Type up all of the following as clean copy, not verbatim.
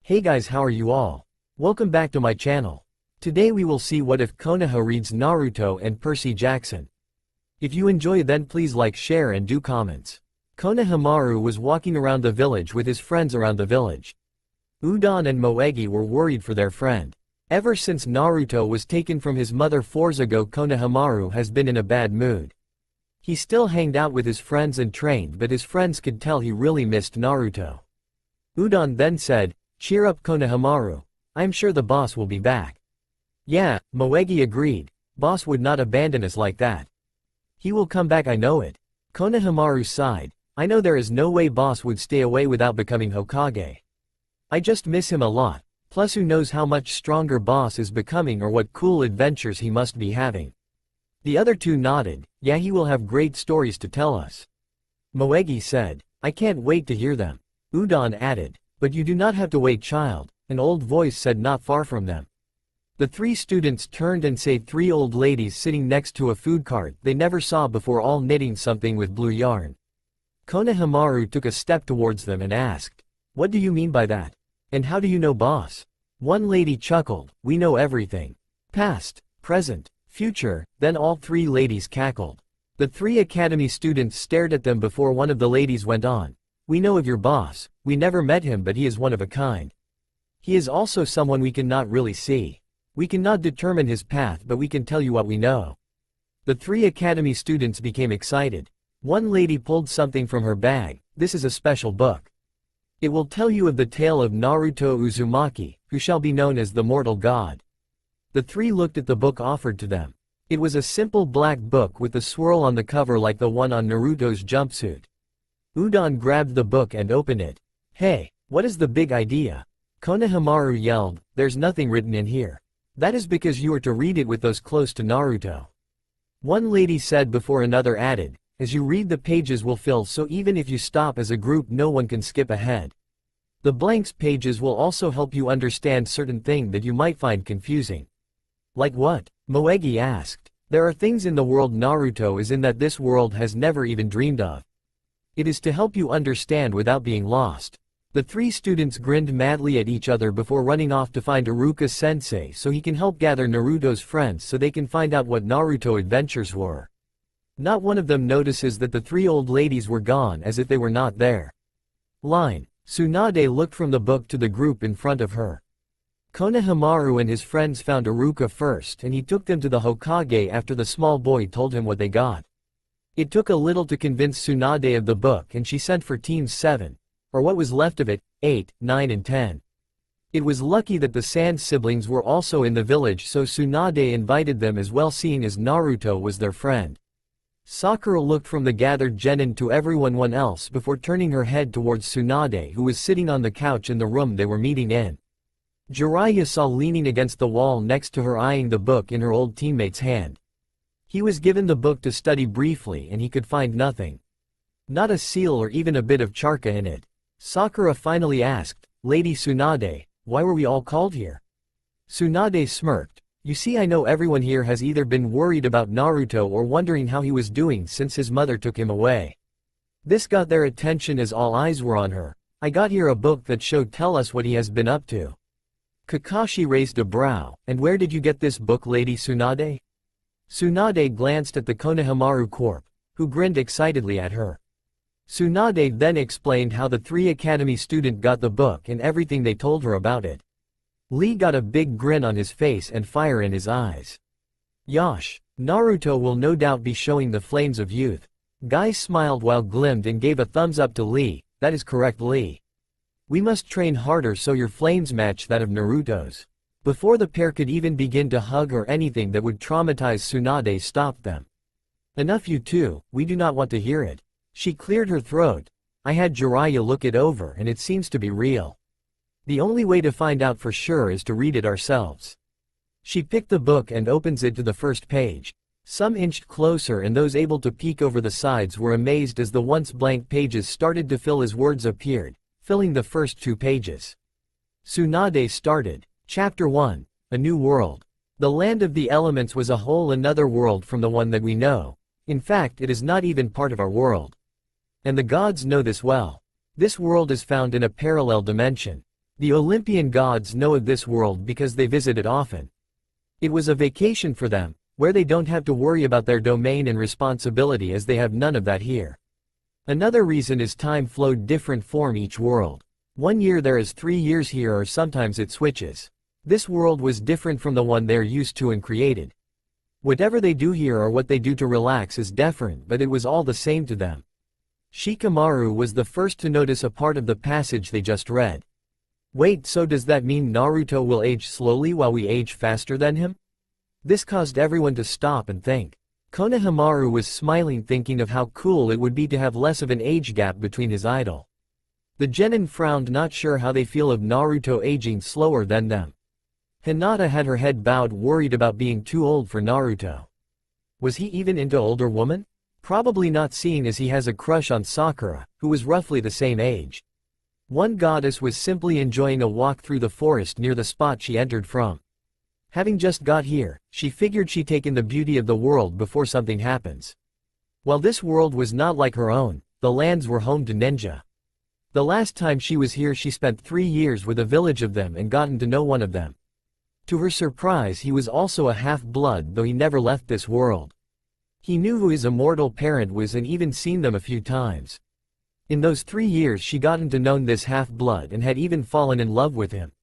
Hey guys, how are you all? Welcome back to my channel. Today we will see what if Konoha reads Naruto and Percy Jackson. If you enjoy then please like, share and do comments. Konohamaru was walking around the village with his friends around the village. Udon and Moegi were worried for their friend. Ever since Naruto was taken from his mother 4 years ago, Konohamaru has been in a bad mood. He still hanged out with his friends and trained, but his friends could tell he really missed Naruto. Udon then said, "Cheer up Konohamaru. I'm sure the boss will be back." "Yeah," Moegi agreed. "Boss would not abandon us like that. He will come back, I know it." Konohamaru sighed. "I know there is no way boss would stay away without becoming Hokage. I just miss him a lot, plus who knows how much stronger boss is becoming or what cool adventures he must be having." The other two nodded. "Yeah, he will have great stories to tell us." Moegi said, "I can't wait to hear them." Udon added, "But you do not have to wait, child," an old voice said not far from them. The three students turned and saw 3 old ladies sitting next to a food cart they never saw before, all knitting something with blue yarn. Konohamaru took a step towards them and asked, "What do you mean by that? And how do you know boss?" One lady chuckled, "We know everything. Past, present, future." Then all 3 ladies cackled. The 3 academy students stared at them before one of the ladies went on. "We know of your boss. We never met him, but he is one of a kind. He is also someone we cannot really see. We cannot determine his path, but we can tell you what we know." The 3 academy students became excited. One lady pulled something from her bag. "This is a special book. It will tell you of the tale of Naruto Uzumaki, who shall be known as the mortal god." The 3 looked at the book offered to them. It was a simple black book with a swirl on the cover like the one on Naruto's jumpsuit. Udon grabbed the book and opened it. "Hey, what is the big idea?" Konohamaru yelled, "There's nothing written in here. That is because you are to read it with those close to Naruto." One lady said before another added, "As you read the pages will fill, so even if you stop as a group no one can skip ahead. The blanks pages will also help you understand certain things that you might find confusing." "Like what?" Moegi asked. "There are things in the world Naruto is in that this world has never even dreamed of. It is to help you understand without being lost." The 3 students grinned madly at each other before running off to find Iruka-sensei so he can help gather Naruto's friends so they can find out what Naruto adventures were. Not one of them notices that the 3 old ladies were gone, as if they were not there. Line. Tsunade looked from the book to the group in front of her. Konohamaru and his friends found Iruka first and he took them to the Hokage after the small boy told him what they got. It took a little to convince Tsunade of the book and she sent for teams 7. Or what was left of it, 8, 9 and 10. It was lucky that the Sand siblings were also in the village, so Tsunade invited them as well, seeing as Naruto was their friend. Sakura looked from the gathered genin to everyone else before turning her head towards Tsunade, who was sitting on the couch in the room they were meeting in. Jiraiya saw leaning against the wall next to her, eyeing the book in her old teammate's hand. He was given the book to study briefly and he could find nothing. Not a seal or even a bit of charca in it. Sakura finally asked, "Lady Tsunade, why were we all called here?" Tsunade smirked. "You see, I know everyone here has either been worried about Naruto or wondering how he was doing since his mother took him away. This got their attention as all eyes were on her. I got here a book that showed tell us what he has been up to." Kakashi raised a brow. "And where did you get this book, Lady Tsunade?" Tsunade glanced at the Konohamaru corp, who grinned excitedly at her. Tsunade then explained how the 3 academy student got the book and everything they told her about it. Lee got a big grin on his face and fire in his eyes. "Yosh, Naruto will no doubt be showing the flames of youth." Guy smiled while glimpsed and gave a thumbs up to Lee. "That is correct, Lee. We must train harder so your flames match that of Naruto's." Before the pair could even begin to hug or anything that would traumatize Tsunade stopped them. "Enough, you two, we do not want to hear it." She cleared her throat. "I had Jiraiya look it over and it seems to be real. The only way to find out for sure is to read it ourselves." She picked the book and opens it to the first page. Some inched closer and those able to peek over the sides were amazed as the once blank pages started to fill as words appeared, filling the first 2 pages. Tsunade started. Chapter 1, A New World. The land of the elements was a whole another world from the one that we know. In fact, it is not even part of our world. And the gods know this well. This world is found in a parallel dimension. The Olympian gods know of this world because they visit it often. It was a vacation for them, where they don't have to worry about their domain and responsibility as they have none of that here. Another reason is time flowed different form each world. 1 year there is 3 years here, or sometimes it switches. This world was different from the one they're used to and created. Whatever they do here or what they do to relax is different, but it was all the same to them. Shikamaru was the first to notice a part of the passage they just read. Wait, so does that mean Naruto will age slowly while we age faster than him? This caused everyone to stop and think. Konohamaru was smiling, thinking of how cool it would be to have less of an age gap between his idol. The genin frowned, not sure how they feel of Naruto aging slower than them. Hinata had her head bowed, worried about being too old for Naruto. Was he even into older women? Probably not, seeing as he has a crush on Sakura, who was roughly the same age. One goddess was simply enjoying a walk through the forest near the spot she entered from. Having just got here, she figured she'd take in the beauty of the world before something happens. While this world was not like her own, the lands were home to ninja. The last time she was here she spent 3 years with a village of them and gotten to know one of them. To her surprise, he was also a half-blood, though he never left this world. He knew who his immortal parent was and even seen them a few times. In those 3 years she gotten to know this half-blood and had even fallen in love with him.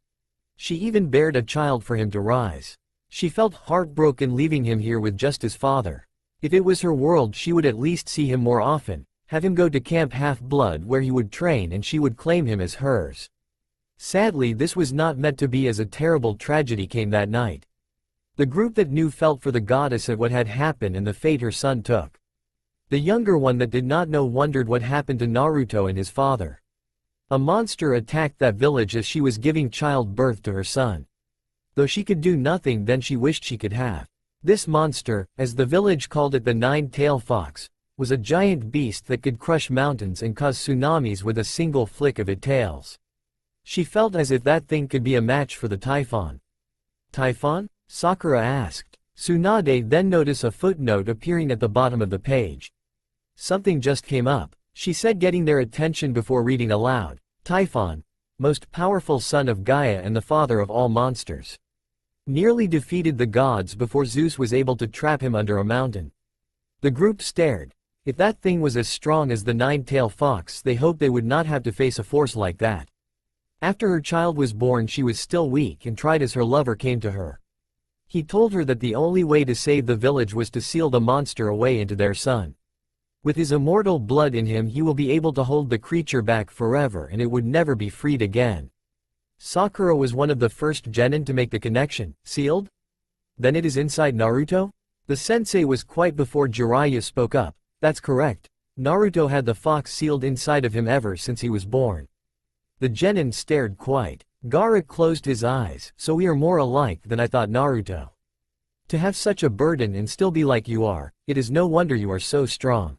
She even bared a child for him to rise. She felt heartbroken leaving him here with just his father. If it was her world, she would at least see him more often, have him go to Camp Half-Blood where he would train, and she would claim him as hers. Sadly, this was not meant to be, as a terrible tragedy came that night. The group that knew felt for the goddess at what had happened and the fate her son took. The younger one that did not know wondered what happened to Naruto and his father. A monster attacked that village as she was giving childbirth to her son. Though she could do nothing then, she wished she could have. This monster, as the village called it, the nine-tailed fox, was a giant beast that could crush mountains and cause tsunamis with a single flick of its tails. She felt as if that thing could be a match for the Typhon. Typhon? Sakura asked. Tsunade then noticed a footnote appearing at the bottom of the page. Something just came up, she said, getting their attention before reading aloud. Typhon, most powerful son of Gaia and the father of all monsters. Nearly defeated the gods before Zeus was able to trap him under a mountain. The group stared. If that thing was as strong as the nine-tailed fox, they hoped they would not have to face a force like that. After her child was born she was still weak and tried as her lover came to her. He told her that the only way to save the village was to seal the monster away into their son. With his immortal blood in him he will be able to hold the creature back forever and it would never be freed again. Sakura was one of the first genin to make the connection. Sealed? Then it is inside Naruto? The sensei was quiet before Jiraiya spoke up. That's correct. Naruto had the fox sealed inside of him ever since he was born. The genin stared quite. Gaara closed his eyes. So we are more alike than I thought, Naruto. To have such a burden and still be like you are, it is no wonder you are so strong.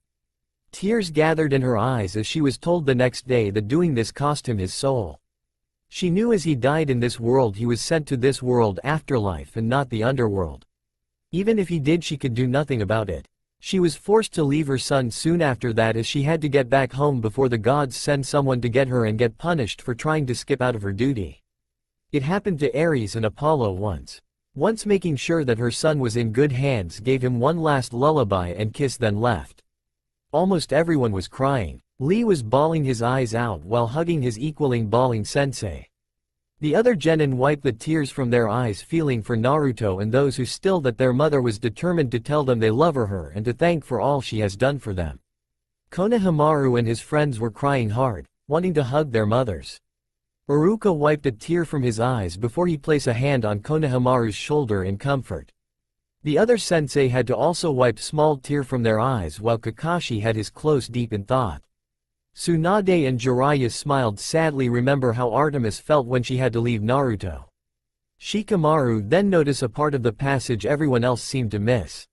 Tears gathered in her eyes as she was told the next day that doing this cost him his soul. She knew as he died in this world he was sent to this world afterlife and not the underworld. Even if he did, she could do nothing about it. She was forced to leave her son soon after that, as she had to get back home before the gods send someone to get her and get punished for trying to skip out of her duty. It happened to Ares and Apollo once. Once making sure that her son was in good hands, gave him one last lullaby and kiss, then left. Almost everyone was crying. Lee was bawling his eyes out while hugging his equaling bawling sensei. The other genin wiped the tears from their eyes, feeling for Naruto and those who still that their mother was determined to tell them they love her and to thank for all she has done for them. Konohamaru and his friends were crying hard, wanting to hug their mothers. Iruka wiped a tear from his eyes before he placed a hand on Konohamaru's shoulder in comfort. The other sensei had to also wipe small tear from their eyes while Kakashi had his close deep in thought. Tsunade and Jiraiya smiled sadly, remember how Artemis felt when she had to leave Naruto. Shikamaru then noticed a part of the passage everyone else seemed to miss.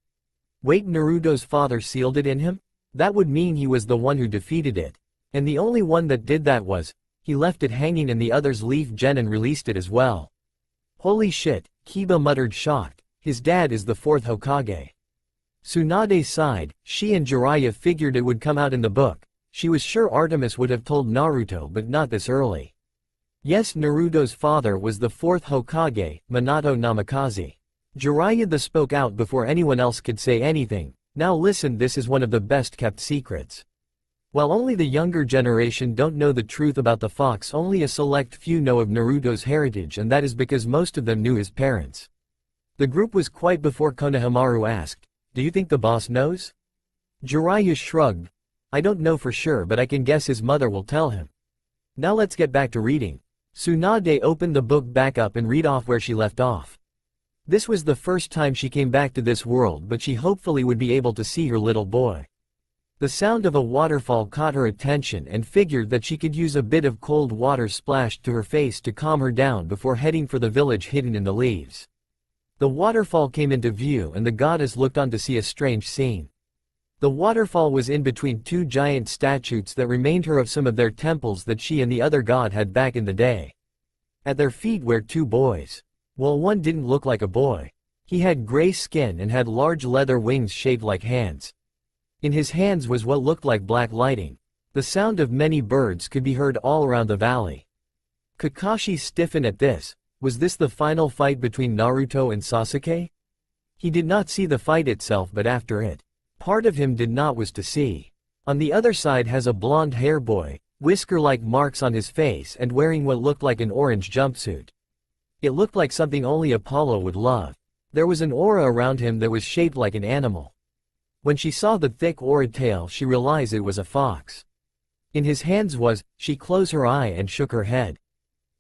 Wait, Naruto's father sealed it in him? That would mean he was the one who defeated it. And the only one that did that was, he left it hanging and the others Leaf Genin released it as well. Holy shit, Kiba muttered, shocked. His dad is the fourth Hokage. Tsunade sighed. She and Jiraiya figured it would come out in the book. She was sure Artemis would have told Naruto, but not this early. Yes, Naruto's father was the fourth Hokage, Minato Namikaze. Jiraiya spoke out before anyone else could say anything. Now listen, this is one of the best kept secrets. While only the younger generation don't know the truth about the fox, only a select few know of Naruto's heritage, and that is because most of them knew his parents. The group was quiet before Konohamaru asked, "Do you think the boss knows?" Jiraiya shrugged. "I don't know for sure, but I can guess his mother will tell him." Now let's get back to reading. Tsunade opened the book back up and read off where she left off. This was the first time she came back to this world, but she hopefully would be able to see her little boy. The sound of a waterfall caught her attention and figured that she could use a bit of cold water splashed to her face to calm her down before heading for the village hidden in the leaves. The waterfall came into view and the goddess looked on to see a strange scene. The waterfall was in between two giant statues that remained her of some of their temples that she and the other god had back in the day. At their feet were two boys. Well, one didn't look like a boy. He had gray skin and had large leather wings shaped like hands. In his hands was what looked like black lighting. The sound of many birds could be heard all around the valley. Kakashi stiffened at this. Was this the final fight between Naruto and Sasuke? He did not see the fight itself, but after it, part of him did not was to see. On the other side has a blonde hair boy, whisker-like marks on his face and wearing what looked like an orange jumpsuit. It looked like something only Apollo would love. There was an aura around him that was shaped like an animal. When she saw the thick aura tail, she realized it was a fox. In his hands was, she closed her eye and shook her head.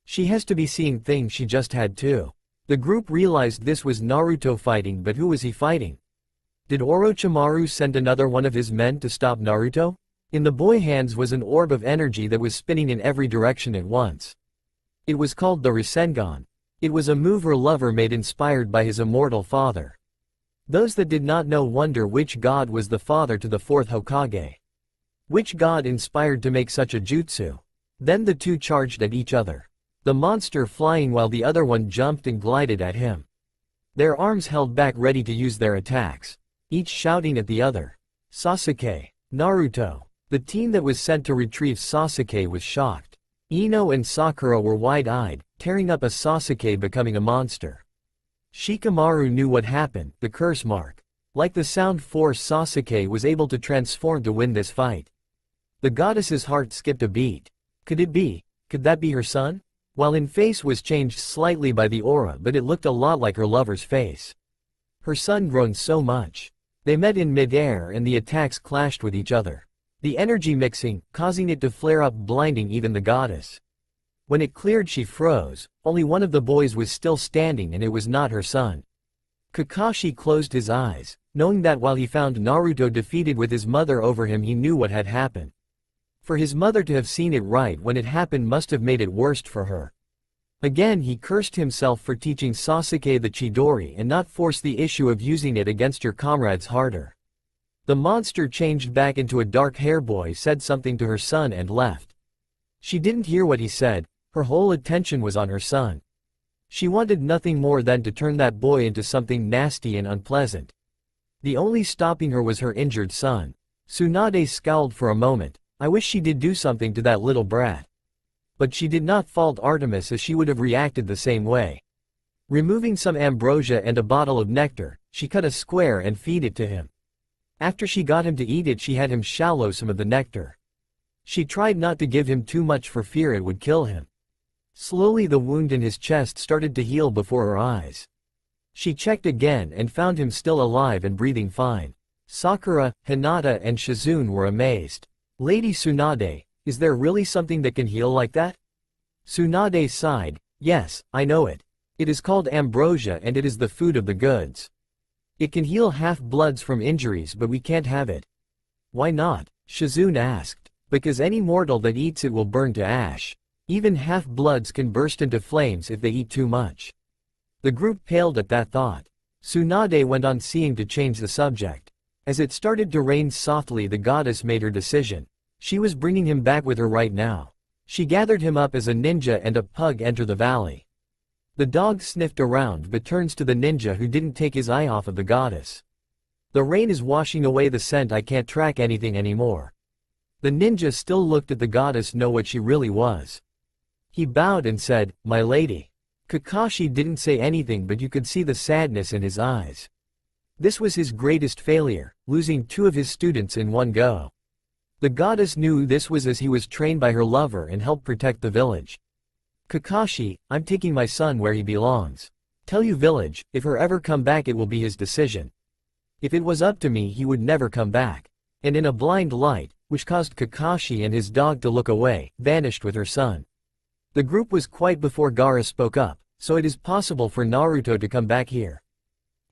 She has to be seeing things she just had too. The group realized this was Naruto fighting, but who was he fighting? Did Orochimaru send another one of his men to stop Naruto? In the boy hands was an orb of energy that was spinning in every direction at once. It was called the Rasengan. It was a move her lover made inspired by his immortal father. Those that did not know wonder which god was the father to the fourth Hokage. Which god inspired to make such a jutsu? Then the two charged at each other. The monster flying while the other one jumped and glided at him. Their arms held back ready to use their attacks, each shouting at the other. Sasuke, Naruto. The team that was sent to retrieve Sasuke was shocked. Ino and Sakura were wide-eyed, tearing up a Sasuke becoming a monster. Shikamaru knew what happened, the curse mark. Like the sound force, Sasuke was able to transform to win this fight. The goddess's heart skipped a beat. Could it be? Could that be her son? While in face was changed slightly by the aura, but it looked a lot like her lover's face. Her son grown so much. They met in mid-air and the attacks clashed with each other. The energy mixing, causing it to flare up, blinding even the goddess. When it cleared, she froze. Only one of the boys was still standing and it was not her son. Kakashi closed his eyes, knowing that while he found Naruto defeated with his mother over him, he knew what had happened. For his mother to have seen it right when it happened must have made it worst for her. Again he cursed himself for teaching Sasuke the Chidori and not force the issue of using it against your comrades harder. The monster changed back into a dark hair boy, said something to her son and left. She didn't hear what he said, her whole attention was on her son. She wanted nothing more than to turn that boy into something nasty and unpleasant. The only stopping her was her injured son. Tsunade scowled for a moment. I wish she did do something to that little brat. But she did not fault Artemis, as she would have reacted the same way. Removing some ambrosia and a bottle of nectar, she cut a square and feed it to him. After she got him to eat it, she had him swallow some of the nectar. She tried not to give him too much for fear it would kill him. Slowly the wound in his chest started to heal before her eyes. She checked again and found him still alive and breathing fine. Sakura, Hinata and Shizune were amazed. Lady Tsunade, is there really something that can heal like that? Tsunade sighed. Yes, I know it. It is called ambrosia and it is the food of the goods. It can heal half-bloods from injuries, but we can't have it. Why not? Shizune asked. Because any mortal that eats it will burn to ash. Even half-bloods can burst into flames if they eat too much. The group paled at that thought. Tsunade went on, seeing to change the subject. As it started to rain softly, the goddess made her decision. She was bringing him back with her right now. She gathered him up as a ninja and a pug enter the valley. The dog sniffed around but turns to the ninja, who didn't take his eye off of the goddess. The rain is washing away the scent, I can't track anything anymore. The ninja still looked at the goddess, know what she really was. He bowed and said, "My lady." Kakashi didn't say anything, but you could see the sadness in his eyes. This was his greatest failure, losing two of his students in one go. The goddess knew this was as he was trained by her lover and helped protect the village. "Kakashi, I'm taking my son where he belongs. Tell you village, if her ever come back it will be his decision. If it was up to me he would never come back." And in a blind light, which caused Kakashi and his dog to look away, vanished with her son. The group was quiet before Gaara spoke up, "So it is possible for Naruto to come back here?"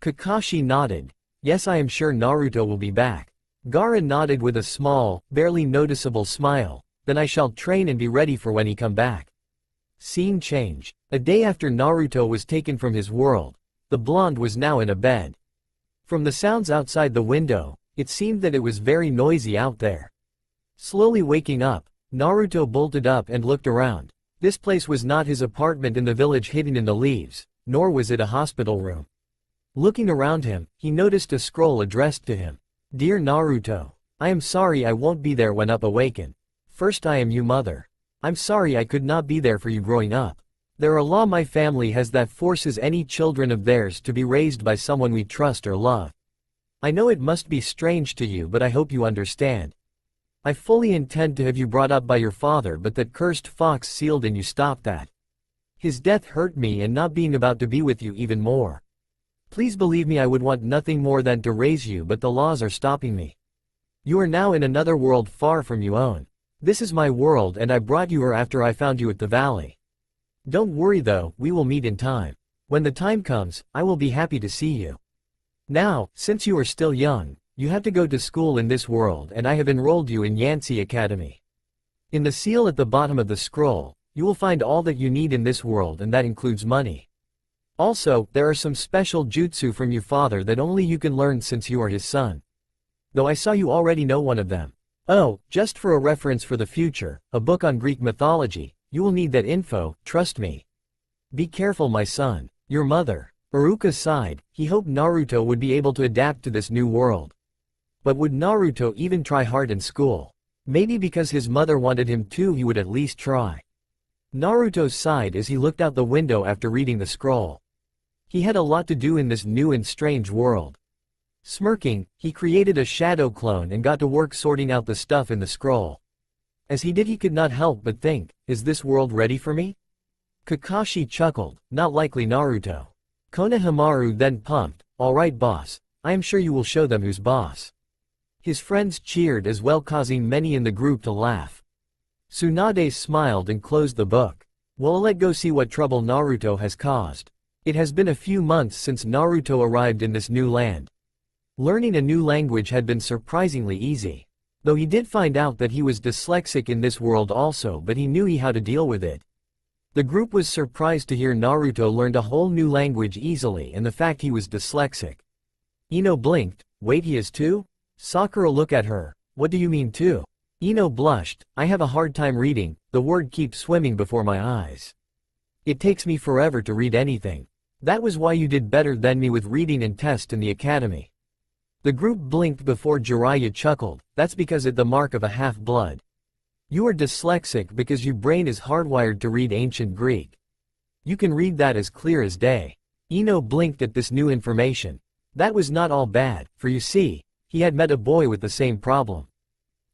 Kakashi nodded. "Yes, I am sure Naruto will be back." Gaara nodded with a small, barely noticeable smile, "Then I shall train and be ready for when he come back." Scene change. A day after Naruto was taken from his world, the blonde was now in a bed. From the sounds outside the window, it seemed that it was very noisy out there. Slowly waking up, Naruto bolted up and looked around. This place was not his apartment in the village hidden in the leaves, nor was it a hospital room. Looking around him, he noticed a scroll addressed to him. "Dear Naruto, I am sorry I won't be there when awaken. First I am your mother. I'm sorry I could not be there for you growing up. There are a law my family has that forces any children of theirs to be raised by someone we trust or love. I know it must be strange to you, but I hope you understand. I fully intend to have you brought up by your father, but that cursed fox sealed in you stopped that. His death hurt me, and not being about to be with you even more. Please believe me, I would want nothing more than to raise you, but the laws are stopping me. You are now in another world far from your own. This is my world, and I brought you here after I found you at the valley. Don't worry though, we will meet in time. When the time comes, I will be happy to see you. Now, since you are still young, you have to go to school in this world, and I have enrolled you in Yancy Academy. In the seal at the bottom of the scroll, you will find all that you need in this world, and that includes money. Also, there are some special jutsu from your father that only you can learn since you are his son. Though I saw you already know one of them. Oh, just for a reference for the future, a book on Greek mythology, you will need that info, trust me. Be careful, my son. Your mother." Iruka sighed. He hoped Naruto would be able to adapt to this new world. But would Naruto even try hard in school? Maybe because his mother wanted him to, he would at least try. Naruto sighed as he looked out the window after reading the scroll. He had a lot to do in this new and strange world. Smirking, he created a shadow clone and got to work sorting out the stuff in the scroll. As he did, he could not help but think, is this world ready for me? Kakashi chuckled, not likely Naruto. Konohamaru then pumped, alright boss, I am sure you will show them who's boss. His friends cheered as well, causing many in the group to laugh. Tsunade smiled and closed the book. Well, let's go see what trouble Naruto has caused. It has been a few months since Naruto arrived in this new land. Learning a new language had been surprisingly easy. Though he did find out that he was dyslexic in this world also, but he knew how to deal with it. The group was surprised to hear Naruto learned a whole new language easily, and the fact he was dyslexic. Ino blinked. Wait, he is too? Sakura looked at her. What do you mean too? Ino blushed. I have a hard time reading, the word keeps swimming before my eyes. It takes me forever to read anything. That was why you did better than me with reading and test in the academy. The group blinked before Jiraiya chuckled. That's because it's the mark of a half-blood. You are dyslexic because your brain is hardwired to read ancient Greek. You can read that as clear as day. Ino blinked at this new information. That was not all bad, for you see, he had met a boy with the same problem.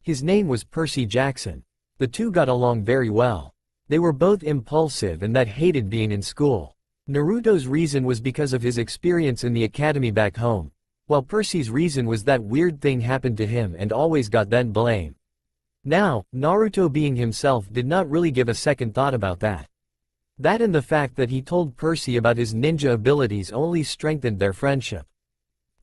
His name was Percy Jackson. The two got along very well. They were both impulsive and that hated being in school. Naruto's reason was because of his experience in the academy back home, while Percy's reason was that weird thing happened to him and always got then blame. Now, Naruto being himself did not really give a second thought about that. That and the fact that he told Percy about his ninja abilities only strengthened their friendship.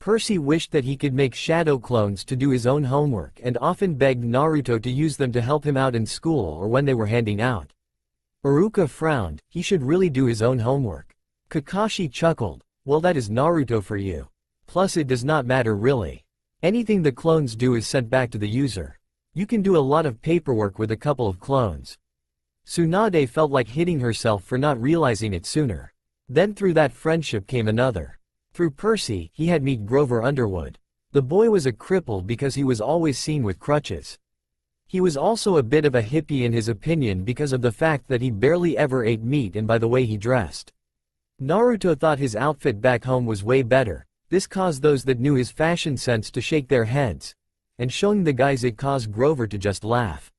Percy wished that he could make shadow clones to do his own homework and often begged Naruto to use them to help him out in school or when they were handing out. Iruka frowned. He should really do his own homework. Kakashi chuckled. Well, that is Naruto for you. Plus it does not matter really. Anything the clones do is sent back to the user. You can do a lot of paperwork with a couple of clones. Tsunade felt like hitting herself for not realizing it sooner. Then through that friendship came another. Through Percy, he had met Grover Underwood. The boy was a cripple because he was always seen with crutches. He was also a bit of a hippie in his opinion because of the fact that he barely ever ate meat and by the way he dressed. Naruto thought his outfit back home was way better. This caused those that knew his fashion sense to shake their heads. And showing the guys it caused Grover to just laugh.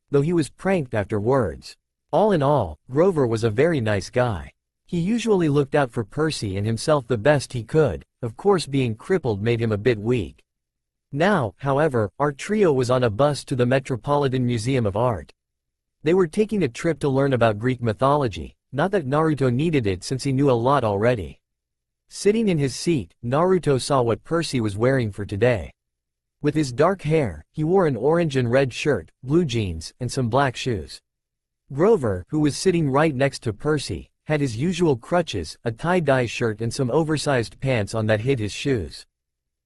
Though he was pranked afterwards. All in all, Grover was a very nice guy. He usually looked out for Percy and himself the best he could, of course being crippled made him a bit weak. Now, however, our trio was on a bus to the Metropolitan Museum of Art. They were taking a trip to learn about Greek mythology, not that Naruto needed it since he knew a lot already. Sitting in his seat, Naruto saw what Percy was wearing for today. With his dark hair, he wore an orange and red shirt, blue jeans, and some black shoes. Grover, who was sitting right next to Percy, had his usual crutches, a tie-dye shirt and some oversized pants on that hid his shoes.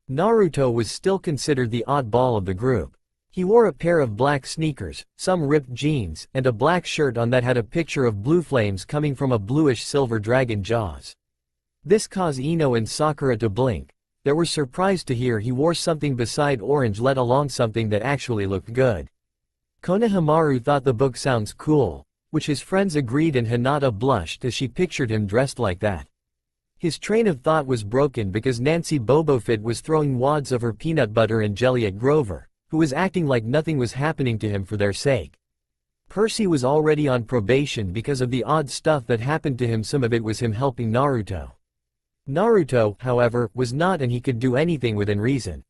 Naruto was still considered the oddball of the group. He wore a pair of black sneakers, some ripped jeans, and a black shirt on that had a picture of blue flames coming from a bluish-silver dragon jaws. This caused Ino and Sakura to blink. They were surprised to hear he wore something beside orange, let alone something that actually looked good. Konohamaru thought the book sounds cool, which his friends agreed, and Hinata blushed as she pictured him dressed like that. His train of thought was broken because Nancy Bobofit was throwing wads of her peanut butter and jelly at Grover, who was acting like nothing was happening to him for their sake. Percy was already on probation because of the odd stuff that happened to him. Some of it was him helping Naruto. Naruto, however, was not, and he could do anything within reason.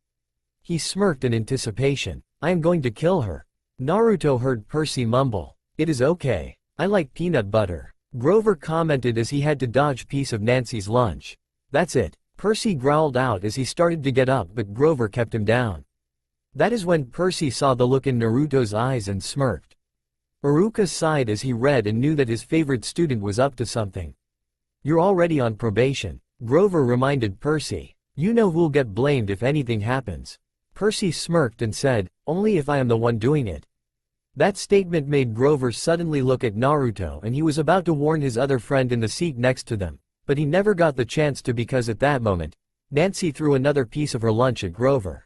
He smirked in anticipation. I am going to kill her. Naruto heard Percy mumble. It is okay. I like peanut butter. Grover commented as he had to dodge piece of Nancy's lunch. That's it. Percy growled out as he started to get up, but Grover kept him down. That is when Percy saw the look in Naruto's eyes and smirked. Iruka sighed as he read and knew that his favorite student was up to something. You're already on probation, Grover reminded Percy. You know who'll get blamed if anything happens. Percy smirked and said, only if I am the one doing it. That statement made Grover suddenly look at Naruto, and he was about to warn his other friend in the seat next to them, but he never got the chance to because at that moment, Nancy threw another piece of her lunch at Grover.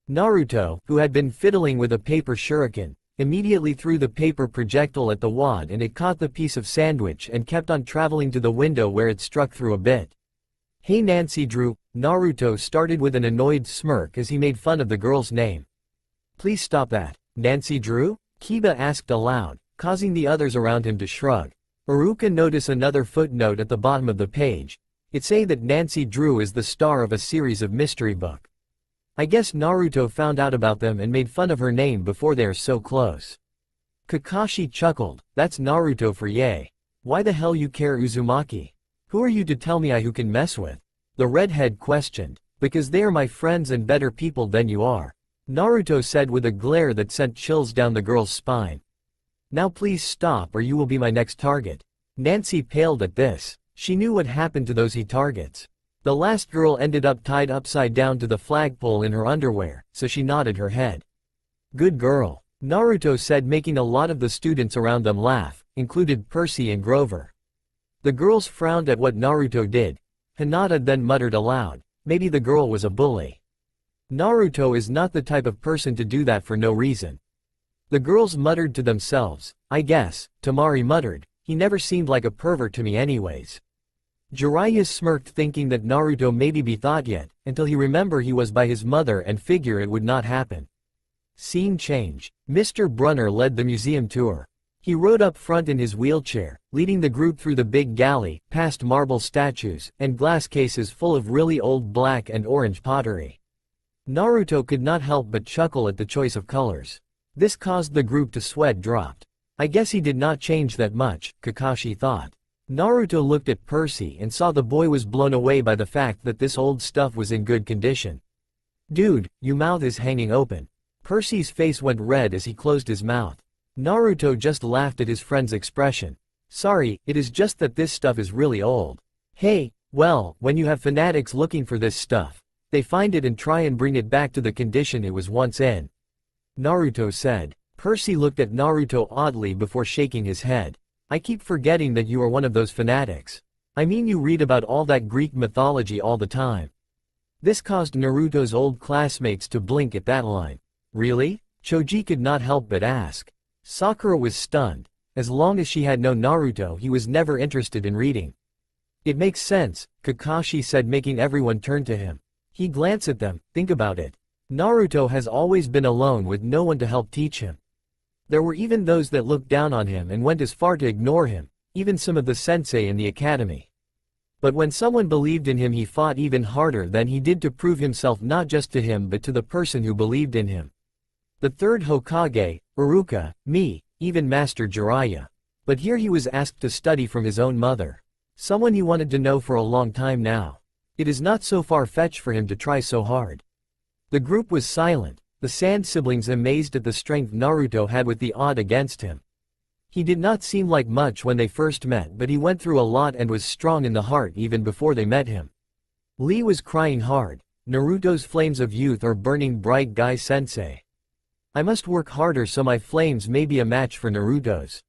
Naruto, who had been fiddling with a paper shuriken, immediately threw the paper projectile at the wad, and it caught the piece of sandwich and kept on traveling to the window where it struck through a bit. Hey Nancy Drew, Naruto started with an annoyed smirk as he made fun of the girl's name. Please stop that. Nancy Drew? Kiba asked aloud, causing the others around him to shrug. Iruka noticed another footnote at the bottom of the page. It say that Nancy Drew is the star of a series of mystery book. I guess Naruto found out about them and made fun of her name before they are so close. Kakashi chuckled, that's Naruto for yay. Why the hell you care, Uzumaki? Who are you to tell me who can mess with? The redhead questioned. Because they are my friends and better people than you are. Naruto said with a glare that sent chills down the girl's spine. Now please stop or you will be my next target. Nancy paled at this. She knew what happened to those he targets. The last girl ended up tied upside down to the flagpole in her underwear, so she nodded her head. Good girl, Naruto said, making a lot of the students around them laugh, included Percy and Grover. The girls frowned at what Naruto did. Hinata then muttered aloud, maybe the girl was a bully. Naruto is not the type of person to do that for no reason. The girls muttered to themselves, I guess. Tamari muttered, he never seemed like a pervert to me anyways. Jiraiya smirked, thinking that Naruto maybe be thought yet, until he remembered he was by his mother and figure it would not happen. Scene change. Mr. Brunner led the museum tour. He rode up front in his wheelchair, leading the group through the big galley, past marble statues, and glass cases full of really old black and orange pottery. Naruto could not help but chuckle at the choice of colors. This caused the group to sweat dropped. I guess he did not change that much, Kakashi thought. Naruto looked at Percy and saw the boy was blown away by the fact that this old stuff was in good condition. Dude, your mouth is hanging open. Percy's face went red as he closed his mouth. Naruto just laughed at his friend's expression. Sorry, it is just that this stuff is really old. Hey, well, when you have fanatics looking for this stuff, they find it and try and bring it back to the condition it was once in. Naruto said. Percy looked at Naruto oddly before shaking his head. I keep forgetting that you are one of those fanatics. I mean, you read about all that Greek mythology all the time. This caused Naruto's old classmates to blink at that line. Really? Choji could not help but ask. Sakura was stunned. As long as she had known Naruto, he was never interested in reading. It makes sense, Kakashi said, making everyone turn to him. He glanced at them. Think about it. Naruto has always been alone with no one to help teach him. There were even those that looked down on him and went as far to ignore him, even some of the sensei in the academy. But when someone believed in him, he fought even harder than he did to prove himself, not just to him but to the person who believed in him. The third Hokage, Iruka, me, even Master Jiraiya. But here he was asked to study from his own mother. Someone he wanted to know for a long time now. It is not so far-fetched for him to try so hard. The group was silent, the Sand siblings amazed at the strength Naruto had with the odd against him. He did not seem like much when they first met, but he went through a lot and was strong in the heart even before they met him. Lee was crying hard. Naruto's flames of youth are burning bright, Guy-sensei. I must work harder so my flames may be a match for Naruto's.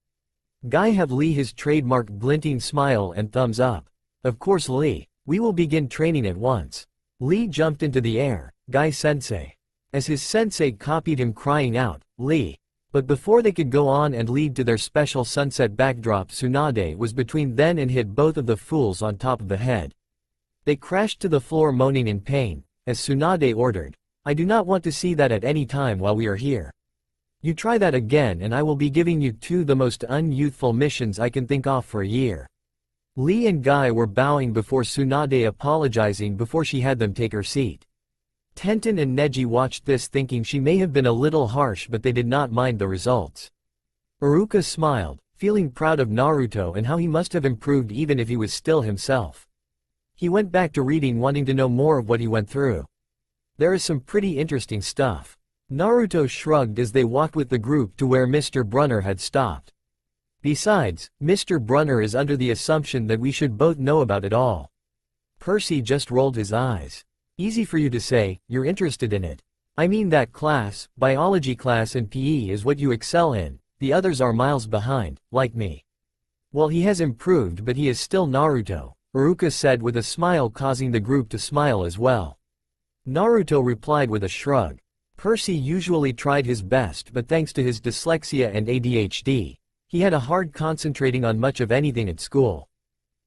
Guy have Lee his trademark glinting smile and thumbs up. Of course Lee, we will begin training at once. Lee jumped into the air, Guy-sensei. As his sensei copied him, crying out, Lee. But before they could go on and lead to their special sunset backdrop, Tsunade was between them and hit both of the fools on top of the head. They crashed to the floor moaning in pain, as Tsunade ordered, I do not want to see that at any time while we are here. You try that again and I will be giving you two the most unyouthful missions I can think of for a year. Lee and Guy were bowing before Tsunade, apologizing before she had them take her seat. Tenten and Neji watched this, thinking she may have been a little harsh, but they did not mind the results. Iruka smiled, feeling proud of Naruto and how he must have improved even if he was still himself. He went back to reading, wanting to know more of what he went through. There is some pretty interesting stuff. Naruto shrugged as they walked with the group to where Mr. Brunner had stopped. Besides, Mr. Brunner is under the assumption that we should both know about it all. Percy just rolled his eyes. Easy for you to say, you're interested in it. I mean that class, biology class and PE is what you excel in, the others are miles behind, like me. Well, he has improved but he is still Naruto, Iruka said with a smile, causing the group to smile as well. Naruto replied with a shrug. Percy usually tried his best, but thanks to his dyslexia and ADHD, he had a hard concentrating on much of anything at school.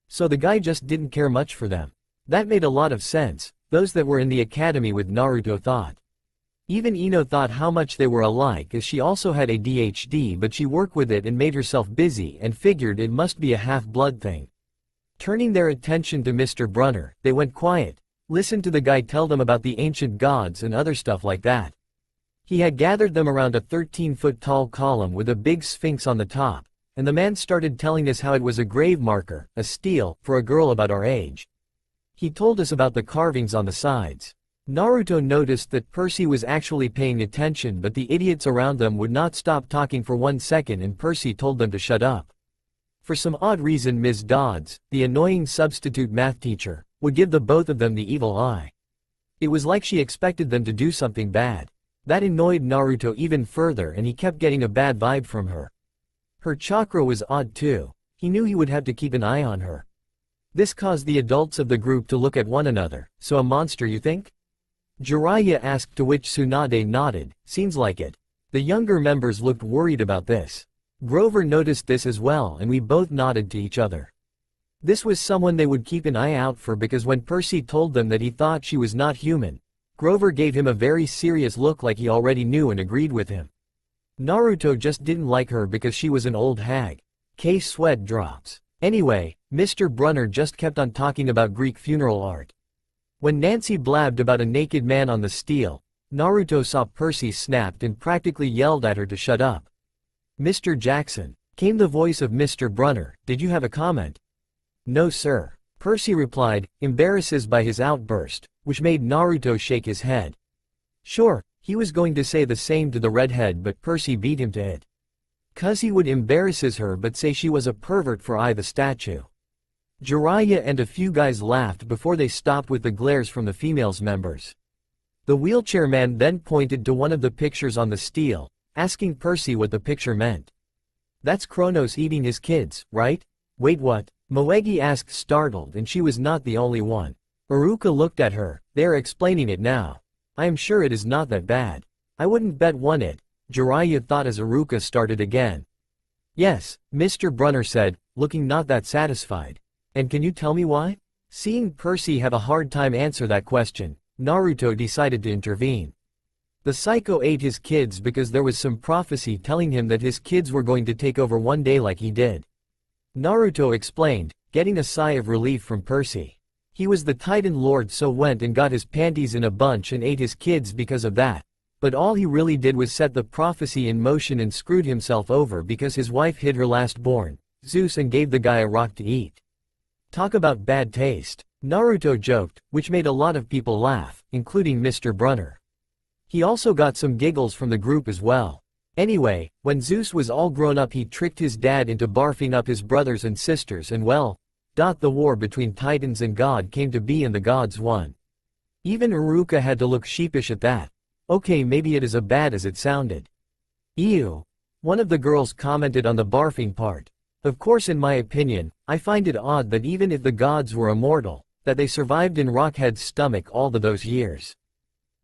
So the guy just didn't care much for them. That made a lot of sense. Those that were in the academy with Naruto thought. Even Ino thought how much they were alike, as she also had ADHD, but she worked with it and made herself busy and figured it must be a half-blood thing. Turning their attention to Mr. Brunner, they went quiet, listened to the guy tell them about the ancient gods and other stuff like that. He had gathered them around a 13-foot-tall column with a big sphinx on the top, and the man started telling us how it was a grave marker, a steal, for a girl about our age. He told us about the carvings on the sides. Naruto noticed that Percy was actually paying attention, but the idiots around them would not stop talking for 1 second, and Percy told them to shut up. For some odd reason, Ms. Dodds, the annoying substitute math teacher, would give the both of them the evil eye. It was like she expected them to do something bad. That annoyed Naruto even further, and he kept getting a bad vibe from her. Her chakra was odd too. He knew he would have to keep an eye on her. This caused the adults of the group to look at one another. So a monster, you think? Jiraiya asked, to which Tsunade nodded, seems like it. The younger members looked worried about this. Grover noticed this as well, and we both nodded to each other. This was someone they would keep an eye out for, because when Percy told them that he thought she was not human, Grover gave him a very serious look like he already knew and agreed with him. Naruto just didn't like her because she was an old hag. Case sweat drops. Anyway, Mr. Brunner just kept on talking about Greek funeral art. When Nancy blabbed about a naked man on the steel, Naruto saw Percy snapped and practically yelled at her to shut up. Mr. Jackson, came the voice of Mr. Brunner, did you have a comment? No sir, Percy replied, embarrassed by his outburst, which made Naruto shake his head. Sure, he was going to say the same to the redhead, but Percy beat him to it. 'Cause he would embarrasses her but say she was a pervert for the statue. Jiraiya and a few guys laughed before they stopped with the glares from the females members. The wheelchair man then pointed to one of the pictures on the steel, asking Percy what the picture meant. That's Kronos eating his kids, right? Wait, what? Moegi asked, startled, and she was not the only one. Iruka looked at her, they are explaining it now. I am sure it is not that bad. I wouldn't bet one it. Jiraiya thought as Iruka started again. Yes, Mr. Brunner said, looking not that satisfied. And can you tell me why? Seeing Percy have a hard time answer that question, Naruto decided to intervene. The psycho ate his kids because there was some prophecy telling him that his kids were going to take over one day like he did. Naruto explained, getting a sigh of relief from Percy. He was the Titan Lord, so went and got his panties in a bunch and ate his kids because of that. But all he really did was set the prophecy in motion and screwed himself over because his wife hid her last born, Zeus, and gave the guy a rock to eat. Talk about bad taste, Naruto joked, which made a lot of people laugh, including Mr. Brunner. He also got some giggles from the group as well. Anyway, when Zeus was all grown up, he tricked his dad into barfing up his brothers and sisters, and well, the war between Titans and God came to be and the gods won. Even Iruka had to look sheepish at that. Okay, maybe it is as bad as it sounded. Ew. One of the girls commented on the barfing part. Of course, in my opinion, I find it odd that even if the gods were immortal, that they survived in Rockhead's stomach all those years.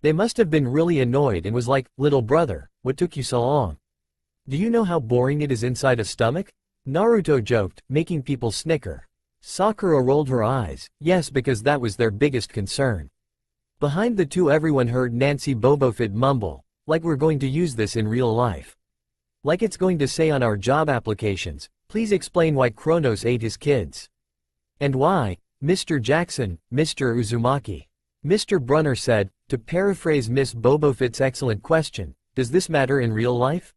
They must have been really annoyed and was like, little brother, what took you so long? Do you know how boring it is inside a stomach? Naruto joked, making people snicker. Sakura rolled her eyes, yes, because that was their biggest concern. Behind the two, everyone heard Nancy Bobofit mumble, like we're going to use this in real life. Like it's going to say on our job applications, please explain why Kronos ate his kids. And why, Mr. Jackson, Mr. Uzumaki. Mr. Brunner said, to paraphrase Miss Bobofit's excellent question, does this matter in real life?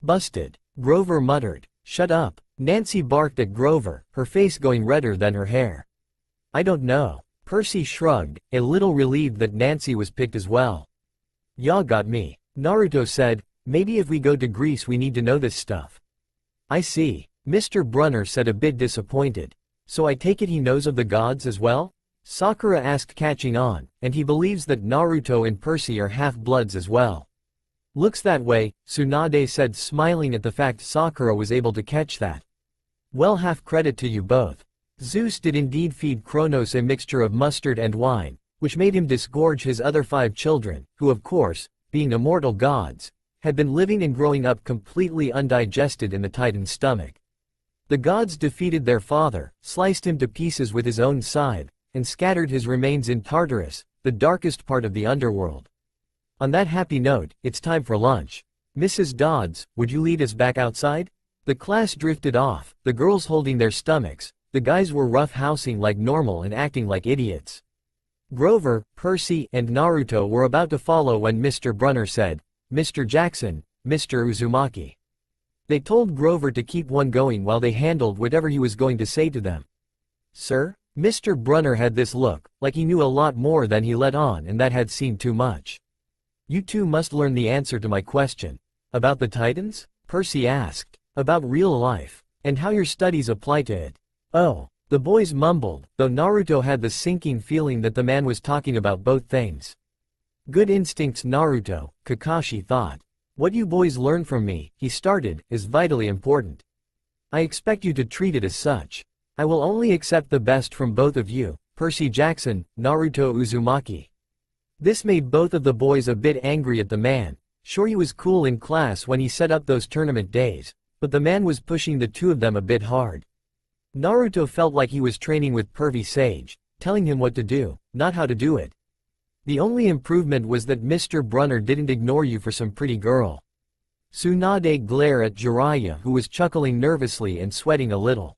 Busted. Grover muttered, shut up. Nancy barked at Grover, her face going redder than her hair. I don't know. Percy shrugged, a little relieved that Nancy was picked as well. Ya got me. Naruto said, maybe if we go to Greece we need to know this stuff. I see. Mr. Brunner said, a bit disappointed. So I take it he knows of the gods as well? Sakura asked, catching on, and he believes that Naruto and Percy are half-bloods as well. Looks that way, Tsunade said, smiling at the fact Sakura was able to catch that. Well, half credit to you both. Zeus did indeed feed Kronos a mixture of mustard and wine, which made him disgorge his other 5 children, who of course, being immortal gods, had been living and growing up completely undigested in the Titan's stomach. The gods defeated their father, sliced him to pieces with his own scythe, and scattered his remains in Tartarus, the darkest part of the underworld. On that happy note, it's time for lunch. Mrs. Dodds, would you lead us back outside? The class drifted off, the girls holding their stomachs, the guys were rough-housing like normal and acting like idiots. Grover, Percy, and Naruto were about to follow when Mr. Brunner said, Mr. Jackson, Mr. Uzumaki. They told Grover to keep one going while they handled whatever he was going to say to them. Sir? Mr. Brunner had this look, like he knew a lot more than he let on, and that had seemed too much. You two must learn the answer to my question. About the Titans? Percy asked. About real life, and how your studies apply to it. Oh, the boys mumbled, though Naruto had the sinking feeling that the man was talking about both things. Good instincts, Naruto, Kakashi thought. What you boys learn from me, he started, is vitally important. I expect you to treat it as such. I will only accept the best from both of you, Percy Jackson, Naruto Uzumaki. This made both of the boys a bit angry at the man. Sure, he was cool in class when he set up those tournament days, but the man was pushing the two of them a bit hard. Naruto felt like he was training with pervy sage, telling him what to do, not how to do it. The only improvement was that Mr. Brunner didn't ignore you for some pretty girl. Tsunade glared at Jiraiya, who was chuckling nervously and sweating a little.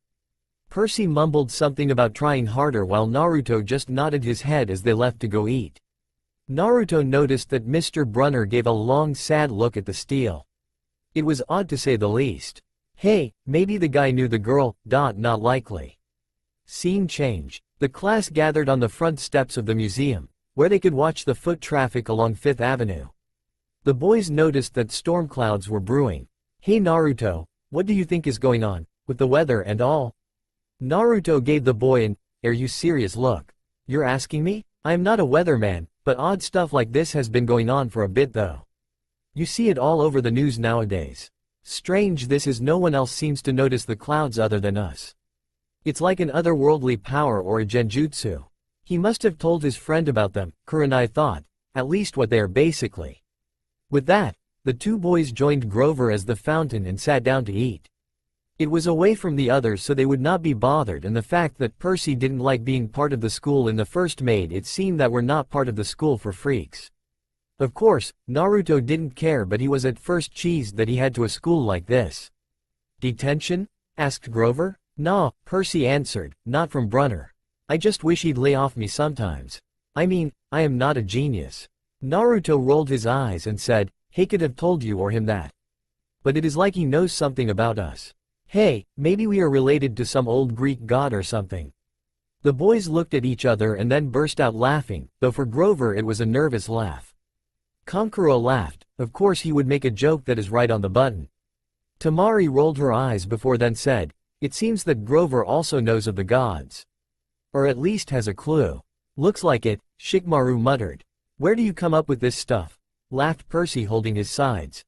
Percy mumbled something about trying harder while Naruto just nodded his head as they left to go eat. Naruto noticed that Mr. Brunner gave a long sad look at the steel. It was odd to say the least. Hey, maybe the guy knew the girl, not likely. Scene change. The class gathered on the front steps of the museum, where they could watch the foot traffic along 5th Avenue. The boys noticed that storm clouds were brewing. Hey Naruto, what do you think is going on, with the weather and all? Naruto gave the boy an, are you serious look. You're asking me? I am not a weatherman, but odd stuff like this has been going on for a bit though. You see it all over the news nowadays. Strange this is, no one else seems to notice the clouds other than us. It's like an otherworldly power or a genjutsu. He must have told his friend about them, Kurenai thought, at least what they are basically. With that, The two boys joined Grover as the fountain and sat down to eat. It was away from the others so they would not be bothered, and the fact that Percy didn't like being part of the school in the first made it seem that we're not part of the school for freaks. Of course, Naruto didn't care, but he was at first cheesed that he had to a school like this. Detention? Asked Grover. Nah, Percy answered, not from Brunner. I just wish he'd lay off me sometimes. I mean, I am not a genius. Naruto rolled his eyes and said, he could have told you or him that. But it is like he knows something about us. Hey, maybe we are related to some old Greek god or something. The boys looked at each other and then burst out laughing, though for Grover it was a nervous laugh. Kankuro laughed. Of course he would make a joke that is right on the button. Tamari rolled her eyes before then said, it seems that Grover also knows of the gods. Or at least has a clue. Looks like it, Shikamaru muttered. Where do you come up with this stuff? Laughed Percy, holding his sides.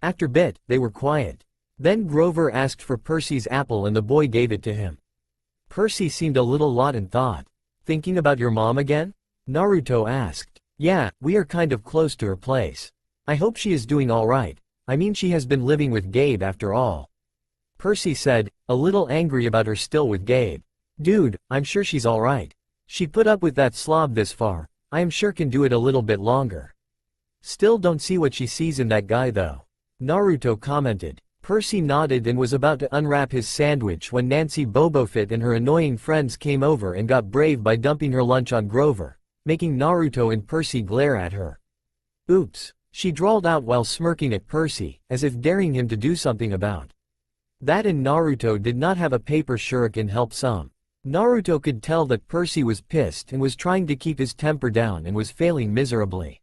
After a bit, they were quiet. Then Grover asked for Percy's apple and the boy gave it to him. Percy seemed a little lost in thought. Thinking about your mom again? Naruto asked. Yeah, we are kind of close to her place. I hope she is doing alright. I mean, she has been living with Gabe after all. Percy said, a little angry about her still with Gabe. Dude, I'm sure she's alright. She put up with that slob this far. I am sure can do it a little bit longer. Still don't see what she sees in that guy though. Naruto commented. Percy nodded and was about to unwrap his sandwich when Nancy Bobofit and her annoying friends came over and got brave by dumping her lunch on Grover, making Naruto and Percy glare at her. Oops, she drawled out while smirking at Percy, as if daring him to do something about that, and Naruto did not have a paper shuriken help some. Naruto could tell that Percy was pissed and was trying to keep his temper down and was failing miserably.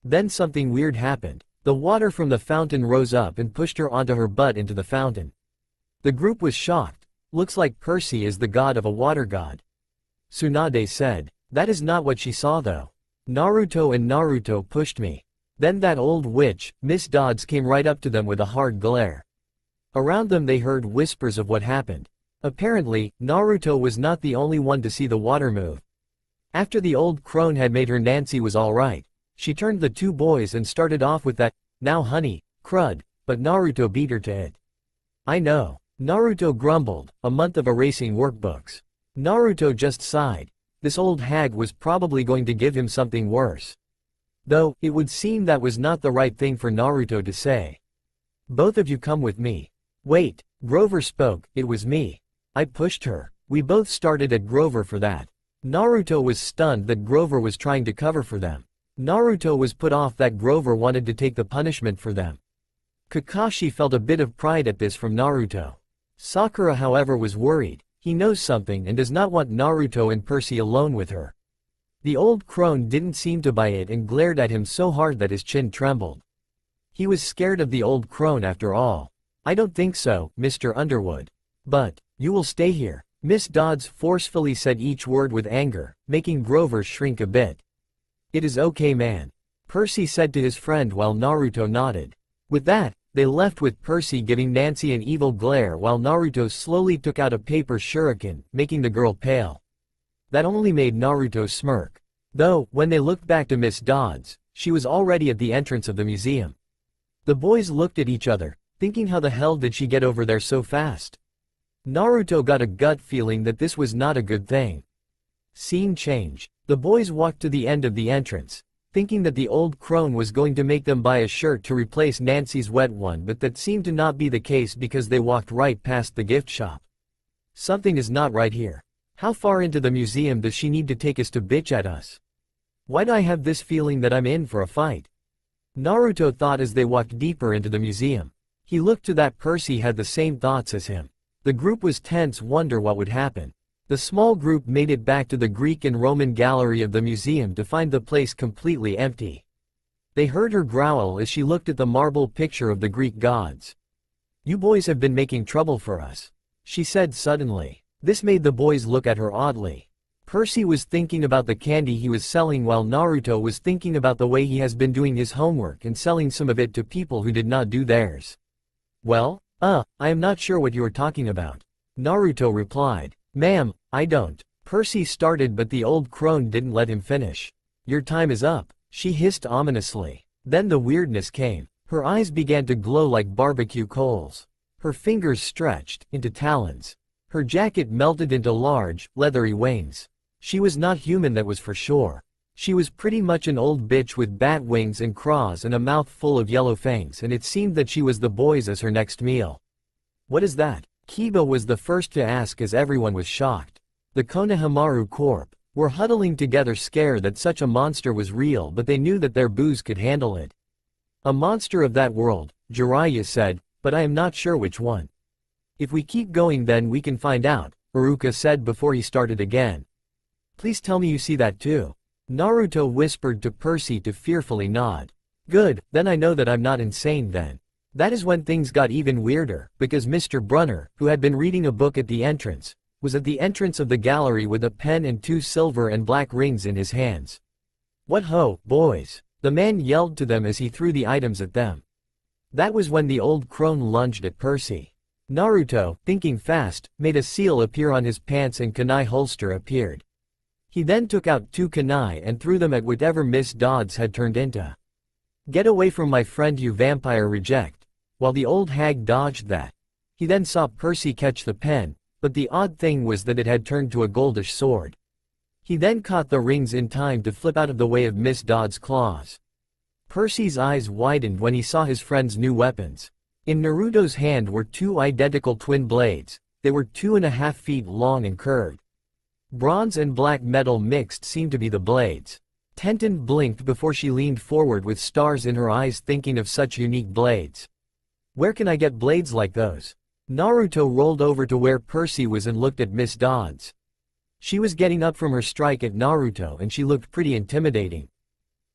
Then something weird happened. The water from the fountain rose up and pushed her onto her butt into the fountain. The group was shocked. Looks like Percy is the god of a water god. Tsunade said. That is not what she saw though. Naruto pushed me. Then that old witch, Miss Dodds, came right up to them with a hard glare. Around them they heard whispers of what happened. Apparently, Naruto was not the only one to see the water move. After the old crone had made her Nancy was alright, she turned the two boys and started off with that, now honey, crud, but Naruto beat her to it. I know. Naruto grumbled, a month of erasing workbooks. Naruto just sighed. This old hag was probably going to give him something worse. Though, it would seem that was not the right thing for Naruto to say. Both of you come with me. Wait, Grover spoke, it was me. I pushed her. We both started at Grover for that. Naruto was stunned that Grover was trying to cover for them. Naruto was put off that Grover wanted to take the punishment for them. Kakashi felt a bit of pride at this from Naruto. Sakura however was worried. He knows something and does not want Naruto and Percy alone with her. The old crone didn't seem to buy it and glared at him so hard that his chin trembled. He was scared of the old crone after all. I don't think so, Mr. Underwood. But, you will stay here. Miss Dodds forcefully said each word with anger, making Grover shrink a bit. It is okay, man. Percy said to his friend while Naruto nodded. With that, they left with Percy giving Nancy an evil glare while Naruto slowly took out a paper shuriken, making the girl pale. That only made Naruto smirk. Though, when they looked back to Miss Dodds, she was already at the entrance of the museum. The boys looked at each other, thinking how the hell did she get over there so fast? Naruto got a gut feeling that this was not a good thing. Scene change. The boys walked to the end of the entrance, thinking that the old crone was going to make them buy a shirt to replace Nancy's wet one, but that seemed to not be the case because they walked right past the gift shop. Something is not right here. How far into the museum does she need to take us to bitch at us? Why do I have this feeling that I'm in for a fight? Naruto thought as they walked deeper into the museum. He looked to that Percy had the same thoughts as him. The group was tense, wonder what would happen. The small group made it back to the Greek and Roman gallery of the museum to find the place completely empty. They heard her growl as she looked at the marble picture of the Greek gods. You boys have been making trouble for us, she said suddenly. This made the boys look at her oddly. Percy was thinking about the candy he was selling while Naruto was thinking about the way he has been doing his homework and selling some of it to people who did not do theirs. Well, I am not sure what you are talking about, Naruto replied. Ma'am, I don't. Percy started, but the old crone didn't let him finish. Your time is up, she hissed ominously. Then the weirdness came. Her eyes began to glow like barbecue coals. Her fingers stretched into talons. Her jacket melted into large, leathery wings. She was not human, that was for sure. She was pretty much an old bitch with bat wings and claws and a mouth full of yellow fangs, and it seemed that she was the boys as her next meal. What is that? Kiba was the first to ask as everyone was shocked. The Konohamaru Corp were huddling together, scared that such a monster was real, but they knew that their booze could handle it. A monster of that world, Jiraiya said, but I am not sure which one. If we keep going then we can find out, Iruka said before he started again. Please tell me you see that too. Naruto whispered to Percy to fearfully nod. Good, then I know that I'm not insane then. That is when things got even weirder, because Mr. Brunner, who had been reading a book at the entrance, was at the entrance of the gallery with a pen and 2 silver and black rings in his hands. What ho, boys! The man yelled to them as he threw the items at them. That was when the old crone lunged at Percy. Naruto, thinking fast, made a seal appear on his pants and kunai holster appeared. He then took out 2 kunai and threw them at whatever Miss Dodds had turned into. Get away from my friend, you vampire reject. While the old hag dodged that, he then saw Percy catch the pen, but the odd thing was that it had turned to a goldish sword. He then caught the rings in time to flip out of the way of Miss Dodds' claws. Percy's eyes widened when he saw his friend's new weapons. In Naruto's hand were 2 identical twin blades. They were 2.5 feet long and curved. Bronze and black metal mixed seemed to be the blades. Tenten blinked before she leaned forward with stars in her eyes, thinking of such unique blades. Where can I get blades like those? Naruto rolled over to where Percy was and looked at Miss Dodds. She was getting up from her strike at Naruto and she looked pretty intimidating.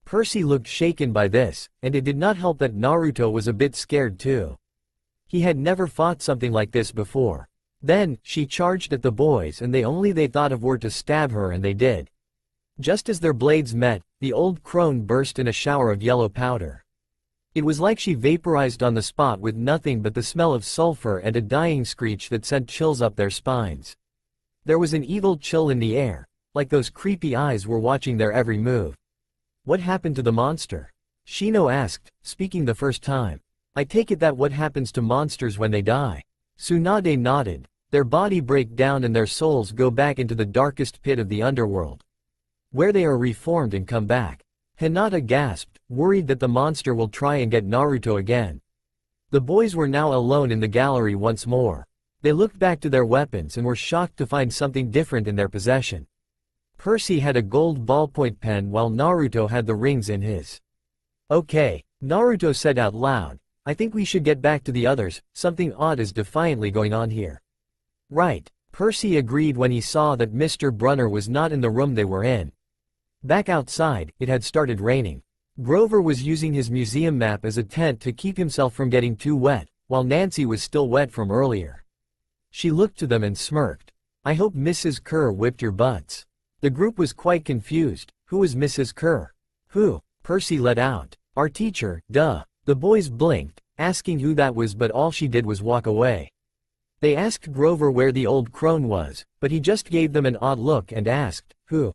Percy looked shaken by this, and it did not help that Naruto was a bit scared too. He had never fought something like this before. Then, she charged at the boys and they thought of were to stab her, and they did. Just as their blades met, the old crone burst in a shower of yellow powder. It was like she vaporized on the spot with nothing but the smell of sulfur and a dying screech that sent chills up their spines. There was an evil chill in the air, like those creepy eyes were watching their every move. What happened to the monster? Shino asked, speaking the first time. I take it that what happens to monsters when they die? Tsunade nodded. Their body break down and their souls go back into the darkest pit of the underworld, where they are reformed and come back. Hinata gasped, worried that the monster will try and get Naruto again. The boys were now alone in the gallery once more. They looked back to their weapons and were shocked to find something different in their possession. Percy had a gold ballpoint pen while Naruto had the rings in his. Okay, Naruto said out loud, I think we should get back to the others, something odd is defiantly going on here. Right, Percy agreed when he saw that Mr. Brunner was not in the room they were in. Back outside, it had started raining. Grover was using his museum map as a tent to keep himself from getting too wet, while Nancy was still wet from earlier. She looked to them and smirked. I hope Mrs. Kerr whipped your butts. The group was quite confused. Who was Mrs. Kerr? Who? Percy let out. Our teacher, duh. The boys blinked, asking who that was, but all she did was walk away. They asked Grover where the old crone was, but he just gave them an odd look and asked, who?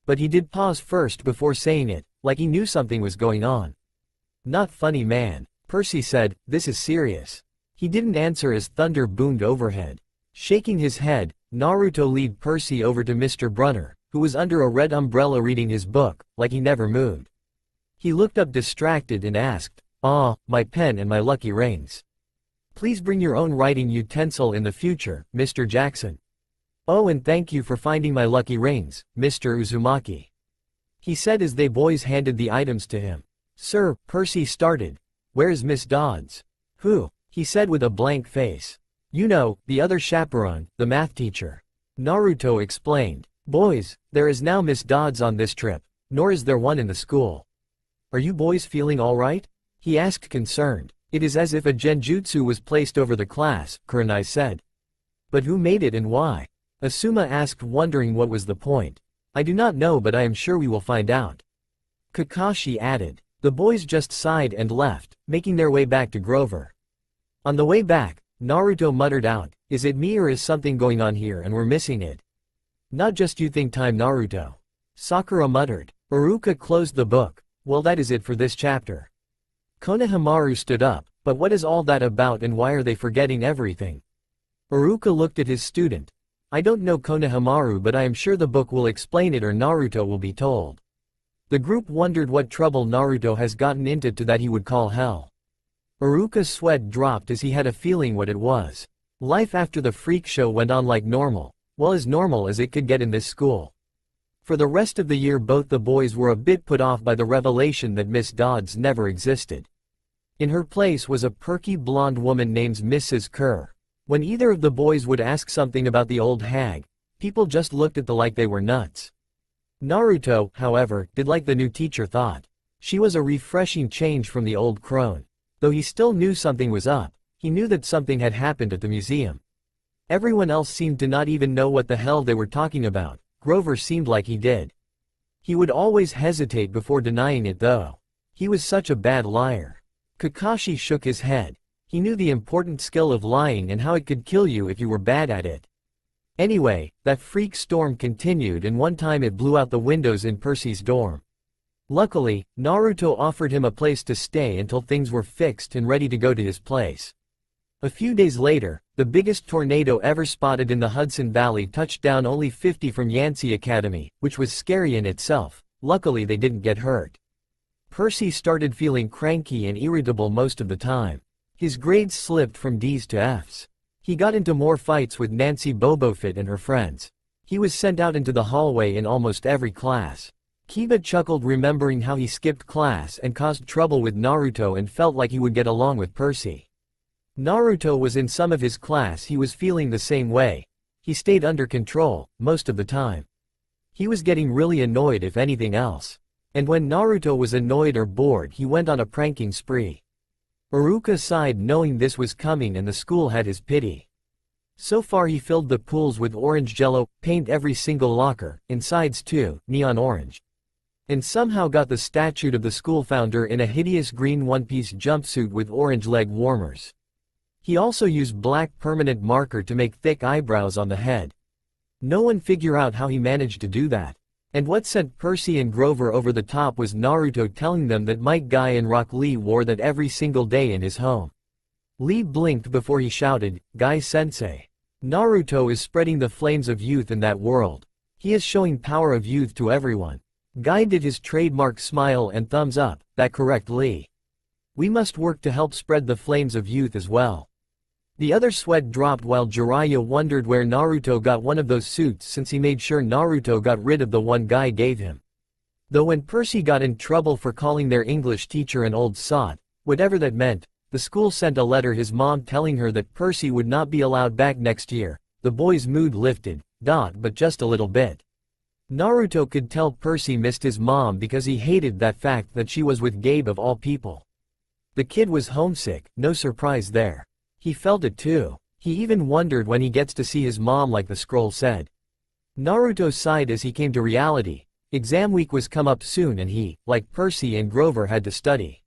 But he did pause first before saying it, like he knew something was going on. Not funny, man. Percy said, this is serious. He didn't answer as thunder boomed overhead. Shaking his head, Naruto led Percy over to Mr. Brunner, who was under a red umbrella reading his book, like he never moved. He looked up distracted and asked, "Ah, my pen and my lucky rings. Please bring your own writing utensil in the future, Mr. Jackson. Oh, and thank you for finding my lucky rings, Mr. Uzumaki," he said as they boys handed the items to him. Sir, Percy started. Where is Miss Dodds? Who? He said with a blank face. You know, the other chaperone, the math teacher. Naruto explained. Boys, there is now Miss Dodds on this trip, nor is there one in the school. Are you boys feeling all right? He asked concerned. It is as if a genjutsu was placed over the class, Kurenai said. But who made it and why? Asuma asked, wondering what was the point. I do not know, but I am sure we will find out. Kakashi added. The boys just sighed and left, making their way back to Grover. On the way back, Naruto muttered out, is it me or is something going on here and we're missing it? Not just you think time, Naruto. Sakura muttered. Iruka closed the book. Well, that is it for this chapter. Konohamaru stood up, but what is all that about and why are they forgetting everything? Iruka looked at his student. I don't know Konohamaru, but I am sure the book will explain it or Naruto will be told. The group wondered what trouble Naruto has gotten into to that he would call hell. Iruka's sweat dropped as he had a feeling what it was. Life after the freak show went on like normal, well as normal as it could get in this school. For the rest of the year both the boys were a bit put off by the revelation that Miss Dodds never existed. In her place was a perky blonde woman named Mrs. Kerr. When either of the boys would ask something about the old hag, people just looked at them like they were nuts. Naruto, however, did like the new teacher thought. She was a refreshing change from the old crone. Though he still knew something was up, he knew that something had happened at the museum. Everyone else seemed to not even know what the hell they were talking about. Grover seemed like he did. He would always hesitate before denying it though. He was such a bad liar. Kakashi shook his head. He knew the important skill of lying and how it could kill you if you were bad at it. Anyway, that freak storm continued and one time it blew out the windows in Percy's dorm. Luckily, Naruto offered him a place to stay until things were fixed and ready to go to his place. A few days later, the biggest tornado ever spotted in the Hudson Valley touched down only 50 from Yancey Academy, which was scary in itself. Luckily they didn't get hurt. Percy started feeling cranky and irritable most of the time. His grades slipped from D's to F's. He got into more fights with Nancy Bobofit and her friends. He was sent out into the hallway in almost every class. Kiba chuckled remembering how he skipped class and caused trouble with Naruto and felt like he would get along with Percy. Naruto was in some of his class he was feeling the same way. He stayed under control, most of the time. He was getting really annoyed if anything else. And when Naruto was annoyed or bored he went on a pranking spree. Iruka sighed knowing this was coming and the school had his pity. So far he filled the pools with orange jello, paint every single locker, insides too, neon orange. And somehow got the statue of the school founder in a hideous green one-piece jumpsuit with orange leg warmers. He also used black permanent marker to make thick eyebrows on the head. No one figured out how he managed to do that. And what sent Percy and Grover over the top was Naruto telling them that Mike Guy and Rock Lee wore that every single day in his home. Lee blinked before he shouted, "Guy-sensei. Naruto is spreading the flames of youth in that world. He is showing power of youth to everyone." Guy did his trademark smile and thumbs up, "That correct, Lee. We must work to help spread the flames of youth as well." The other sweat dropped while Jiraiya wondered where Naruto got one of those suits since he made sure Naruto got rid of the one Guy gave him. Though when Percy got in trouble for calling their English teacher an old sot, whatever that meant, the school sent a letter his mom telling her that Percy would not be allowed back next year. The boy's mood lifted, but just a little bit. Naruto could tell Percy missed his mom because he hated that fact that she was with Gabe of all people. The kid was homesick, no surprise there. He felt it too. He even wondered when he gets to see his mom like the scroll said. Naruto sighed as he came to reality. Exam week was come up soon and he, like Percy and Grover, had to study.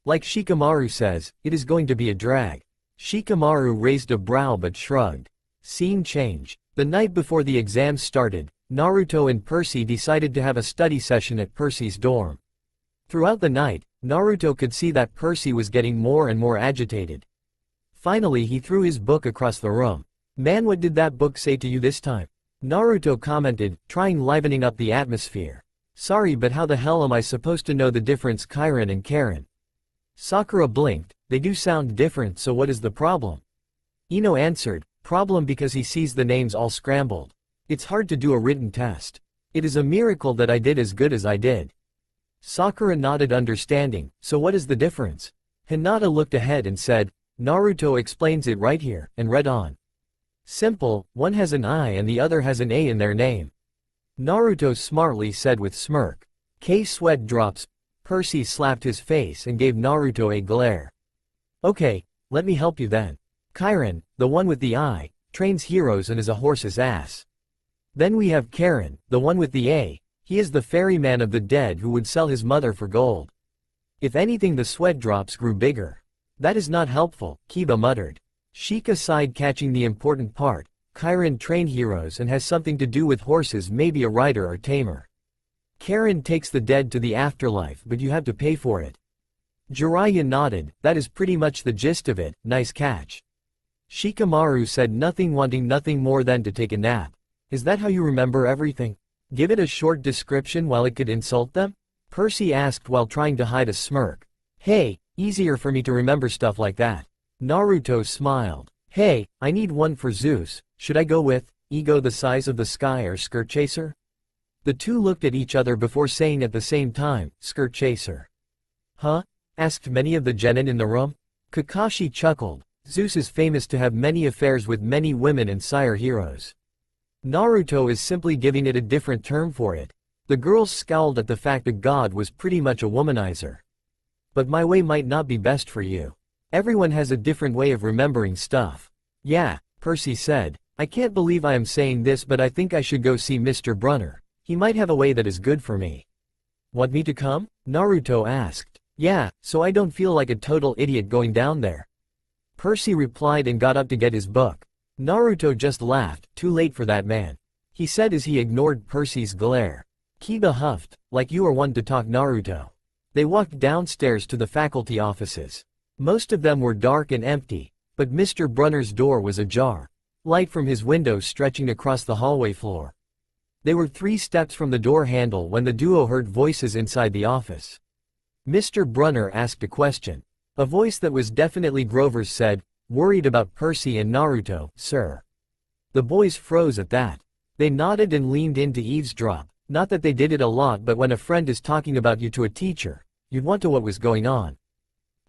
Like Shikamaru says, it is going to be a drag. Shikamaru raised a brow but shrugged. Scene change. The night before the exams started, Naruto and Percy decided to have a study session at Percy's dorm. Throughout the night, Naruto could see that Percy was getting more and more agitated. Finally he threw his book across the room. "Man, what did that book say to you this time?" Naruto commented, trying livening up the atmosphere. "Sorry, but how the hell am I supposed to know the difference, Kairon and Karen?" Sakura blinked. "They do sound different, so what is the problem?" Ino answered, "Problem because he sees the names all scrambled. It's hard to do a written test. It is a miracle that I did as good as I did." Sakura nodded understanding. "So what is the difference?" Hinata looked ahead and said, "Naruto explains it right here," and read on. "Simple, one has an I and the other has an A in their name." Naruto smartly said with smirk. K sweat drops. Percy slapped his face and gave Naruto a glare. "Okay, let me help you then. Kairon, the one with the I, trains heroes and is a horse's ass. Then we have Karen, the one with the A, he is the ferryman of the dead who would sell his mother for gold." If anything, the sweat drops grew bigger. "That is not helpful," Kiba muttered. Shika sighed, catching the important part. Kairon train heroes and has something to do with horses, maybe a rider or tamer. Karen takes the dead to the afterlife, but you have to pay for it. Jiraiya nodded, that is pretty much the gist of it, nice catch. Shikamaru said nothing, wanting nothing more than to take a nap. Is that how you remember everything? Give it a short description while it could insult them? Percy asked while trying to hide a smirk. Hey, easier for me to remember stuff like that. Naruto smiled. Hey, I need one for Zeus, should I go with, ego the size of the sky or skirt chaser? The two looked at each other before saying at the same time, skirt chaser. Huh? Asked many of the genin in the room. Kakashi chuckled. Zeus is famous to have many affairs with many women and sire heroes. Naruto is simply giving it a different term for it. The girls scowled at the fact a god was pretty much a womanizer. But my way might not be best for you. Everyone has a different way of remembering stuff. Yeah, Percy said. I can't believe I am saying this, but I think I should go see Mr. Brunner. He might have a way that is good for me. Want me to come? Naruto asked. Yeah, so I don't feel like a total idiot going down there. Percy replied and got up to get his book. Naruto just laughed, too late for that man. He said as he ignored Percy's glare. Kiba huffed, like you are one to talk, Naruto. They walked downstairs to the faculty offices. Most of them were dark and empty, but Mr. Brunner's door was ajar, light from his window stretching across the hallway floor. They were 3 steps from the door handle when the duo heard voices inside the office. Mr. Brunner asked a question. A voice that was definitely Grover's said, worried about Percy and Naruto, sir. The boys froze at that. They nodded and leaned in to eavesdrop. Not that they did it a lot, but when a friend is talking about you to a teacher, you'd want to know what was going on.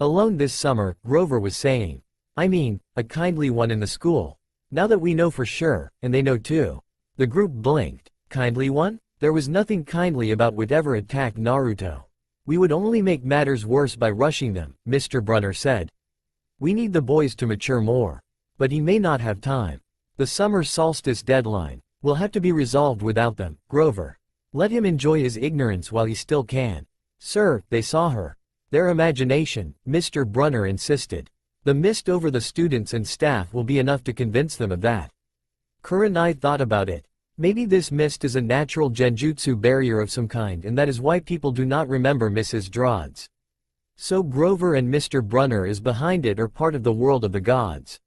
Alone this summer, Grover was saying. I mean, a kindly one in the school. Now that we know for sure, and they know too. The group blinked. Kindly one? There was nothing kindly about whatever attacked Naruto. We would only make matters worse by rushing them, Mr. Brunner said. We need the boys to mature more. But he may not have time. The summer solstice deadline will have to be resolved without them, Grover. Let him enjoy his ignorance while he still can. Sir, they saw her. Their imagination, Mr. Brunner insisted. The mist over the students and staff will be enough to convince them of that. Kurenai thought about it. Maybe this mist is a natural genjutsu barrier of some kind, and that is why people do not remember Mrs. Drodds. So Grover and Mr. Brunner is behind it, or part of the world of the gods.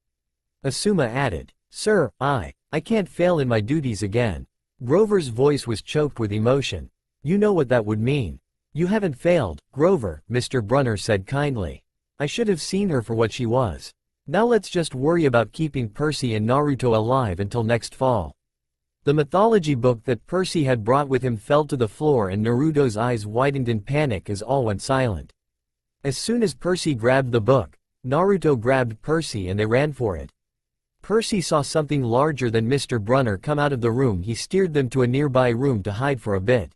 Asuma added. Sir, I can't fail in my duties again. Grover's voice was choked with emotion. You know what that would mean. You haven't failed, Grover, Mr. Brunner said kindly. I should have seen her for what she was. Now let's just worry about keeping Percy and Naruto alive until next fall. The mythology book that Percy had brought with him fell to the floor, and Naruto's eyes widened in panic as all went silent. As soon as Percy grabbed the book, Naruto grabbed Percy and they ran for it. Percy saw something larger than Mr. Brunner come out of the room. He steered them to a nearby room to hide for a bit.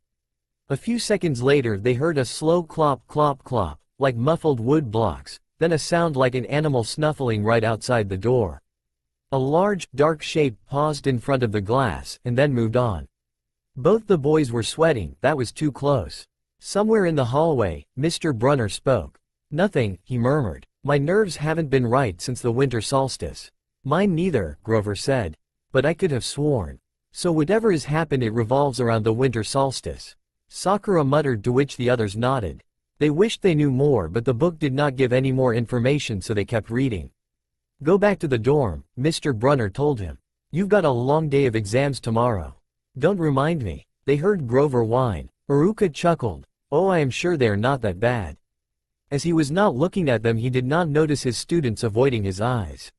A few seconds later they heard a slow clop clop clop, like muffled wood blocks, then a sound like an animal snuffling right outside the door. A large, dark shape paused in front of the glass, and then moved on. Both the boys were sweating, that was too close. Somewhere in the hallway, Mr. Brunner spoke. Nothing, he murmured. My nerves haven't been right since the winter solstice. Mine neither, Grover said. But I could have sworn. So whatever has happened, it revolves around the winter solstice. Sakura muttered, to which the others nodded. They wished they knew more, but the book did not give any more information, so they kept reading. Go back to the dorm, Mr. Brunner told him. You've got a long day of exams tomorrow. Don't remind me. They heard Grover whine. Iruka chuckled. Oh, I am sure they are not that bad. As he was not looking at them, he did not notice his students avoiding his eyes.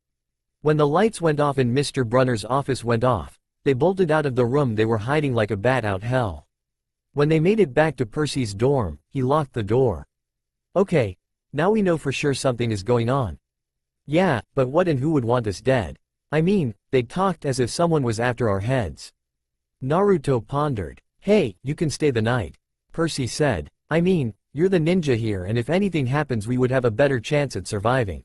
When the lights went off and Mr. Brunner's office went off, they bolted out of the room they were hiding like a bat out hell. When they made it back to Percy's dorm, he locked the door. Okay, now we know for sure something is going on. Yeah, but what and who would want us dead? I mean, they talked as if someone was after our heads. Naruto pondered. Hey, you can stay the night. Percy said. I mean, you're the ninja here, and if anything happens we would have a better chance at surviving.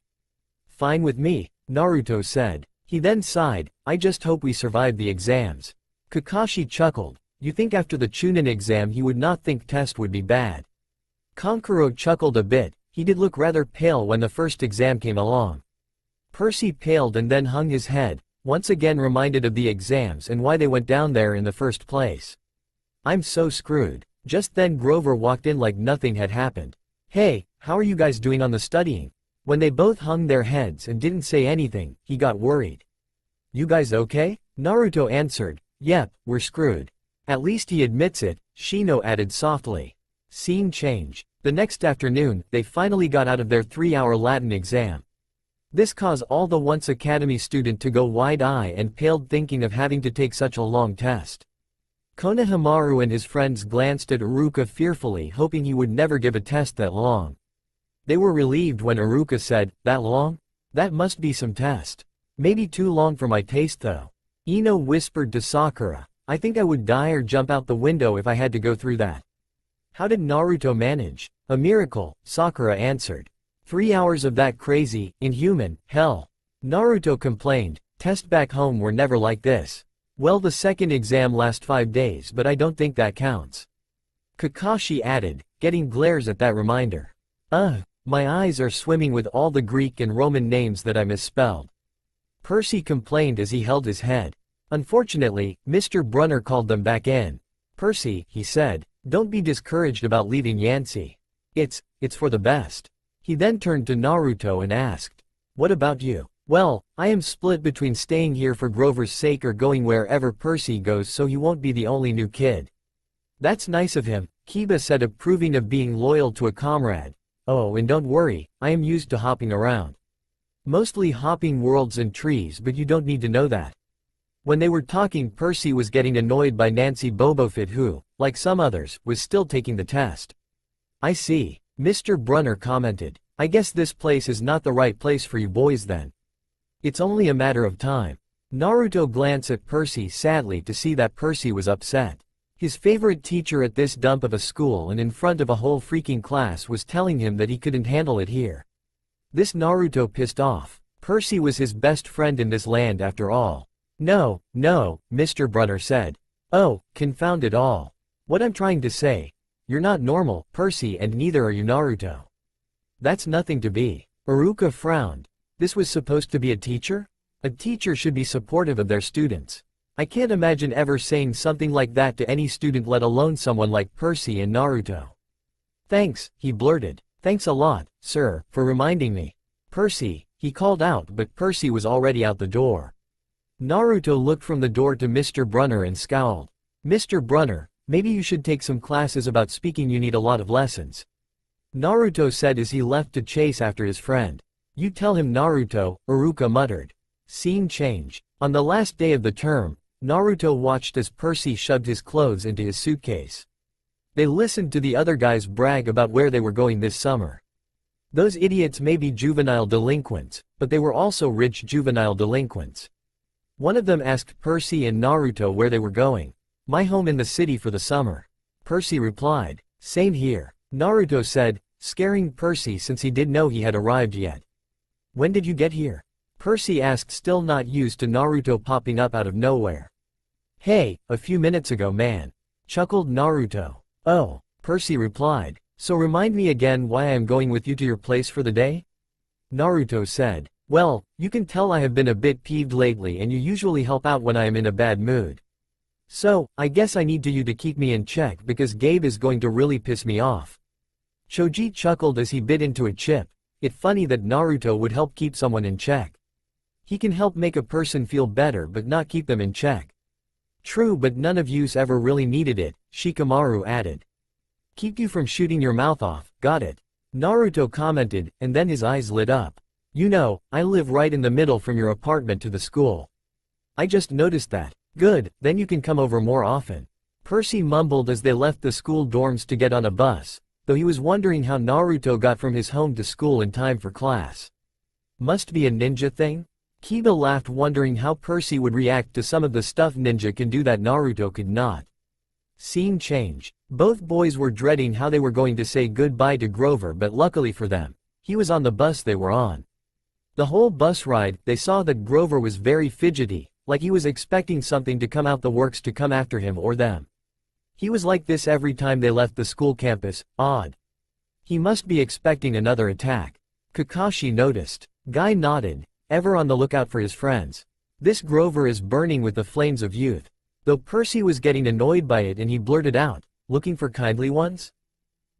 Fine with me, Naruto said. He then sighed. I just hope we survive the exams. Kakashi chuckled. You think after the Chunin exam he would not think test would be bad? Kankuro chuckled a bit. He did look rather pale when the first exam came along. Percy paled and then hung his head, once again reminded of the exams and why they went down there in the first place. I'm so screwed. Just then Grover walked in like nothing had happened. "Hey, how are you guys doing on the studying?" When they both hung their heads and didn't say anything, he got worried. "You guys okay?" Naruto answered, "Yep, we're screwed." "At least he admits it," Shino added softly. Scene change. The next afternoon, they finally got out of their 3-hour Latin exam. This caused all the once Academy student to go wide-eyed and paled thinking of having to take such a long test. Konohamaru and his friends glanced at Iruka fearfully, hoping he would never give a test that long. They were relieved when Iruka said, "That long? That must be some test. Maybe too long for my taste though." Ino whispered to Sakura, "I think I would die or jump out the window if I had to go through that." "How did Naruto manage?" "A miracle," Sakura answered. 3 hours of that crazy, inhuman, hell. Naruto complained, "Tests back home were never like this." "Well, the second exam lasts 5 days, but I don't think that counts." Kakashi added, getting glares at that reminder. My eyes are swimming with all the Greek and Roman names that I misspelled." Percy complained as he held his head. Unfortunately, Mr. Brunner called them back in. "Percy," he said, "don't be discouraged about leaving Yancey. It's for the best." He then turned to Naruto and asked, "What about you?" "Well, I am split between staying here for Grover's sake or going wherever Percy goes so he won't be the only new kid." "That's nice of him," Kiba said, approving of being loyal to a comrade. "Oh, and don't worry, I am used to hopping around. Mostly hopping worlds and trees, but you don't need to know that." When they were talking, Percy was getting annoyed by Nancy Bobofit who, like some others, was still taking the test. "I see," Mr. Brunner commented. "I guess this place is not the right place for you boys then. It's only a matter of time." Naruto glanced at Percy sadly to see that Percy was upset. His favorite teacher at this dump of a school and in front of a whole freaking class was telling him that he couldn't handle it here. This Naruto pissed off. Percy was his best friend in this land after all. No, Mr. Brunner said. "Oh, confound it all. What I'm trying to say. You're not normal, Percy, and neither are you Naruto. That's nothing to be." Iruka frowned. This was supposed to be a teacher? A teacher should be supportive of their students. I can't imagine ever saying something like that to any student, let alone someone like Percy and Naruto. "Thanks," he blurted. "Thanks a lot, sir, for reminding me." "Percy," he called out, but Percy was already out the door. Naruto looked from the door to Mr. Brunner and scowled. "Mr. Brunner, maybe you should take some classes about speaking, you need a lot of lessons." Naruto said as he left to chase after his friend. "You tell him, Naruto," Iruka muttered. Scene change. On the last day of the term, Naruto watched as Percy shoved his clothes into his suitcase. They listened to the other guys brag about where they were going this summer. Those idiots may be juvenile delinquents, but they were also rich juvenile delinquents. One of them asked Percy and Naruto where they were going. "My home in the city for the summer." Percy replied. "Same here," Naruto said, scaring Percy since he didn't know he had arrived yet. "When did you get here?" Percy asked, still not used to Naruto popping up out of nowhere. "Hey, a few minutes ago, man," chuckled Naruto. "Oh," Percy replied. "So remind me again why I am going with you to your place for the day?" Naruto said. "Well, you can tell I have been a bit peeved lately and you usually help out when I am in a bad mood. So, I guess I need you to keep me in check because Gabe is going to really piss me off." Choji chuckled as he bit into a chip. It's funny that Naruto would help keep someone in check. He can help make a person feel better but not keep them in check. "True, but none of yous ever really needed it," Shikamaru added. "Keep you from shooting your mouth off, got it?" Naruto commented, and then his eyes lit up. "You know, I live right in the middle from your apartment to the school. I just noticed that." "Good, then you can come over more often." Percy mumbled as they left the school dorms to get on a bus, though he was wondering how Naruto got from his home to school in time for class. Must be a ninja thing? Kiba laughed, wondering how Percy would react to some of the stuff ninja can do that Naruto could not. Scene change. Both boys were dreading how they were going to say goodbye to Grover, but luckily for them, he was on the bus they were on. The whole bus ride, they saw that Grover was very fidgety, like he was expecting something to come out the works to come after him or them. He was like this every time they left the school campus. Odd. He must be expecting another attack. Kakashi noticed. Guy nodded, ever on the lookout for his friends. This Grover is burning with the flames of youth. Though Percy was getting annoyed by it and he blurted out, "Looking for kindly ones?"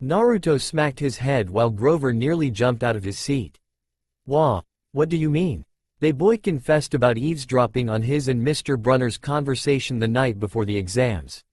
Naruto smacked his head while Grover nearly jumped out of his seat. Wah, what do you mean? They both confessed about eavesdropping on his and Mr. Brunner's conversation the night before the exams.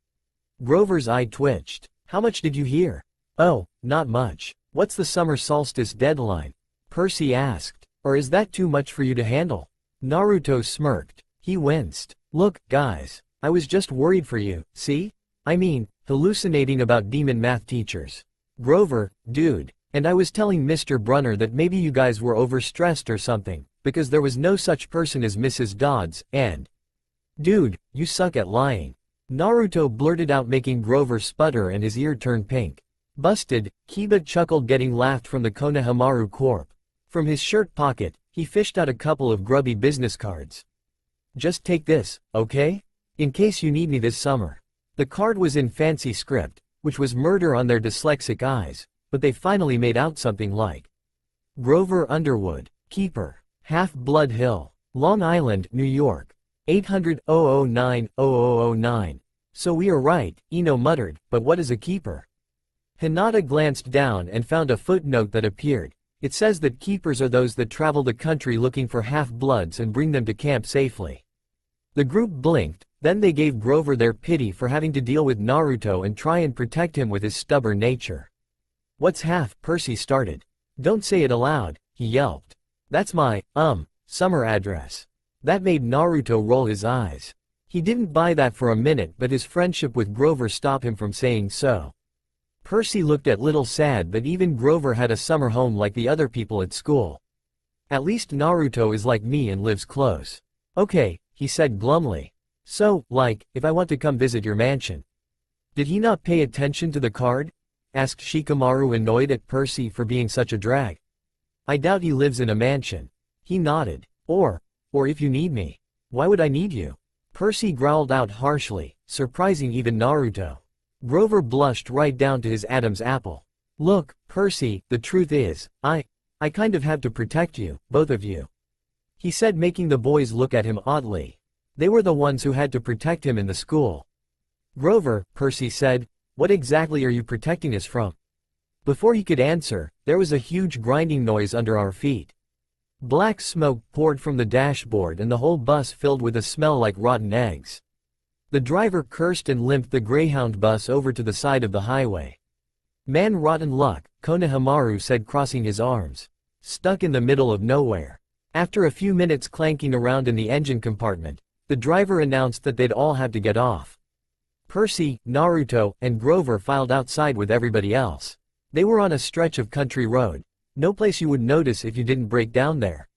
Grover's eye twitched. How much did you hear? Oh, not much. What's the summer solstice deadline? Percy asked. Or is that too much for you to handle? Naruto smirked. He winced. Look, guys. I was just worried for you, see? I mean, hallucinating about demon math teachers. Grover, dude. And I was telling Mr. Brunner that maybe you guys were overstressed or something, because there was no such person as Mrs. Dodds, and… Dude, you suck at lying. Naruto blurted out, making Grover sputter and his ear turn pink. Busted, Kiba chuckled, getting laughed from the Konohamaru Corp. From his shirt pocket, he fished out a couple of grubby business cards. Just take this, okay? In case you need me this summer. The card was in fancy script, which was murder on their dyslexic eyes, but they finally made out something like Grover Underwood, Keeper, Half-Blood Hill, Long Island, New York, 800-009-0009. So we are right, Ino muttered, but what is a keeper? Hinata glanced down and found a footnote that appeared. It says that keepers are those that travel the country looking for half-bloods and bring them to camp safely. The group blinked, then they gave Grover their pity for having to deal with Naruto and try and protect him with his stubborn nature. What's half? Percy started. Don't say it aloud, he yelped. That's my, summer address. That made Naruto roll his eyes. He didn't buy that for a minute, but his friendship with Grover stopped him from saying so. Percy looked a little sad that even Grover had a summer home like the other people at school. At least Naruto is like me and lives close. Okay, he said glumly. So, like, if I want to come visit your mansion. Did he not pay attention to the card? Asked Shikamaru, annoyed at Percy for being such a drag. I doubt he lives in a mansion. He nodded. Or if you need me. Why would I need you? Percy growled out harshly, surprising even Naruto. Grover blushed right down to his Adam's apple. Look, Percy, the truth is, I kind of have to protect you, both of you. He said, making the boys look at him oddly. They were the ones who had to protect him in the school. Grover, Percy said, what exactly are you protecting us from? Before he could answer, there was a huge grinding noise under our feet. Black smoke poured from the dashboard and the whole bus filled with a smell like rotten eggs. The driver cursed and limped the Greyhound bus over to the side of the highway. Man, rotten luck, Konohamaru said, crossing his arms. Stuck in the middle of nowhere. After a few minutes clanking around in the engine compartment, the driver announced that they'd all have to get off. Percy, Naruto, and Grover filed outside with everybody else. They were on a stretch of country road. No place you would notice if you didn't break down there.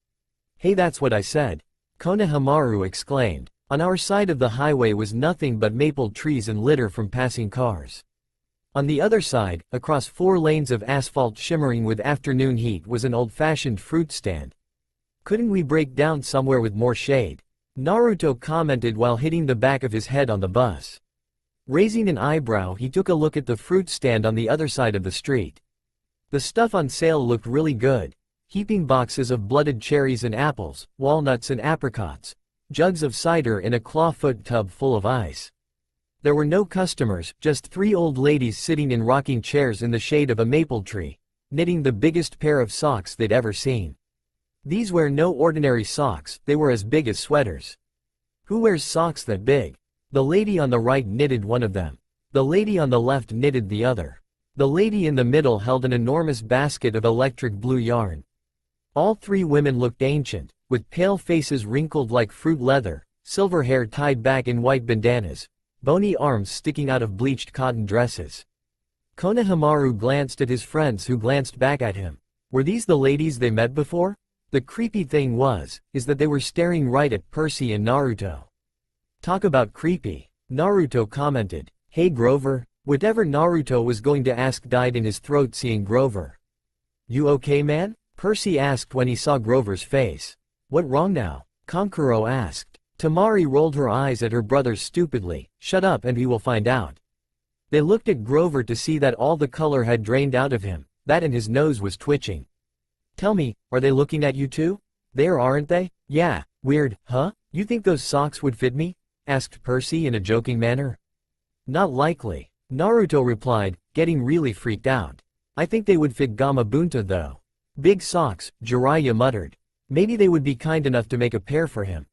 Hey, that's what I said. Konohamaru exclaimed. On our side of the highway was nothing but maple trees and litter from passing cars. On the other side, across 4 lanes of asphalt shimmering with afternoon heat, was an old-fashioned fruit stand. Couldn't we break down somewhere with more shade? Naruto commented while hitting the back of his head on the bus. Raising an eyebrow, he took a look at the fruit stand on the other side of the street. The stuff on sale looked really good. Heaping boxes of blooded cherries and apples, walnuts and apricots. Jugs of cider in a clawfoot tub full of ice. There were no customers, just 3 old ladies sitting in rocking chairs in the shade of a maple tree, knitting the biggest pair of socks they'd ever seen. These were no ordinary socks, they were as big as sweaters. Who wears socks that big? The lady on the right knitted one of them. The lady on the left knitted the other. The lady in the middle held an enormous basket of electric blue yarn. All 3 women looked ancient, with pale faces wrinkled like fruit leather, silver hair tied back in white bandanas, bony arms sticking out of bleached cotton dresses. Konohamaru glanced at his friends, who glanced back at him. Were these the ladies they met before? The creepy thing is that they were staring right at Percy and Naruto. Talk about creepy, Naruto commented. Hey Grover. Whatever Naruto was going to ask died in his throat seeing Grover. You okay, man? Percy asked when he saw Grover's face. What wrong now? Kankuro asked. Tamari rolled her eyes at her brother stupidly. Shut up and we will find out. They looked at Grover to see that all the color had drained out of him, that and his nose was twitching. Tell me, are they looking at you too? There, aren't they? Yeah, weird, huh? You think those socks would fit me? Asked Percy in a joking manner. Not likely. Naruto replied, getting really freaked out. I think they would fit Gamabunta though. Big socks, Jiraiya muttered. Maybe they would be kind enough to make a pair for him.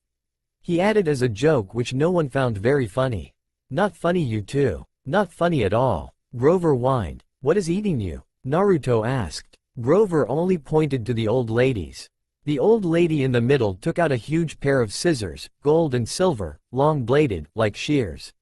He added as a joke which no one found very funny. Not funny you too. Not funny at all. Grover whined. What is eating you? Naruto asked. Grover only pointed to the old ladies. The old lady in the middle took out a huge pair of scissors, gold and silver, long-bladed, like shears.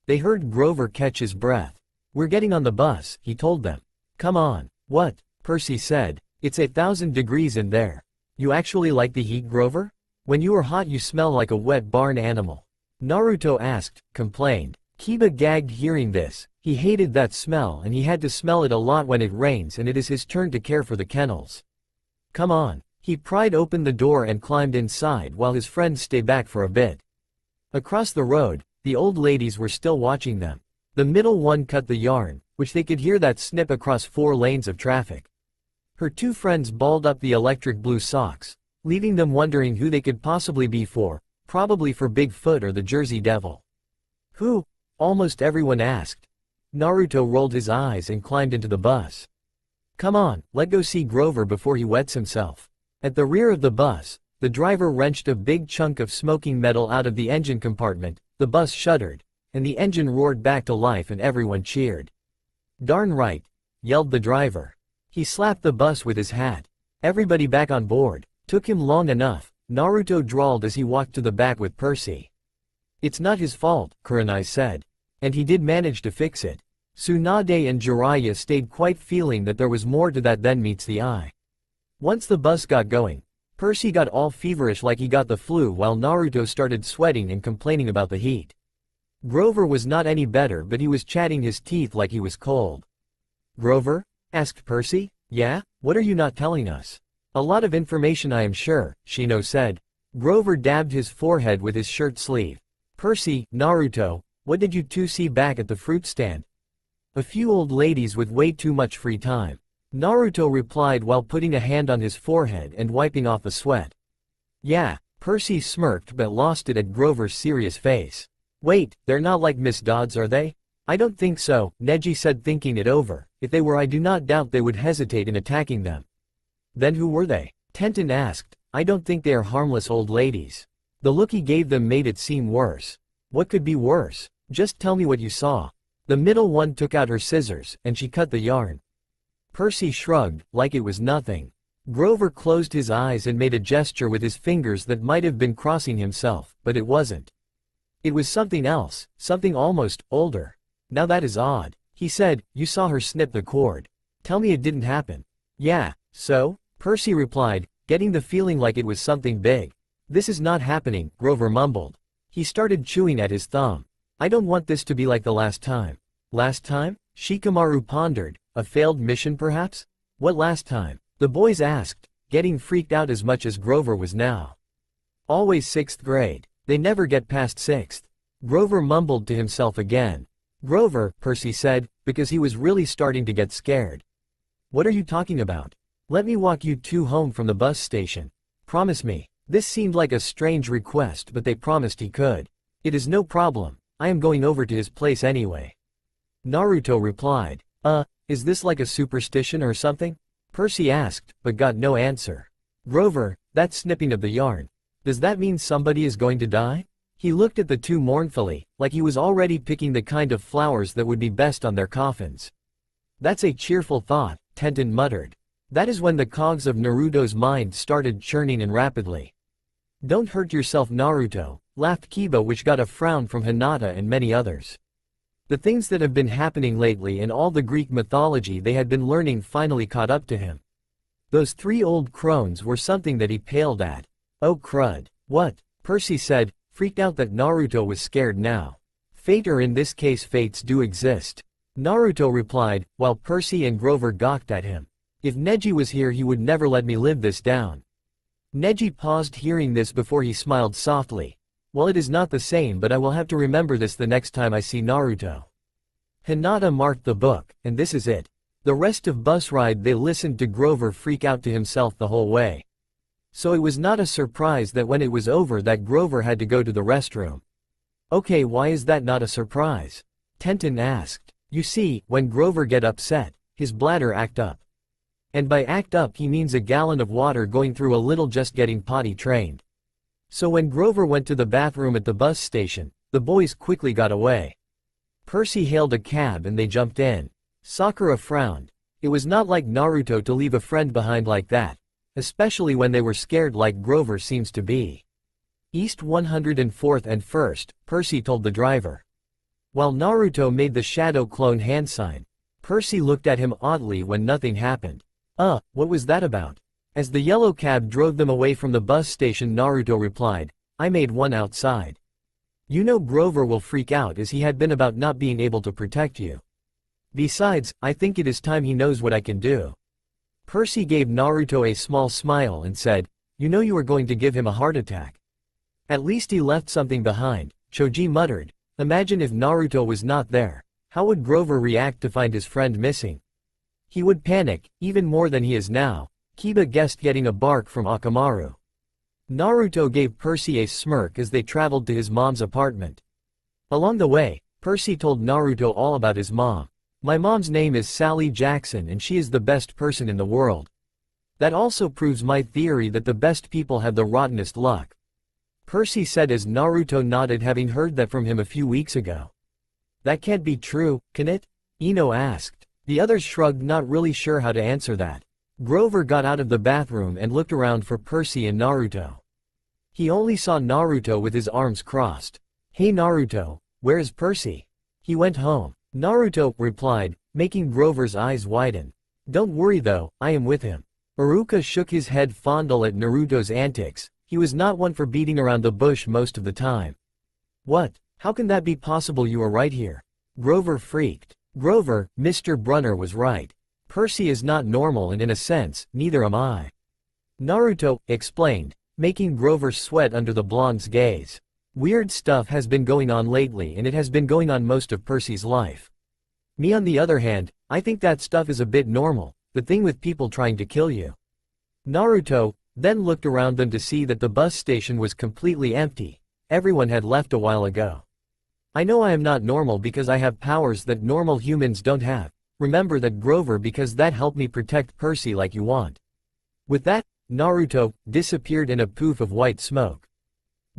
They heard Grover catch his breath. We're getting on the bus, he told them. Come on. What? Percy said. It's 1,000 degrees in there. You actually like the heat, Grover? When you are hot you smell like a wet barn animal. Naruto asked, complained. Kiba gagged hearing this. He hated that smell and he had to smell it a lot when it rains and it is his turn to care for the kennels. Come on. He pried open the door and climbed inside while his friends stayed back for a bit. Across the road, the old ladies were still watching them. The middle one cut the yarn, which they could hear that snip across 4 lanes of traffic. Her 2 friends balled up the electric blue socks, leaving them wondering who they could possibly be for, probably for Bigfoot or the Jersey Devil. Who? Almost everyone asked. Naruto rolled his eyes and climbed into the bus. Come on, let's go see Grover before he wets himself. At the rear of the bus, the driver wrenched a big chunk of smoking metal out of the engine compartment, the bus shuddered, and the engine roared back to life and everyone cheered. Darn right, yelled the driver. He slapped the bus with his hat. Everybody back on board. Took him long enough, Naruto drawled as he walked to the back with Percy. It's not his fault, Kurenai said. And he did manage to fix it. Tsunade and Jiraiya stayed quite feeling that there was more to that than meets the eye. Once the bus got going, Percy got all feverish like he got the flu while Naruto started sweating and complaining about the heat. Grover was not any better but he was chatting his teeth like he was cold. Grover? Asked Percy. Yeah? What are you not telling us? A lot of information I am sure, Shino said. Grover dabbed his forehead with his shirt sleeve. Percy, Naruto, what did you two see back at the fruit stand? A few old ladies with way too much free time. Naruto replied while putting a hand on his forehead and wiping off the sweat. Yeah, Percy smirked but lost it at Grover's serious face. Wait, they're not like Miss Dodds are they? I don't think so, Neji said thinking it over. If they were I do not doubt they would hesitate in attacking them. Then who were they? Tenten asked. I don't think they are harmless old ladies. The look he gave them made it seem worse. What could be worse? Just tell me what you saw. The middle one took out her scissors, and she cut the yarn. Percy shrugged, like it was nothing. Grover closed his eyes and made a gesture with his fingers that might have been crossing himself, but it wasn't. It was something else, something almost older. Now that is odd. He said, you saw her snip the cord. Tell me it didn't happen. Yeah, so? Percy replied, getting the feeling like it was something big. This is not happening, Grover mumbled. He started chewing at his thumb. I don't want this to be like the last time. Last time? Shikamaru pondered. A failed mission perhaps? What last time? The boys asked, getting freaked out as much as Grover was now. Always 6th grade. They never get past 6th. Grover mumbled to himself again. Grover, Percy said, because he was really starting to get scared. What are you talking about? Let me walk you two home from the bus station. Promise me. This seemed like a strange request but they promised he could. It is no problem. I am going over to his place anyway. Naruto replied. Is this like a superstition or something? Percy asked, but got no answer. Grover, that snipping of the yarn. Does that mean somebody is going to die? He looked at the two mournfully, like he was already picking the kind of flowers that would be best on their coffins. That's a cheerful thought, Tenten muttered. That is when the cogs of Naruto's mind started churning and rapidly. Don't hurt yourself, Naruto, laughed Kiba, which got a frown from Hinata and many others. The things that have been happening lately and all the Greek mythology they had been learning finally caught up to him. Those 3 old crones were something that he paled at. Oh crud. What? Percy said, freaked out that Naruto was scared now. Fate, or in this case fates, do exist. Naruto replied, while Percy and Grover gawked at him. If Neji was here he would never let me live this down. Neji paused hearing this before he smiled softly. Well, it is not the same but I will have to remember this the next time I see Naruto. Hinata marked the book, and this is it. The rest of bus ride they listened to Grover freak out to himself the whole way. So it was not a surprise that when it was over that Grover had to go to the restroom. Okay, why is that not a surprise? Tenten asked. You see, when Grover get upset, his bladder act up. And by act up he means a gallon of water going through a little just getting potty trained. So when Grover went to the bathroom at the bus station, the boys quickly got away. Percy hailed a cab and they jumped in. Sakura frowned. It was not like Naruto to leave a friend behind like that, especially when they were scared like Grover seems to be. East 104th and 1st, Percy told the driver. While Naruto made the shadow clone hand sign, Percy looked at him oddly when nothing happened. What was that about? As the yellow cab drove them away from the bus station, Naruto replied, I made one outside. You know Grover will freak out as he had been about not being able to protect you. Besides, I think it is time he knows what I can do. Percy gave Naruto a small smile and said, you know you are going to give him a heart attack. At least he left something behind, Choji muttered. Imagine if Naruto was not there. How would Grover react to find his friend missing? He would panic, even more than he is now. Kiba guessed getting a bark from Akamaru. Naruto gave Percy a smirk as they traveled to his mom's apartment. Along the way, Percy told Naruto all about his mom. My mom's name is Sally Jackson and she is the best person in the world. That also proves my theory that the best people have the rottenest luck. Percy said as Naruto nodded, having heard that from him a few weeks ago. That can't be true, can it? Ino asked. The others shrugged, not really sure how to answer that. Grover got out of the bathroom and looked around for Percy and Naruto. He only saw Naruto with his arms crossed. Hey Naruto, where is Percy? He went home. Naruto replied, making Grover's eyes widen. Don't worry though, I am with him. Iruka shook his head fondle at Naruto's antics. He was not one for beating around the bush most of the time. What? How can that be possible? You are right here. Grover freaked. Grover, Mr. Brunner was right. Percy is not normal and in a sense, neither am I. Naruto explained, making Grover sweat under the blonde's gaze. Weird stuff has been going on lately and it has been going on most of Percy's life. Me on the other hand, I think that stuff is a bit normal, the thing with people trying to kill you. Naruto then looked around them to see that the bus station was completely empty. Everyone had left a while ago. I know I am not normal because I have powers that normal humans don't have. Remember that Grover, because that helped me protect Percy like you want. With that, Naruto disappeared in a poof of white smoke.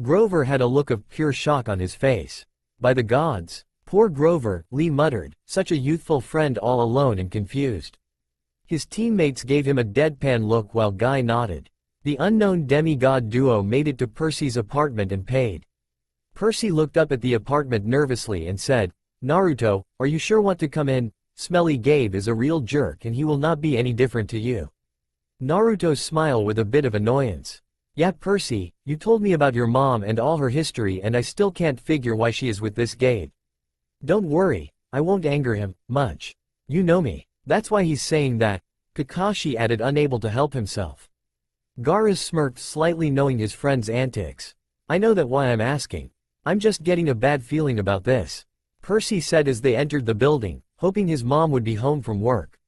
Grover had a look of pure shock on his face. By the gods. Poor Grover, Lee muttered, such a youthful friend all alone and confused. His teammates gave him a deadpan look while Guy nodded. The unknown demigod duo made it to Percy's apartment and paid. Percy looked up at the apartment nervously and said, Naruto, are you sure want to come in? Smelly Gabe is a real jerk and he will not be any different to you. Naruto smiled with a bit of annoyance. Yeah Percy, you told me about your mom and all her history and I still can't figure why she is with this Gabe. Don't worry, I won't anger him much. You know me. That's why he's saying that, Kakashi added, unable to help himself. Gaara smirked slightly, knowing his friend's antics. I know that why I'm asking. I'm just getting a bad feeling about this. Percy said as they entered the building, hoping his mom would be home from work.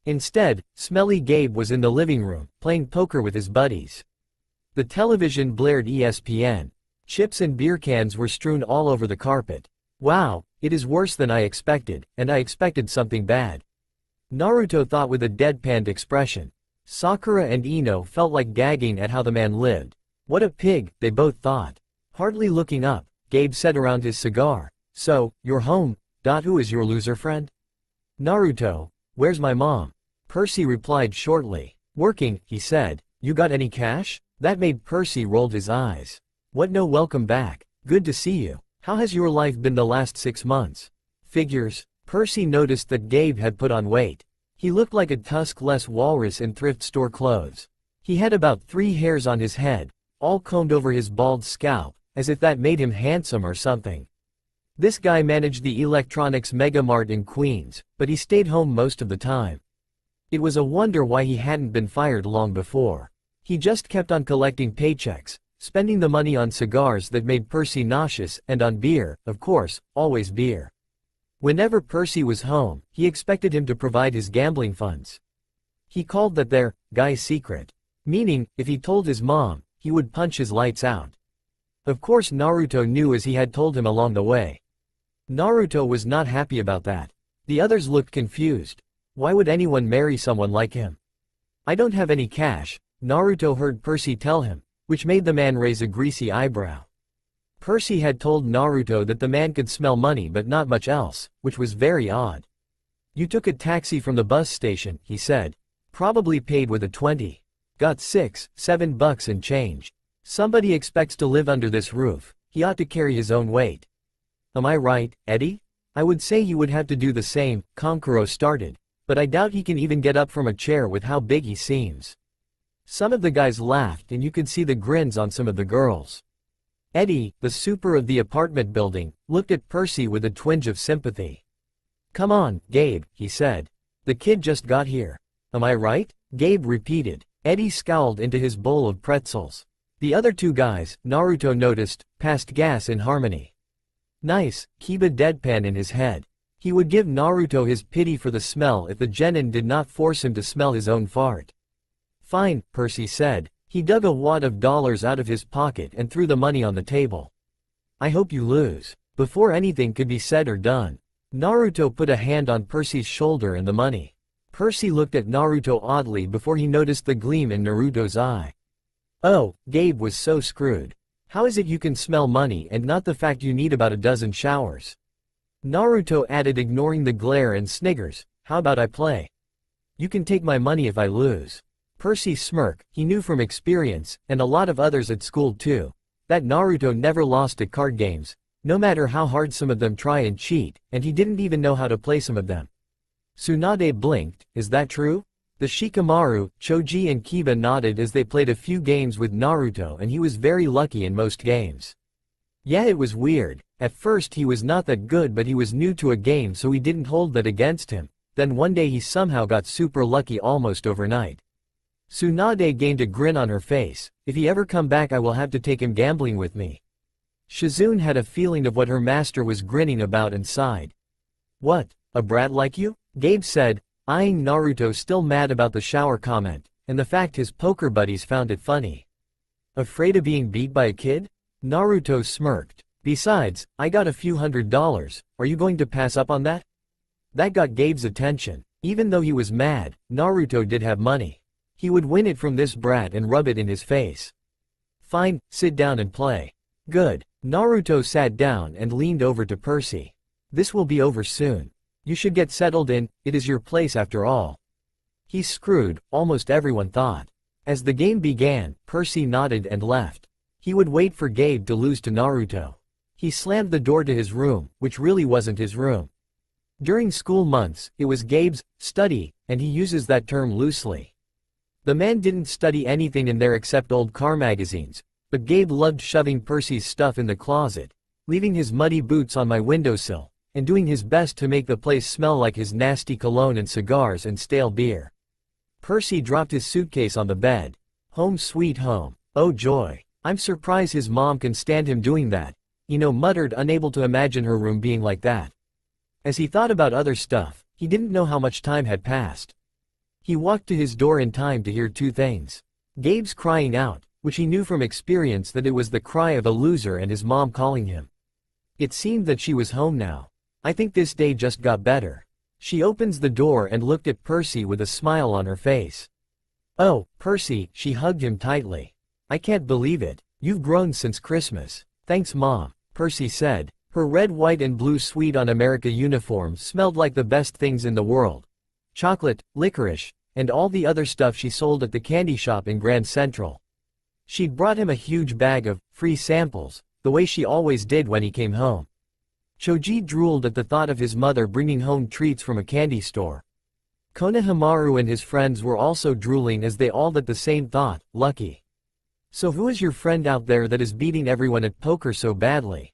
Instead, Smelly Gabe was in the living room, playing poker with his buddies. The television blared ESPN. Chips and beer cans were strewn all over the carpet. Wow, it is worse than I expected, and I expected something bad. Naruto thought with a deadpanned expression. Sakura and Ino felt like gagging at how the man lived. What a pig, they both thought. Hardly looking up, Gabe said around his cigar. So, you're home. Who is your loser friend? Naruto, where's my mom? Percy replied shortly. Working, he said. You got any cash? That made Percy rolled his eyes. What, no, welcome back. Good to see you. How has your life been the last 6 months? Figures. Percy noticed that Gabe had put on weight. He looked like a tuskless walrus in thrift store clothes. He had about 3 hairs on his head, all combed over his bald scalp, as if that made him handsome or something. This guy managed the electronics megamart in Queens, but he stayed home most of the time. It was a wonder why he hadn't been fired long before. He just kept on collecting paychecks, spending the money on cigars that made Percy nauseous, and on beer, of course, always beer. Whenever Percy was home, he expected him to provide his gambling funds. He called that their guy's secret. Meaning, if he told his mom, he would punch his lights out. Of course Naruto knew, as he had told him along the way. Naruto was not happy about that. The others looked confused. Why would anyone marry someone like him? I don't have any cash, Naruto heard Percy tell him, which made the man raise a greasy eyebrow. Percy had told Naruto that the man could smell money but not much else, which was very odd. You took a taxi from the bus station, he said. Probably paid with a 20. Got $6-7 and change. Somebody expects to live under this roof, he ought to carry his own weight. Am I right, Eddie? I would say you would have to do the same, Konkuro started, but I doubt he can even get up from a chair with how big he seems. Some of the guys laughed and you could see the grins on some of the girls. Eddie, the super of the apartment building, looked at Percy with a twinge of sympathy. Come on, Gabe, he said. The kid just got here. Am I right? Gabe repeated. Eddie scowled into his bowl of pretzels. The other two guys, Naruto noticed, passed gas in harmony. Nice, Kiba deadpan in his head. He would give Naruto his pity for the smell if the genin did not force him to smell his own fart. Fine, Percy said. He dug a wad of dollars out of his pocket and threw the money on the table. I hope you lose. Before anything could be said or done, Naruto put a hand on Percy's shoulder and the money. Percy looked at Naruto oddly before he noticed the gleam in Naruto's eye. Oh, Gabe was so screwed. How is it you can smell money and not the fact you need about a dozen showers? Naruto added, ignoring the glare and sniggers, how about I play? You can take my money if I lose. Percy smirked. He knew from experience, and a lot of others at school too, that Naruto never lost at card games, no matter how hard some of them try and cheat, and he didn't even know how to play some of them. Tsunade blinked. Is that true? The Shikamaru, Choji and Kiba nodded as they played a few games with Naruto, and he was very lucky in most games. Yeah, it was weird. At first he was not that good, but he was new to a game, so we didn't hold that against him. Then one day he somehow got super lucky almost overnight. Tsunade gained a grin on her face. If he ever come back I will have to take him gambling with me. Shizune had a feeling of what her master was grinning about and sighed. What, a brat like you? Gabe said, eyeing Naruto, still mad about the shower comment, and the fact his poker buddies found it funny. Afraid of being beat by a kid? Naruto smirked. Besides, I got a few $100, are you going to pass up on that? That got Gabe's attention. Even though he was mad, Naruto did have money. He would win it from this brat and rub it in his face. Fine, sit down and play. Good. Naruto sat down and leaned over to Percy. This will be over soon. You should get settled in, it is your place after all. He's screwed, almost everyone thought. As the game began, Percy nodded and left. He would wait for Gabe to lose to Naruto. He slammed the door to his room, which really wasn't his room. During school months, it was Gabe's study, and he uses that term loosely. The man didn't study anything in there except old car magazines, but Gabe loved shoving Percy's stuff in the closet, leaving his muddy boots on my windowsill, and doing his best to make the place smell like his nasty cologne and cigars and stale beer. Percy dropped his suitcase on the bed. Home sweet home. Oh joy. I'm surprised his mom can stand him doing that, muttered, unable to imagine her room being like that. As he thought about other stuff, he didn't know how much time had passed. He walked to his door in time to hear two things. Gabe's crying out, which he knew from experience that it was the cry of a loser, and his mom calling him. It seemed that she was home now. I think this day just got better. She opens the door and looked at Percy with a smile on her face. Oh, Percy, she hugged him tightly. I can't believe it. You've grown since Christmas. Thanks, Mom, Percy said. Her red, white and blue Sweet on America uniform smelled like the best things in the world. Chocolate, licorice, and all the other stuff she sold at the candy shop in Grand Central. She'd brought him a huge bag of free samples, the way she always did when he came home. Choji drooled at the thought of his mother bringing home treats from a candy store. Konohamaru and his friends were also drooling as they all had the same thought, lucky. So who is your friend out there that is beating everyone at poker so badly?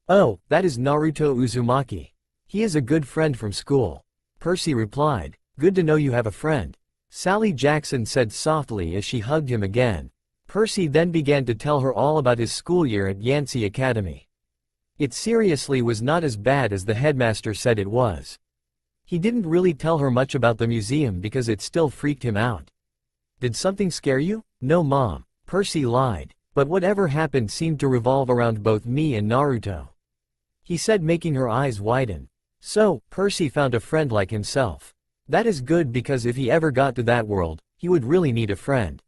Oh, that is Naruto Uzumaki. He is a good friend from school. Percy replied. Good to know you have a friend. Sally Jackson said softly as she hugged him again. Percy then began to tell her all about his school year at Yancey Academy. It seriously was not as bad as the headmaster said it was. He didn't really tell her much about the museum because it still freaked him out. Did something scare you? No, Mom. Percy lied. But whatever happened seemed to revolve around both me and Naruto. He said, making her eyes widen. So, Percy found a friend like himself. That is good because if he ever got to that world, he would really need a friend.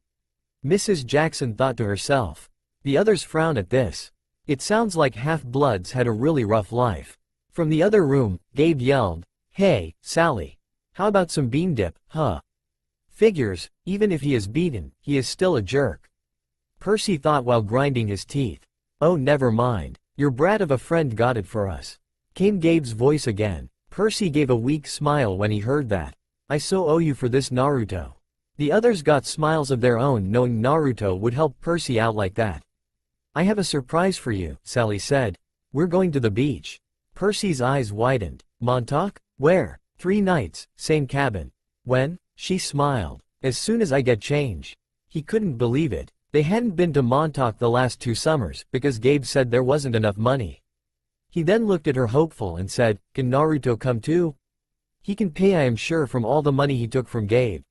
Mrs. Jackson thought to herself. The others frowned at this. It sounds like half-bloods had a really rough life. From the other room, Gabe yelled, "Hey, Sally. How about some bean dip, huh?" Figures, even if he is beaten, he is still a jerk. Percy thought while grinding his teeth. Oh, never mind. Your brat of a friend got it for us. Came Gabe's voice again. Percy gave a weak smile when he heard that. I so owe you for this, Naruto. The others got smiles of their own knowing Naruto would help Percy out like that. I have a surprise for you, Sally said. We're going to the beach. Percy's eyes widened. Montauk? Where? 3 nights, same cabin. When? She smiled. As soon as I get change. He couldn't believe it. They hadn't been to Montauk the last 2 summers because Gabe said there wasn't enough money. He then looked at her hopeful and said, Can Naruto come too? He can pay, I am sure, from all the money he took from Gabe.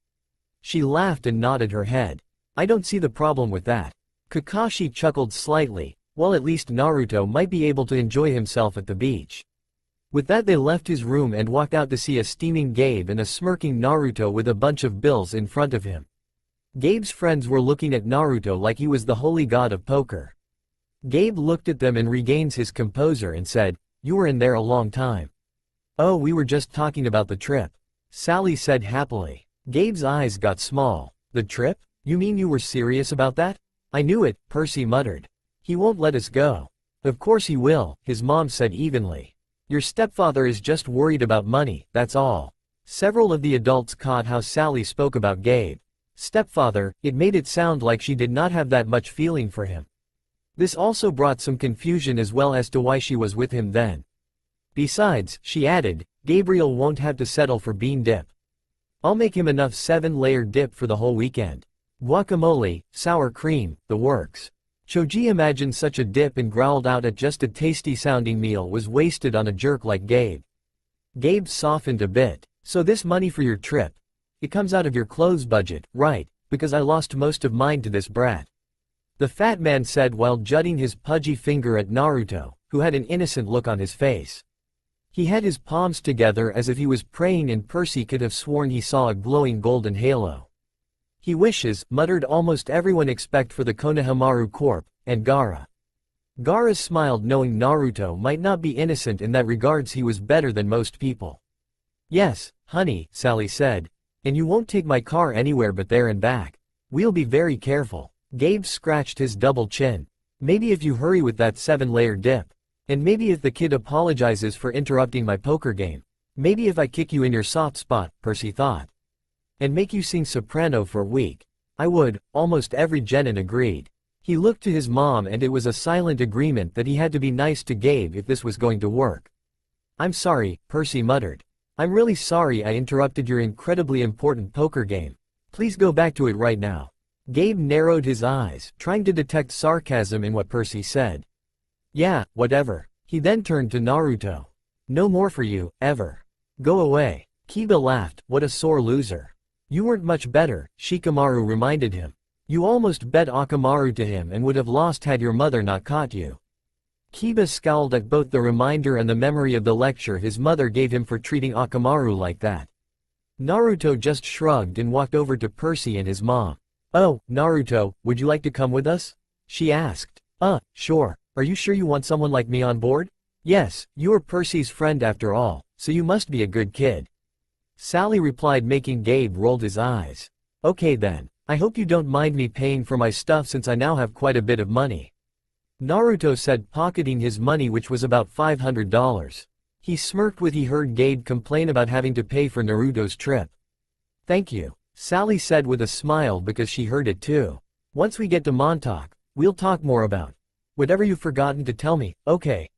She laughed and nodded her head. I don't see the problem with that. Kakashi chuckled slightly. Well, at least Naruto might be able to enjoy himself at the beach. With that they left his room and walked out to see a steaming Gabe and a smirking Naruto with a bunch of bills in front of him. Gabe's friends were looking at Naruto like he was the holy god of poker. Gabe looked at them and regains his composure and said, You were in there a long time. Oh, we were just talking about the trip. Sally said happily. Gabe's eyes got small. The trip? You mean you were serious about that? I knew it, Percy muttered. He won't let us go. Of course he will, his mom said evenly. Your stepfather is just worried about money, that's all. Several of the adults caught how Sally spoke about Gabe. Stepfather, it made it sound like she did not have that much feeling for him. This also brought some confusion as well as to why she was with him then. Besides, she added, Gabriel won't have to settle for bean dip. I'll make him enough 7-layer dip for the whole weekend. Guacamole, sour cream, the works. Choji imagined such a dip and growled out at just a tasty-sounding meal was wasted on a jerk like Gabe. Gabe softened a bit. So this money for your trip? It comes out of your clothes budget, right, because I lost most of mine to this brat. The fat man said while jutting his pudgy finger at Naruto, who had an innocent look on his face. He had his palms together as if he was praying and Percy could have sworn he saw a glowing golden halo. He wishes, muttered almost everyone except for the Konohamaru Corp, and Gaara. Gaara smiled knowing Naruto might not be innocent in that regards he was better than most people. Yes, honey, Sally said. And you won't take my car anywhere but there and back. We'll be very careful. Gabe scratched his double chin. Maybe if you hurry with that 7-layer dip. And maybe if the kid apologizes for interrupting my poker game. Maybe if I kick you in your soft spot, Percy thought. And make you sing soprano for a week. I would, almost every genin agreed. He looked to his mom and it was a silent agreement that he had to be nice to Gabe if this was going to work. I'm sorry, Percy muttered. I'm really sorry I interrupted your incredibly important poker game. Please go back to it right now. Gabe narrowed his eyes, trying to detect sarcasm in what Percy said. Yeah, whatever. He then turned to Naruto. No more for you, ever. Go away. Kiba laughed, what a sore loser. You weren't much better, Shikamaru reminded him. You almost bet Akamaru to him and would have lost had your mother not caught you. Kiba scowled at both the reminder and the memory of the lecture his mother gave him for treating Akamaru like that. Naruto just shrugged and walked over to Percy and his mom. Oh, Naruto, would you like to come with us? She asked. Sure. Are you sure you want someone like me on board? Yes, you are Percy's friend after all, so you must be a good kid. Sally replied making Gabe rolled his eyes. Okay then, I hope you don't mind me paying for my stuff since I now have quite a bit of money. Naruto said pocketing his money which was about $500. He smirked when he heard Gabe complain about having to pay for Naruto's trip. Thank you, Sally said with a smile because she heard it too. Once we get to Montauk, we'll talk more about whatever you've forgotten to tell me, okay?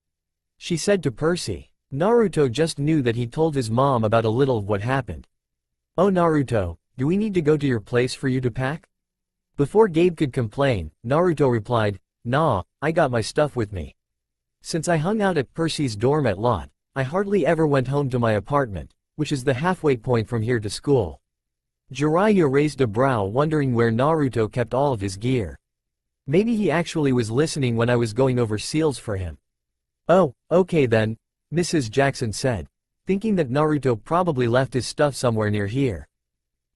She said to Percy. Naruto just knew that he told his mom about a little of what happened. Oh Naruto, do we need to go to your place for you to pack? Before Gabe could complain, Naruto replied, Nah, I got my stuff with me. Since I hung out at Percy's dorm at Lot, I hardly ever went home to my apartment, which is the halfway point from here to school. Jiraiya raised a brow wondering where Naruto kept all of his gear. Maybe he actually was listening when I was going over seals for him. Oh, okay then, Mrs. Jackson said. thinking that Naruto probably left his stuff somewhere near here.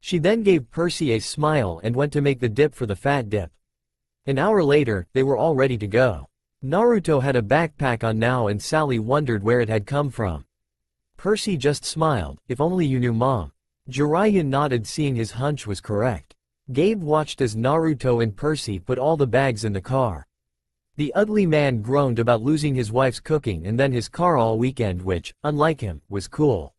She then gave Percy a smile and went to make the dip for the fat dip. An hour later, they were all ready to go. Naruto had a backpack on now and Sally wondered where it had come from. Percy just smiled, if only you knew Mom. Jiraiya nodded, seeing his hunch was correct. Gabe watched as Naruto and Percy put all the bags in the car. The ugly man groaned about losing his wife's cooking and then his car all weekend, which, unlike him, was cool.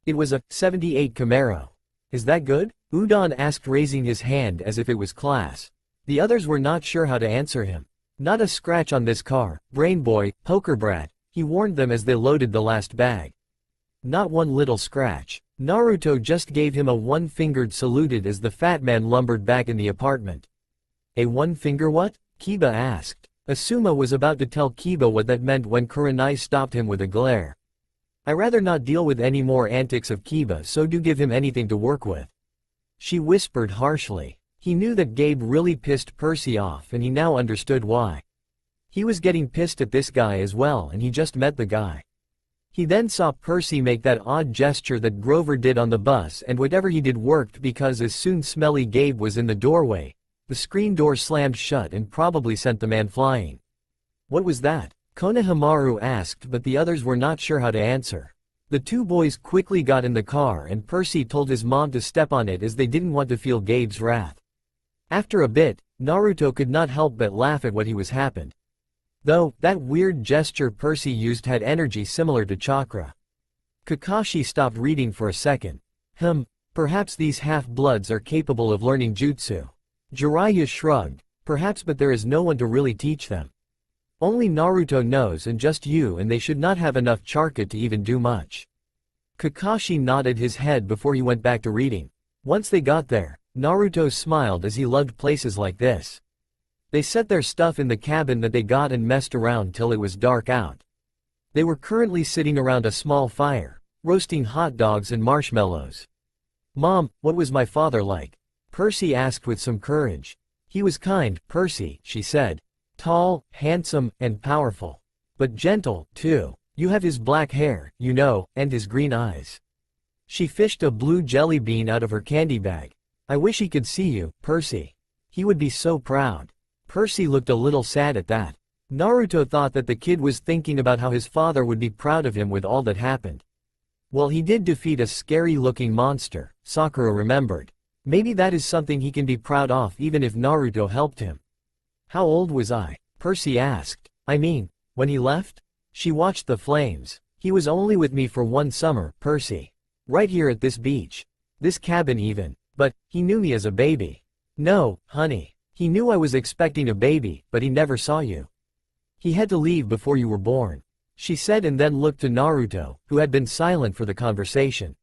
It was a 78 Camaro. Is that good? Udon asked, raising his hand as if it was class. The others were not sure how to answer him. Not a scratch on this car, brain boy, poker brat, he warned them as they loaded the last bag. Not one little scratch. Naruto just gave him a one-fingered saluted as the fat man lumbered back in the apartment. A one-finger what? Kiba asked. Asuma was about to tell Kiba what that meant when Kurenai stopped him with a glare. I rather not deal with any more antics of Kiba, so do give him anything to work with. She whispered harshly. He knew that Gabe really pissed Percy off and he now understood why. He was getting pissed at this guy as well and he just met the guy. He then saw Percy make that odd gesture that Grover did on the bus, and whatever he did worked because as soon smelly Gabe was in the doorway, the screen door slammed shut and probably sent the man flying. What was that? Konohamaru asked, but the others were not sure how to answer. The two boys quickly got in the car and Percy told his mom to step on it as they didn't want to feel Gabe's wrath. After a bit, Naruto could not help but laugh at what was happened. Though, that weird gesture Percy used had energy similar to chakra. Kakashi stopped reading for a second. Perhaps these half-bloods are capable of learning jutsu. Jiraiya shrugged. Perhaps, but there is no one to really teach them. Only Naruto knows, and just you, and they should not have enough chakra to even do much. Kakashi nodded his head before he went back to reading. Once they got there, Naruto smiled as he loved places like this. They set their stuff in the cabin that they got and messed around till it was dark out. They were currently sitting around a small fire, roasting hot dogs and marshmallows. Mom, what was my father like? Percy asked with some courage. He was kind, Percy, she said. Tall, handsome, and powerful. But gentle, too. You have his black hair, you know, and his green eyes. She fished a blue jelly bean out of her candy bag. I wish he could see you, Percy. He would be so proud. Percy looked a little sad at that. Naruto thought that the kid was thinking about how his father would be proud of him with all that happened. Well, he did defeat a scary-looking monster, Sakura remembered. Maybe that is something he can be proud of even if Naruto helped him. How old was I? Percy asked. I mean, when he left? She watched the flames. He was only with me for one summer, Percy. Right here at this beach. This cabin even. But, he knew me as a baby. No, honey. He knew I was expecting a baby, but he never saw you. He had to leave before you were born. She said and then looked to Naruto, who had been silent for the conversation.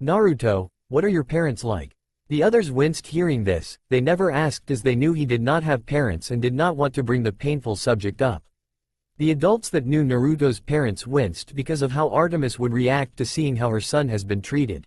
Naruto, what are your parents like? The others winced hearing this. They never asked as they knew he did not have parents and did not want to bring the painful subject up. The adults that knew Naruto's parents winced because of how Artemis would react to seeing how her son has been treated.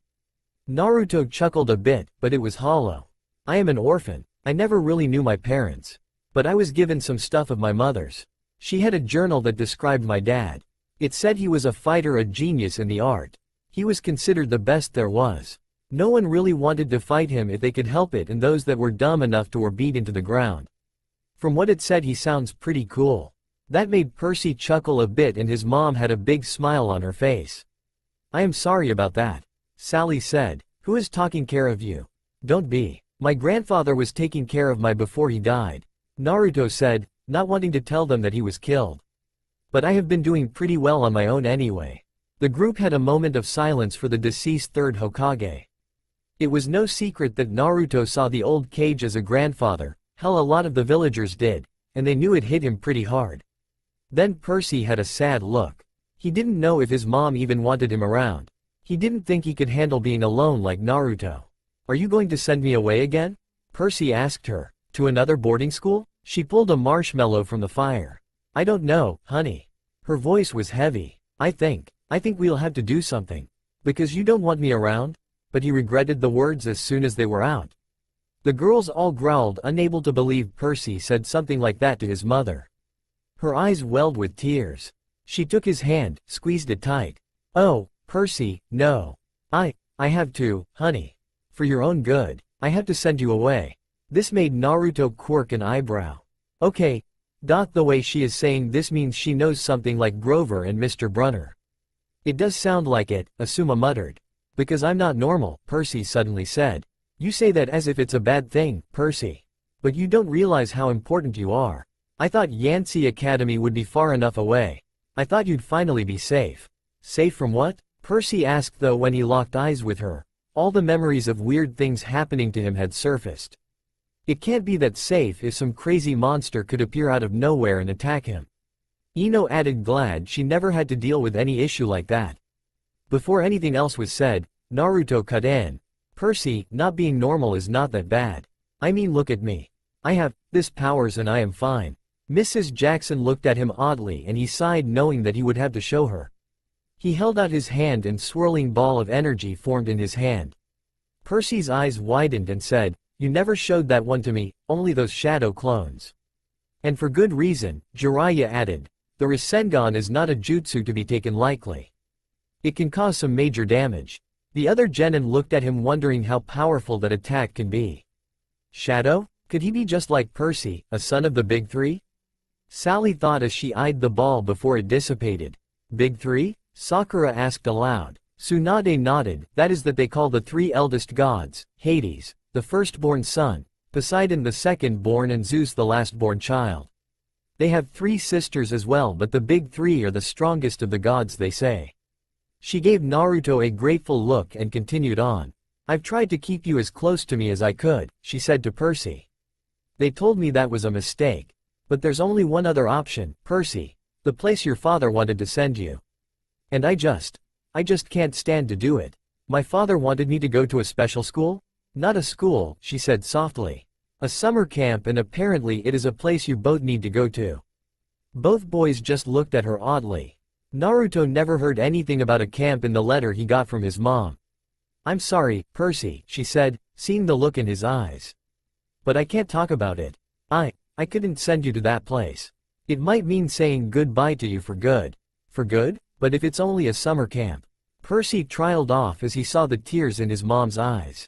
Naruto chuckled a bit, but it was hollow. I am an orphan. I never really knew my parents. But I was given some stuff of my mother's. She had a journal that described my dad. It said he was a fighter, a genius in the art. He was considered the best there was. No one really wanted to fight him if they could help it, and those that were dumb enough to were beat into the ground. From what it said, he sounds pretty cool. That made Percy chuckle a bit and his mom had a big smile on her face. I am sorry about that. Sally said. Who is taking care of you? Don't be. My grandfather was taking care of my before he died. Naruto said, not wanting to tell them that he was killed. But I have been doing pretty well on my own anyway. The group had a moment of silence for the deceased third Hokage. It was no secret that Naruto saw the old Kage as a grandfather, hell a lot of the villagers did, and they knew it hit him pretty hard. Then Percy had a sad look. He didn't know if his mom even wanted him around. He didn't think he could handle being alone like Naruto. Are you going to send me away again? Percy asked her. To another boarding school? She pulled a marshmallow from the fire. I don't know, honey. Her voice was heavy. I think we'll have to do something. Because you don't want me around? But he regretted the words as soon as they were out. The girls all growled, unable to believe Percy said something like that to his mother. Her eyes welled with tears. She took his hand, squeezed it tight. Oh, Percy, no. I have to, honey. For your own good, I have to send you away. This made Naruto quirk an eyebrow. Okay. The way she is saying this means she knows something like Grover and Mr. Brunner. It does sound like it, Asuma muttered. Because I'm not normal, Percy suddenly said. You say that as if it's a bad thing, Percy. But you don't realize how important you are. I thought Yancy Academy would be far enough away. I thought you'd finally be safe. Safe from what? Percy asked though when he locked eyes with her. All the memories of weird things happening to him had surfaced. It can't be that safe if some crazy monster could appear out of nowhere and attack him. Ino added, glad she never had to deal with any issue like that. Before anything else was said, Naruto cut in. Percy, not being normal is not that bad. I mean, look at me. I have this powers and I am fine. Mrs. Jackson looked at him oddly and he sighed knowing that he would have to show her. He held out his hand and swirling ball of energy formed in his hand. Percy's eyes widened and said, you never showed that one to me, only those shadow clones. And for good reason, Jiraiya added. The Rasengan is not a jutsu to be taken lightly. It can cause some major damage. The other genin looked at him wondering how powerful that attack can be. Shadow? Could he be just like Percy, a son of the Big Three? Sally thought as she eyed the ball before it dissipated. Big Three? Sakura asked aloud. Tsunade nodded, that is that they call the three eldest gods, Hades, the firstborn son, Poseidon the second-born and Zeus the last-born child. They have 3 sisters as well, but the Big Three are the strongest of the gods, they say. She gave Naruto a grateful look and continued on. I've tried to keep you as close to me as I could, she said to Percy. They told me that was a mistake. But there's only one other option, Percy. The place your father wanted to send you. And I just can't stand to do it. My father wanted me to go to a special school? Not a school, she said softly. A summer camp, and apparently it is a place you both need to go to. Both boys just looked at her oddly. Naruto never heard anything about a camp in the letter he got from his mom. I'm sorry, Percy, she said, seeing the look in his eyes. But I can't talk about it. I couldn't send you to that place. It might mean saying goodbye to you for good. For good? But if it's only a summer camp. Percy trailed off as he saw the tears in his mom's eyes.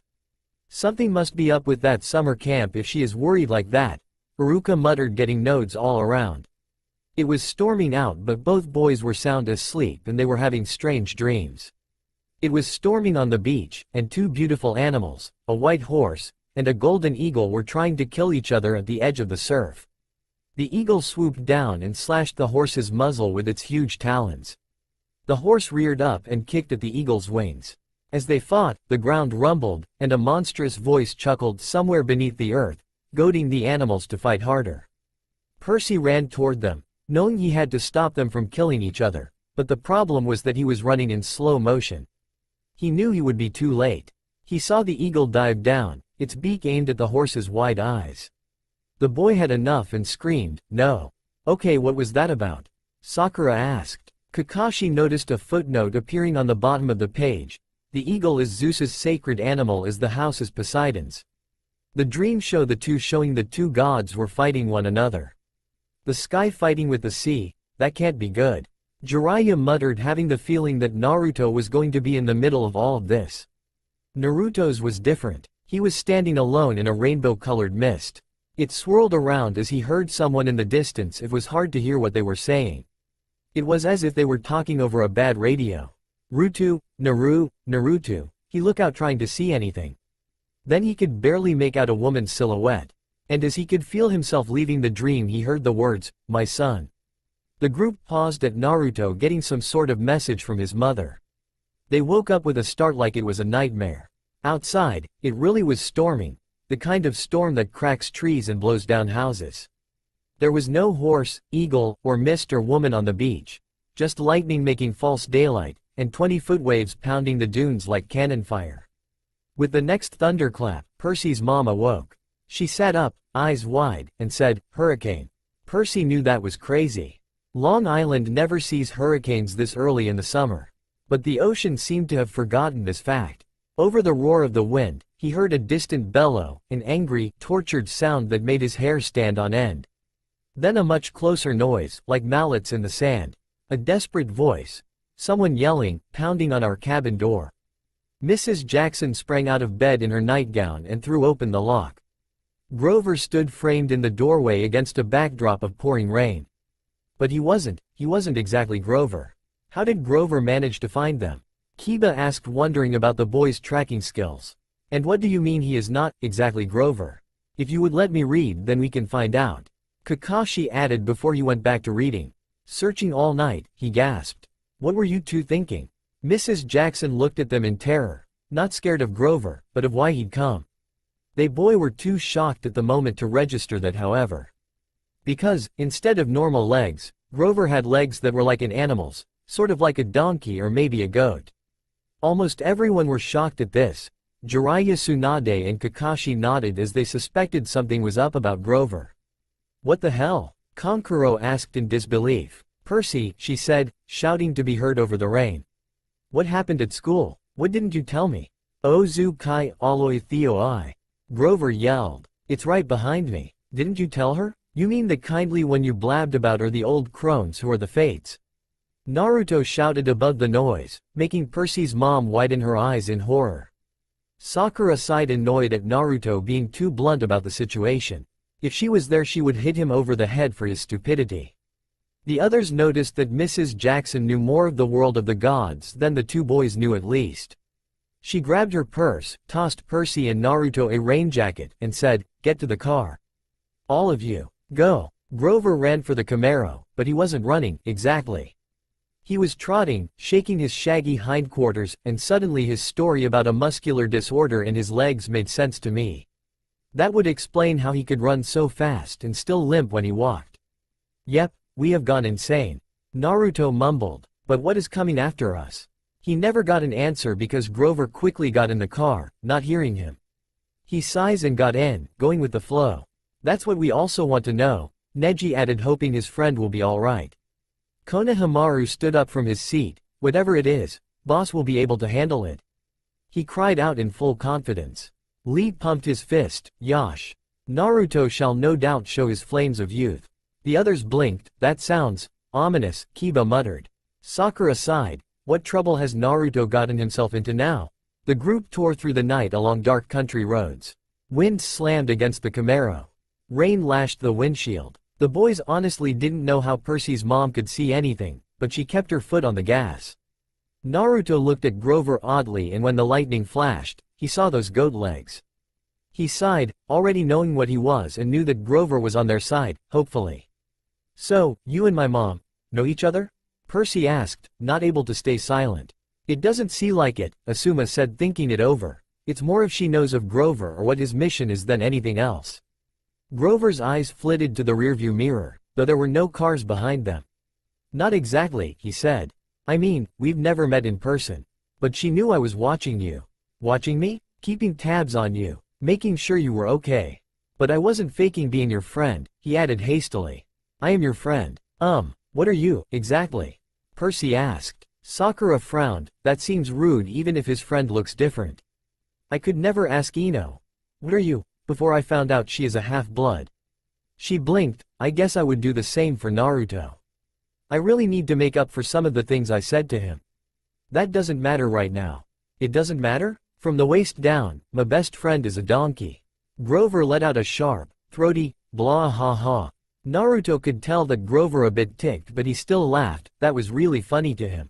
Something must be up with that summer camp if she is worried like that, Haruka muttered, getting nodes all around. It was storming out, but both boys were sound asleep and they were having strange dreams. It was storming on the beach, and 2 beautiful animals, a white horse, and a golden eagle were trying to kill each other at the edge of the surf. The eagle swooped down and slashed the horse's muzzle with its huge talons. The horse reared up and kicked at the eagle's wings. As they fought, the ground rumbled, and a monstrous voice chuckled somewhere beneath the earth, goading the animals to fight harder. Percy ran toward them, knowing he had to stop them from killing each other, but the problem was that he was running in slow motion. He knew he would be too late. He saw the eagle dive down, its beak aimed at the horse's wide eyes. The boy had enough and screamed, no. Okay, what was that about? Sakura asked. Kakashi noticed a footnote appearing on the bottom of the page. The eagle is Zeus's sacred animal as the house is Poseidon's. The dream show the two showing the 2 gods were fighting one another. The sky fighting with the sea, that can't be good. Jiraiya muttered, having the feeling that Naruto was going to be in the middle of all of this. Naruto's was different. He was standing alone in a rainbow-colored mist. It swirled around as he heard someone in the distance. It was hard to hear what they were saying. It was as if they were talking over a bad radio. Naruto. He looked out trying to see anything. Then he could barely make out a woman's silhouette. And as he could feel himself leaving the dream, he heard the words, my son. The group paused at Naruto getting some sort of message from his mother. They woke up with a start like it was a nightmare. Outside, it really was storming, the kind of storm that cracks trees and blows down houses. There was no horse, eagle, or mist or woman on the beach. Just lightning making false daylight, and 20-foot waves pounding the dunes like cannon fire. With the next thunderclap, Percy's mom awoke. She sat up, eyes wide, and said, hurricane. Percy knew that was crazy. Long Island never sees hurricanes this early in the summer. But the ocean seemed to have forgotten this fact. Over the roar of the wind, he heard a distant bellow, an angry, tortured sound that made his hair stand on end. Then a much closer noise, like mallets in the sand. A desperate voice. someone yelling, pounding on our cabin door. Mrs. Jackson sprang out of bed in her nightgown and threw open the lock. Grover stood framed in the doorway against a backdrop of pouring rain. But he wasn't exactly Grover. How did Grover manage to find them? Kiba asked, wondering about the boy's tracking skills. And what do you mean he is not exactly Grover? If you would let me read, then we can find out. Kakashi added before he went back to reading. Searching all night, he gasped. What were you two thinking? Mrs. Jackson looked at them in terror, not scared of Grover, but of why he'd come. They were too shocked at the moment to register that, however. Because, instead of normal legs, Grover had legs that were like an animal's, sort of like a donkey or maybe a goat. Almost everyone were shocked at this. Jiraiya, Tsunade and Kakashi nodded as they suspected something was up about Grover. What the hell? Kankuro asked in disbelief. Percy, she said, shouting to be heard over the rain. What happened at school? What didn't you tell me? Ozu kai aloi theo I. Grover yelled. It's right behind me. Didn't you tell her? You mean the kindly one you blabbed about are the old crones who are the fates? Naruto shouted above the noise, making Percy's mom widen her eyes in horror. Sakura sighed, annoyed at Naruto being too blunt about the situation. If she was there, she would hit him over the head for his stupidity. The others noticed that Mrs. Jackson knew more of the world of the gods than the two boys knew, at least. She grabbed her purse, tossed Percy and Naruto a rain jacket, and said, "Get to the car. All of you, go." Grover ran for the Camaro, but he wasn't running, exactly. He was trotting, shaking his shaggy hindquarters, and suddenly his story about a muscular disorder in his legs made sense to me. That would explain how he could run so fast and still limp when he walked. Yep, we have gone insane. Naruto mumbled, but what is coming after us? He never got an answer because Grover quickly got in the car, not hearing him. He sighs and got in, going with the flow. That's what we also want to know, Neji added, hoping his friend will be alright. Konohamaru stood up from his seat. Whatever it is, boss will be able to handle it. He cried out in full confidence. Lee pumped his fist. Yosh. Naruto shall no doubt show his flames of youth. The others blinked. That sounds ominous, Kiba muttered. Sakura sighed. What trouble has Naruto gotten himself into now? The group tore through the night along dark country roads. Wind slammed against the Camaro. Rain lashed the windshield. The boys honestly didn't know how Percy's mom could see anything, but she kept her foot on the gas. Naruto looked at Grover oddly, and when the lightning flashed, he saw those goat legs. He sighed, already knowing what he was, and knew that Grover was on their side, hopefully. So, you and my mom know each other? Percy asked, not able to stay silent. It doesn't seem like it, Asuma said, thinking it over. It's more if she knows of Grover or what his mission is than anything else. Grover's eyes flitted to the rearview mirror, though there were no cars behind them. Not exactly, he said. I mean, we've never met in person. But she knew I was watching you. Watching me? Keeping tabs on you. Making sure you were okay. But I wasn't faking being your friend, he added hastily. I am your friend. What are you, exactly? Percy asked. Sakura frowned. That seems rude even if his friend looks different. I could never ask Ino. What are you? Before I found out she is a half-blood. She blinked. I guess I would do the same for Naruto. I really need to make up for some of the things I said to him. That doesn't matter right now. It doesn't matter? From the waist down, my best friend is a donkey. Grover let out a sharp, throaty, blah ha ha. Naruto could tell that Grover a bit ticked, but he still laughed. That was really funny to him.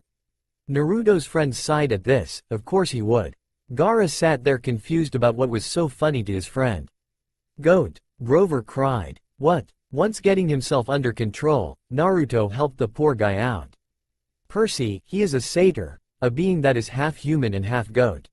Naruto's friend sighed at this. Of course he would. Gaara sat there confused about what was so funny to his friend. Goat, Grover cried. What? Once getting himself under control, Naruto helped the poor guy out. Percy, he is a satyr, a being that is half human and half goat.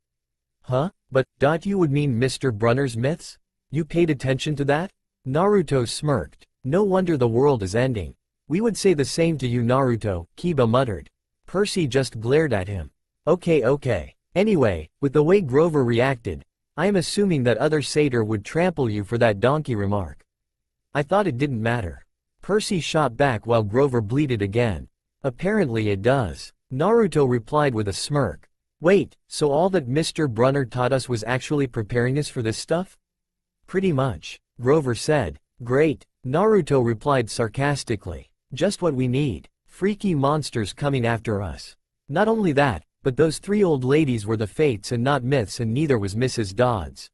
Huh? But, you would mean Mr. Brunner's myths? You paid attention to that? Naruto smirked. No wonder the world is ending. We would say the same to you, Naruto, Kiba muttered. Percy just glared at him. Okay. Anyway, with the way Grover reacted, I am assuming that other satyr would trample you for that donkey remark. I thought it didn't matter. Percy shot back while Grover bleated again. Apparently it does. Naruto replied with a smirk. Wait, so all that Mr. Brunner taught us was actually preparing us for this stuff? Pretty much, Grover said. Great, Naruto replied sarcastically. Just what we need. Freaky monsters coming after us. Not only that, but those three old ladies were the fates and not myths, and neither was Mrs. Dodds.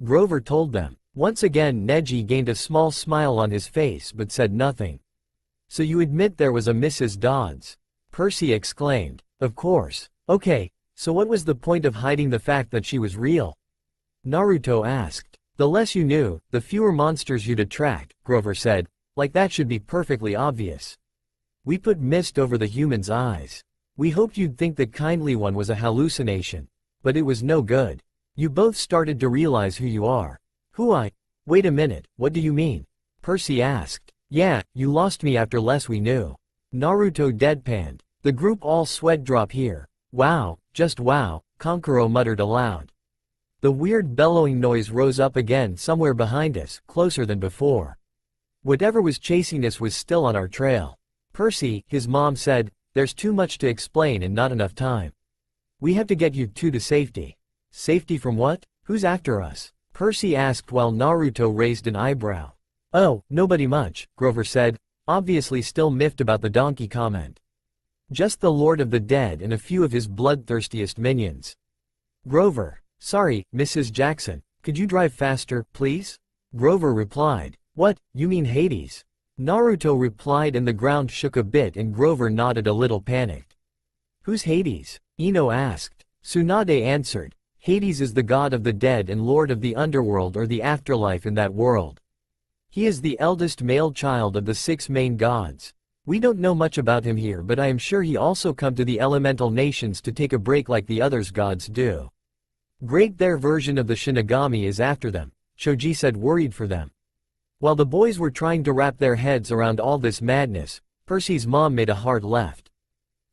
Grover told them. Once again Neji gained a small smile on his face but said nothing. So you admit there was a Mrs. Dodds? Percy exclaimed. Of course. Okay, so what was the point of hiding the fact that she was real? Naruto asked. The less you knew, the fewer monsters you'd attract, Grover said. Like that should be perfectly obvious. We put mist over the humans' eyes. We hoped you'd think the kindly one was a hallucination. But it was no good. You both started to realize who you are. Wait a minute, what do you mean? Percy asked. Yeah, you lost me after less we knew. Naruto deadpanned. The group all sweat drop here. Wow, just wow, Kankuro muttered aloud. The weird bellowing noise rose up again somewhere behind us, closer than before. Whatever was chasing us was still on our trail. Percy, his mom said, there's too much to explain and not enough time. We have to get you two to safety. Safety from what? Who's after us? Percy asked while Naruto raised an eyebrow. Oh, nobody much, Grover said, obviously still miffed about the donkey comment. Just the Lord of the Dead and a few of his bloodthirstiest minions. Grover. Sorry, Mrs. Jackson, could you drive faster, please? Grover replied. What, you mean Hades? Naruto replied and the ground shook a bit and Grover nodded a little panicked. Who's Hades? Ino asked. Tsunade answered. Hades is the god of the dead and lord of the underworld or the afterlife in that world. He is the eldest male child of the 6 main gods. We don't know much about him here, but I am sure he also come to the elemental nations to take a break like the others gods do. Great, their version of the Shinigami is after them, Shoji said, worried for them. While the boys were trying to wrap their heads around all this madness, Percy's mom made a hard left.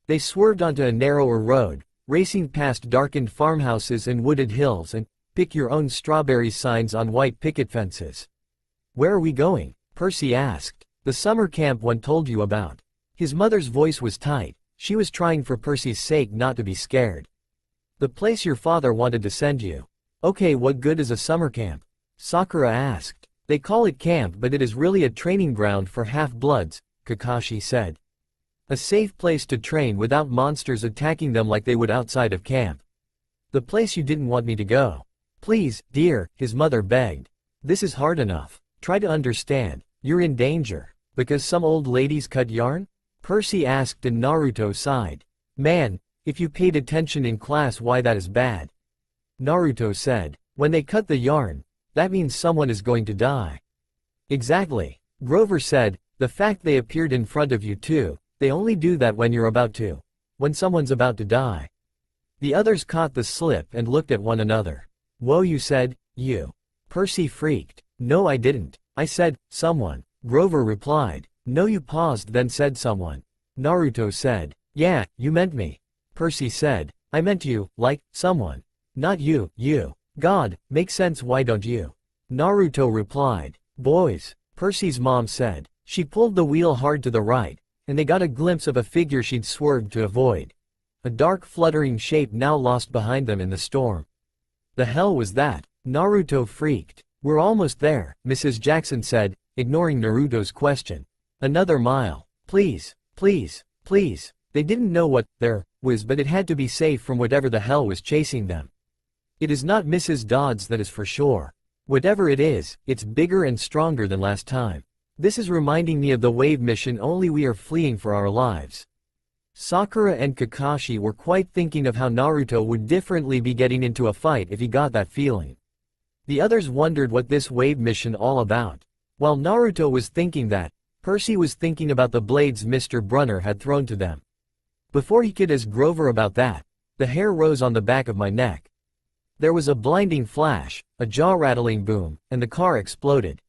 They swerved onto a narrower road, racing past darkened farmhouses and wooded hills and pick your own strawberries signs on white picket fences. Where are we going? Percy asked. The summer camp one told you about. His mother's voice was tight. She was trying for Percy's sake not to be scared. The place your father wanted to send you. Okay, what good is a summer camp? Sakura asked. They call it camp, but it is really a training ground for half-bloods, Kakashi said. A safe place to train without monsters attacking them like they would outside of camp. The place you didn't want me to go. Please, dear, his mother begged. This is hard enough. Try to understand. You're in danger. Because some old ladies cut yarn? Percy asked and Naruto sighed. Man, if you paid attention in class, why that is bad. Naruto said. When they cut the yarn, that means someone is going to die. Exactly. Grover said, the fact they appeared in front of you too, they only do that when you're about to. When someone's about to die. The others caught the slip and looked at one another. Whoa, you said, you. Percy freaked. No, I didn't. I said, someone. Grover replied. No, you paused then said someone. Naruto said. Yeah, you meant me. Percy said. I meant you, like, someone. Not you, you. God, makes sense, why don't you? Naruto replied. Boys. Percy's mom said. She pulled the wheel hard to the right, and they got a glimpse of a figure she'd swerved to avoid. A dark fluttering shape now lost behind them in the storm. The hell was that? Naruto freaked. We're almost there, Mrs. Jackson said, ignoring Naruto's question. Another mile. Please, please, please. They didn't know what there was, but it had to be safe from whatever the hell was chasing them. It is not Mrs. Dodds, that is for sure. Whatever it is, it's bigger and stronger than last time. This is reminding me of the wave mission, only we are fleeing for our lives. Sakura and Kakashi were quite thinking of how Naruto would differently be getting into a fight if he got that feeling. The others wondered what this wave mission all about. While Naruto was thinking that, Percy was thinking about the blades Mr. Brunner had thrown to them. Before he could ask Grover about that, the hair rose on the back of my neck. There was a blinding flash, a jaw-rattling boom, and the car exploded.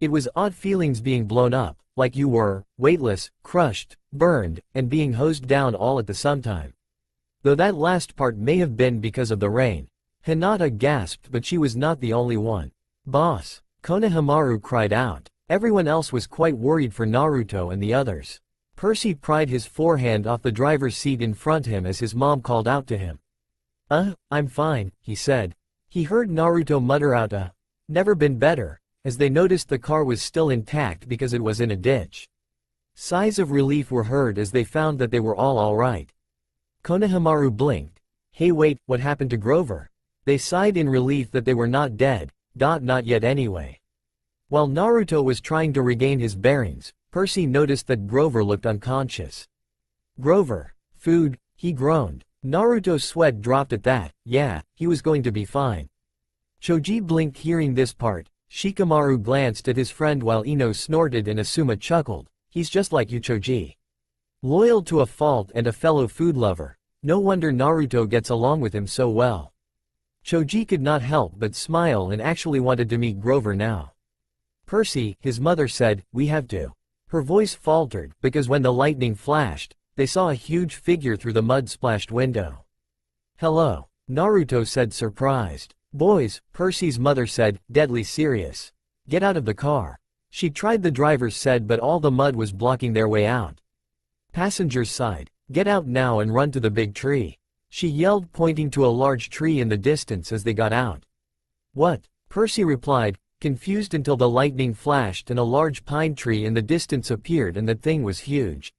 It was odd feelings being blown up, like you were, weightless, crushed, burned, and being hosed down all at the same time. Though that last part may have been because of the rain. Hinata gasped, but she was not the only one. Boss! Konohamaru cried out. Everyone else was quite worried for Naruto and the others. Percy pried his forehand off the driver's seat in front of him as his mom called out to him. I'm fine, he said. He heard Naruto mutter out never been better, as they noticed the car was still intact because it was in a ditch. Sighs of relief were heard as they found that they were all right. Konohamaru blinked. Hey wait, what happened to Grover? They sighed in relief that they were not dead. Not yet anyway. While Naruto was trying to regain his bearings, Percy noticed that Grover looked unconscious. Grover. Food, he groaned. Naruto's sweat dropped at that. Yeah, he was going to be fine. Choji blinked hearing this part. Shikamaru glanced at his friend while Ino snorted and Asuma chuckled. He's just like you, Choji. Loyal to a fault and a fellow food lover. No wonder Naruto gets along with him so well. Choji could not help but smile and actually wanted to meet Grover now. Percy, his mother said, we have to. Her voice faltered because when the lightning flashed, they saw a huge figure through the mud-splashed window. Hello, Naruto said surprised. Boys, Percy's mother said, deadly serious. Get out of the car. She tried the driver's said but all the mud was blocking their way out. Passengers sighed. Get out now and run to the big tree. She yelled pointing to a large tree in the distance as they got out. What? Percy replied, confused until the lightning flashed and a large pine tree in the distance appeared and the thing was huge.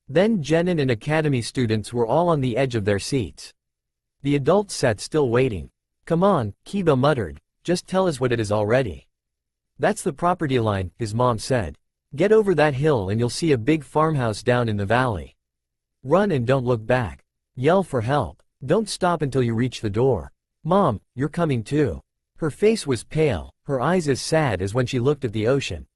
Then Genin and Academy students were all on the edge of their seats. The adults sat still waiting. Come on, Kiba muttered, just tell us what it is already. That's the property line, his mom said. Get over that hill and you'll see a big farmhouse down in the valley. Run and don't look back. Yell for help. Don't stop until you reach the door. Mom, you're coming too. Her face was pale, her eyes as sad as when she looked at the ocean.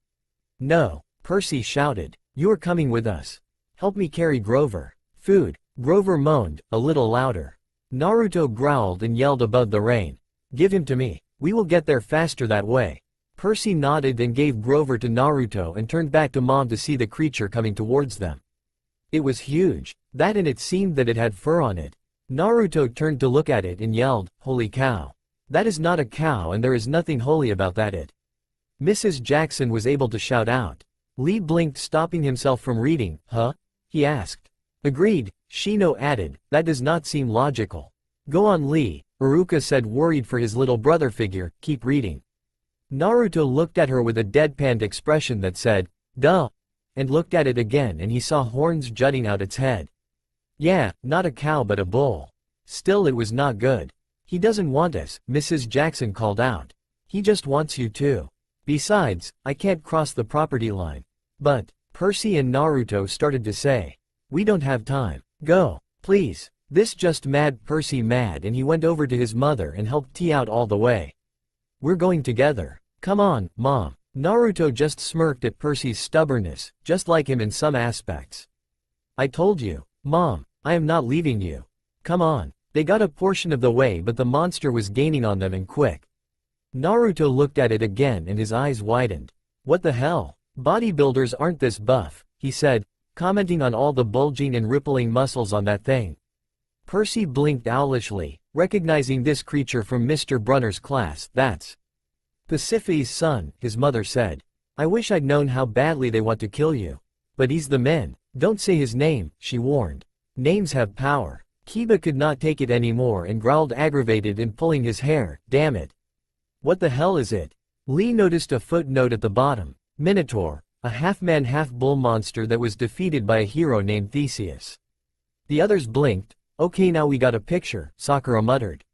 No, Percy shouted. You are coming with us. Help me carry Grover. Food. Grover moaned, a little louder. Naruto growled and yelled above the rain. Give him to me. We will get there faster that way. Percy nodded and gave Grover to Naruto and turned back to Mom to see the creature coming towards them. It was huge. That and it seemed that it had fur on it. Naruto turned to look at it and yelled, holy cow. That is not a cow and there is nothing holy about that it. Mrs. Jackson was able to shout out. Lee blinked stopping himself from reading. Huh? He asked. Agreed, Shino added, that does not seem logical. Go on Lee, Iruka said worried for his little brother figure, keep reading. Naruto looked at her with a deadpanned expression that said, duh, and looked at it again and he saw horns jutting out its head. Yeah, not a cow but a bull. Still it was not good. He doesn't want us, Mrs. Jackson called out. He just wants you too. Besides, I can't cross the property line. But, Percy and Naruto started to say. We don't have time. Go, please. This just mad Percy mad and he went over to his mother and helped T out all the way. We're going together. Come on, Mom. Naruto just smirked at Percy's stubbornness, just like him in some aspects. I told you, Mom, I am not leaving you. Come on. They got a portion of the way but the monster was gaining on them and quick. Naruto looked at it again and his eyes widened. What the hell? Bodybuilders aren't this buff, he said, commenting on all the bulging and rippling muscles on that thing. Percy blinked owlishly, recognizing this creature from Mr. Brunner's class. That's Pasiphae's son, his mother said. I wish I'd known how badly they want to kill you. But he's the man. Don't say his name, she warned. Names have power. Kiba could not take it anymore and growled aggravated and pulling his hair. Damn it. What the hell is it? Lee noticed a footnote at the bottom. Minotaur, a half-man half-bull monster that was defeated by a hero named Theseus. The others blinked. Okay now we got a picture, Sakura muttered.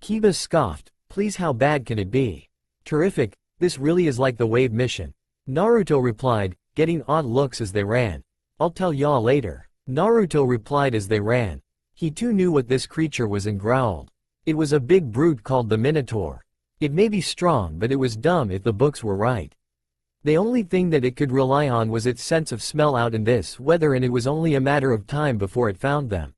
Kiba scoffed. Please how bad can it be? Terrific, this really is like the wave mission. Naruto replied, getting odd looks as they ran. I'll tell y'all later. Naruto replied as they ran. He too knew what this creature was and growled. It was a big brute called the Minotaur. It may be strong but it was dumb if the books were right. The only thing that it could rely on was its sense of smell out in this weather and it was only a matter of time before it found them.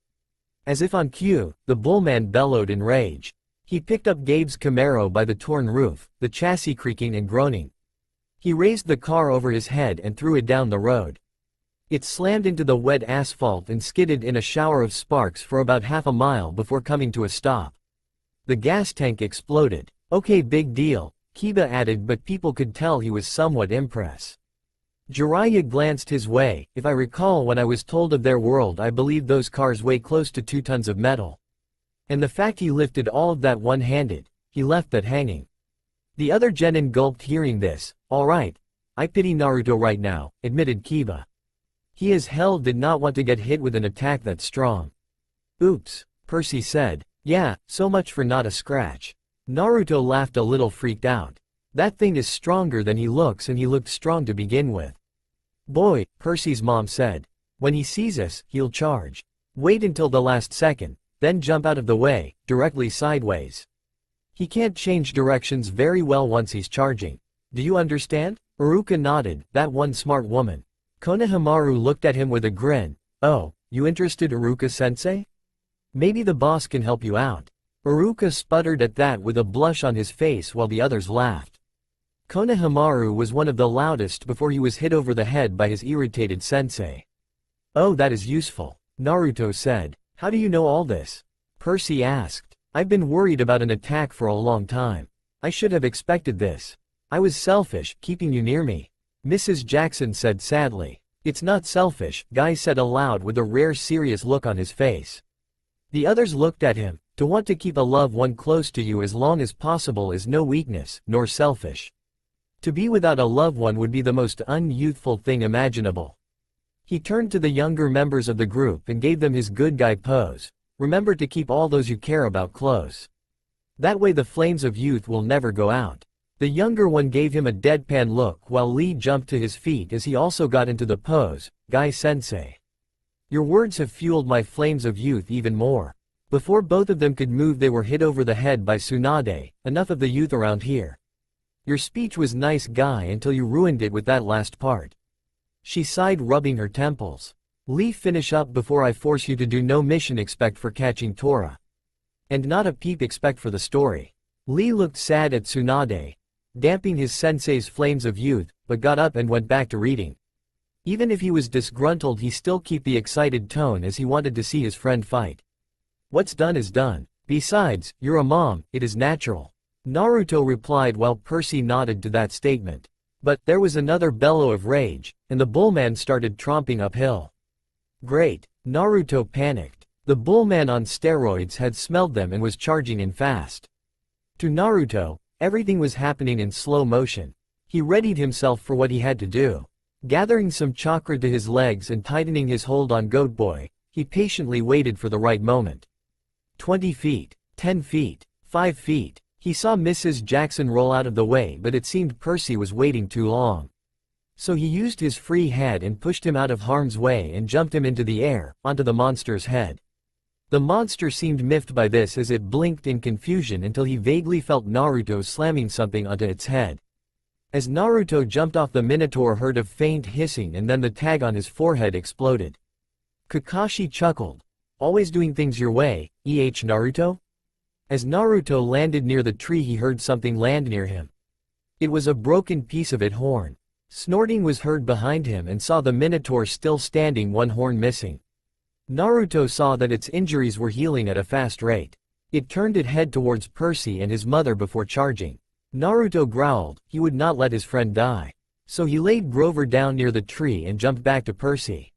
As if on cue, the bullman bellowed in rage. He picked up Gabe's Camaro by the torn roof, the chassis creaking and groaning. He raised the car over his head and threw it down the road. It slammed into the wet asphalt and skidded in a shower of sparks for about half a mile before coming to a stop. The gas tank exploded. Okay, big deal, Kiba added, but people could tell he was somewhat impressed. Jiraiya glanced his way. If I recall when I was told of their world I believe those cars weigh close to 2 tons of metal. And the fact he lifted all of that one-handed, he left that hanging. The other genin gulped hearing this. Alright. I pity Naruto right now, admitted Kiba. He as hell did not want to get hit with an attack that strong. Oops, Percy said. Yeah, so much for not a scratch. Naruto laughed a little freaked out. That thing is stronger than he looks and he looked strong to begin with. Boy, Percy's mom said. When he sees us, he'll charge. Wait until the last second, then jump out of the way, directly sideways. He can't change directions very well once he's charging. Do you understand? Iruka nodded, that one smart woman. Konohamaru looked at him with a grin. Oh, you interested, Iruka-sensei? Maybe the boss can help you out. Iruka sputtered at that with a blush on his face while the others laughed. Konohamaru was one of the loudest before he was hit over the head by his irritated sensei. Oh, that is useful, Naruto said. How do you know all this? Percy asked. I've been worried about an attack for a long time. I should have expected this. I was selfish, keeping you near me. Mrs. Jackson said sadly. It's not selfish, Guy said aloud with a rare serious look on his face. The others looked at him. To want to keep a loved one close to you as long as possible is no weakness, nor selfish. To be without a loved one would be the most unyouthful thing imaginable. He turned to the younger members of the group and gave them his good guy pose. Remember to keep all those you care about close. That way the flames of youth will never go out. The younger one gave him a deadpan look while Lee jumped to his feet as he also got into the pose. Guy-sensei. Your words have fueled my flames of youth even more. Before both of them could move they were hit over the head by Tsunade. Enough of the youth around here. Your speech was nice, Guy, until you ruined it with that last part. She sighed, rubbing her temples. Lee, finish up before I force you to do no mission expect for catching Tora. And not a peep expect for the story. Lee looked sad at Tsunade, damping his sensei's flames of youth, but got up and went back to reading. Even if he was disgruntled he still kept the excited tone as he wanted to see his friend fight. What's done is done. Besides, you're a mom, it is natural. Naruto replied while Percy nodded to that statement. But, there was another bellow of rage, and the bullman started tromping uphill. Great. Naruto panicked. The bullman on steroids had smelled them and was charging in fast. To Naruto, everything was happening in slow motion. He readied himself for what he had to do. Gathering some chakra to his legs and tightening his hold on Goat Boy, he patiently waited for the right moment. 20 feet, 10 feet, 5 feet. He saw Mrs. Jackson roll out of the way, but it seemed Percy was waiting too long. So he used his free head and pushed him out of harm's way and jumped him into the air, onto the monster's head. The monster seemed miffed by this as it blinked in confusion until he vaguely felt Naruto slamming something onto its head. As Naruto jumped off, the Minotaur heard a faint hissing and then the tag on his forehead exploded. Kakashi chuckled. Always doing things your way, Naruto? As Naruto landed near the tree he heard something land near him. It was a broken piece of its horn. Snorting was heard behind him and saw the Minotaur still standing, one horn missing. Naruto saw that its injuries were healing at a fast rate. It turned its head towards Percy and his mother before charging. Naruto growled, he would not let his friend die. So he laid Grover down near the tree and jumped back to Percy.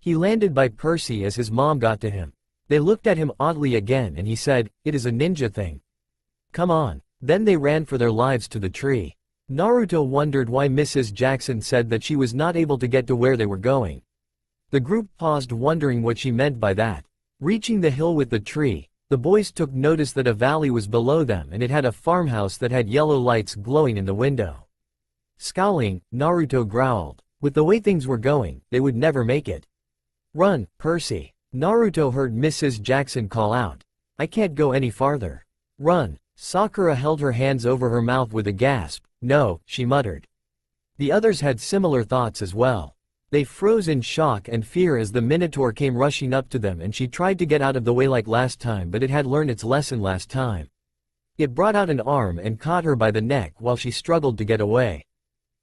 He landed by Percy as his mom got to him. They looked at him oddly again and he said, it is a ninja thing. Come on. Then they ran for their lives to the tree. Naruto wondered why Mrs. Jackson said that she was not able to get to where they were going. The group paused, wondering what she meant by that. Reaching the hill with the tree, the boys took notice that a valley was below them and it had a farmhouse that had yellow lights glowing in the window. Scowling, Naruto growled. With the way things were going, they would never make it. Run, Percy. Naruto heard Mrs. Jackson call out. I can't go any farther. Run. Sakura held her hands over her mouth with a gasp. No, she muttered. The others had similar thoughts as well. They froze in shock and fear as the Minotaur came rushing up to them, and she tried to get out of the way like last time, but it had learned its lesson last time. It brought out an arm and caught her by the neck while she struggled to get away.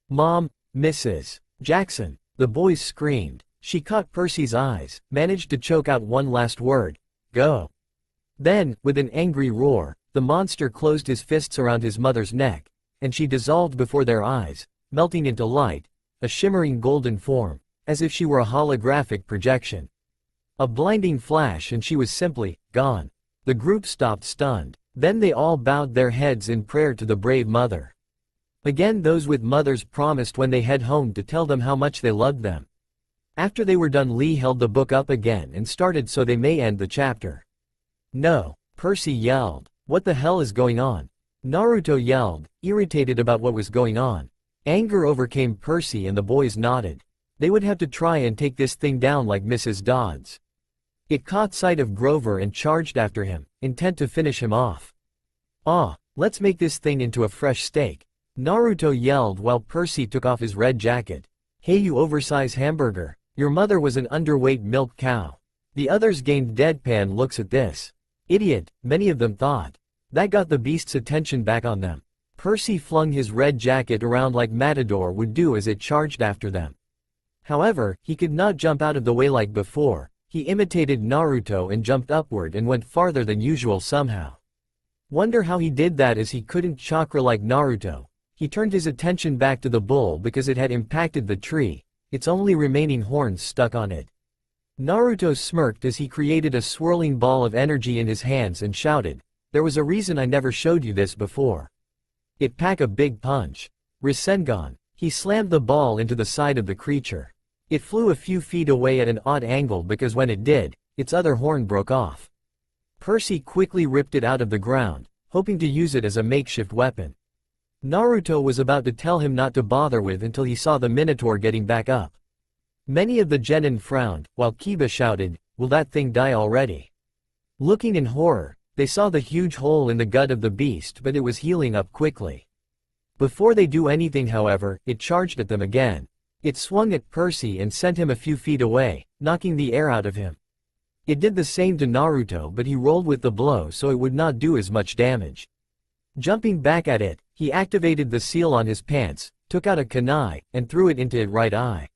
Mom, Mrs. Jackson, the boys screamed. She caught Percy's eyes, managed to choke out one last word. Go. Then, with an angry roar, the monster closed his fists around his mother's neck, and she dissolved before their eyes, melting into light, a shimmering golden form, as if she were a holographic projection. A blinding flash and she was simply gone. The group stopped stunned. Then they all bowed their heads in prayer to the brave mother. Again those with mothers promised when they head home to tell them how much they loved them. After they were done, Lee held the book up again and started so they may end the chapter. No, Percy yelled. What the hell is going on? Naruto yelled, irritated about what was going on. Anger overcame Percy and the boys nodded. They would have to try and take this thing down like Mrs. Dodds. It caught sight of Grover and charged after him, intent to finish him off. Let's make this thing into a fresh steak, Naruto yelled while Percy took off his red jacket. Hey you oversized hamburger, your mother was an underweight milk cow. The others gained deadpan looks at this. Idiot, many of them thought. That got the beast's attention back on them. Percy flung his red jacket around like Matador would do as it charged after them. However, he could not jump out of the way like before. He imitated Naruto and jumped upward and went farther than usual somehow. Wonder how he did that as he couldn't chakra like Naruto. He turned his attention back to the bull because it had impacted the tree, its only remaining horns stuck on it. Naruto smirked as he created a swirling ball of energy in his hands and shouted, "There was a reason I never showed you this before. It pack a big punch. Rasengan." He slammed the ball into the side of the creature. It flew a few feet away at an odd angle because when it did, its other horn broke off. Percy quickly ripped it out of the ground, hoping to use it as a makeshift weapon. Naruto was about to tell him not to bother with until he saw the Minotaur getting back up. Many of the genin frowned, while Kiba shouted, "Will that thing die already?" Looking in horror, they saw the huge hole in the gut of the beast, but it was healing up quickly. Before they do anything however, it charged at them again. It swung at Percy and sent him a few feet away, knocking the air out of him. It did the same to Naruto, but he rolled with the blow so it would not do as much damage. Jumping back at it, he activated the seal on his pants, took out a kunai, and threw it into its right eye.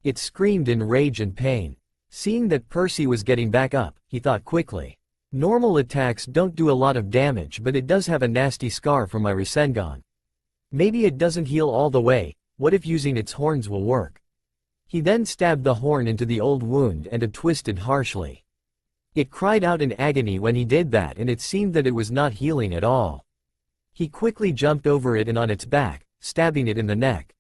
It screamed in rage and pain. Seeing that Percy was getting back up, he thought quickly. Normal attacks don't do a lot of damage, but it does have a nasty scar from my Rasengan. Maybe it doesn't heal all the way. What if using its horns will work? He then stabbed the horn into the old wound and it twisted harshly. It cried out in agony when he did that, and it seemed that it was not healing at all. He quickly jumped over it and on its back, stabbing it in the neck.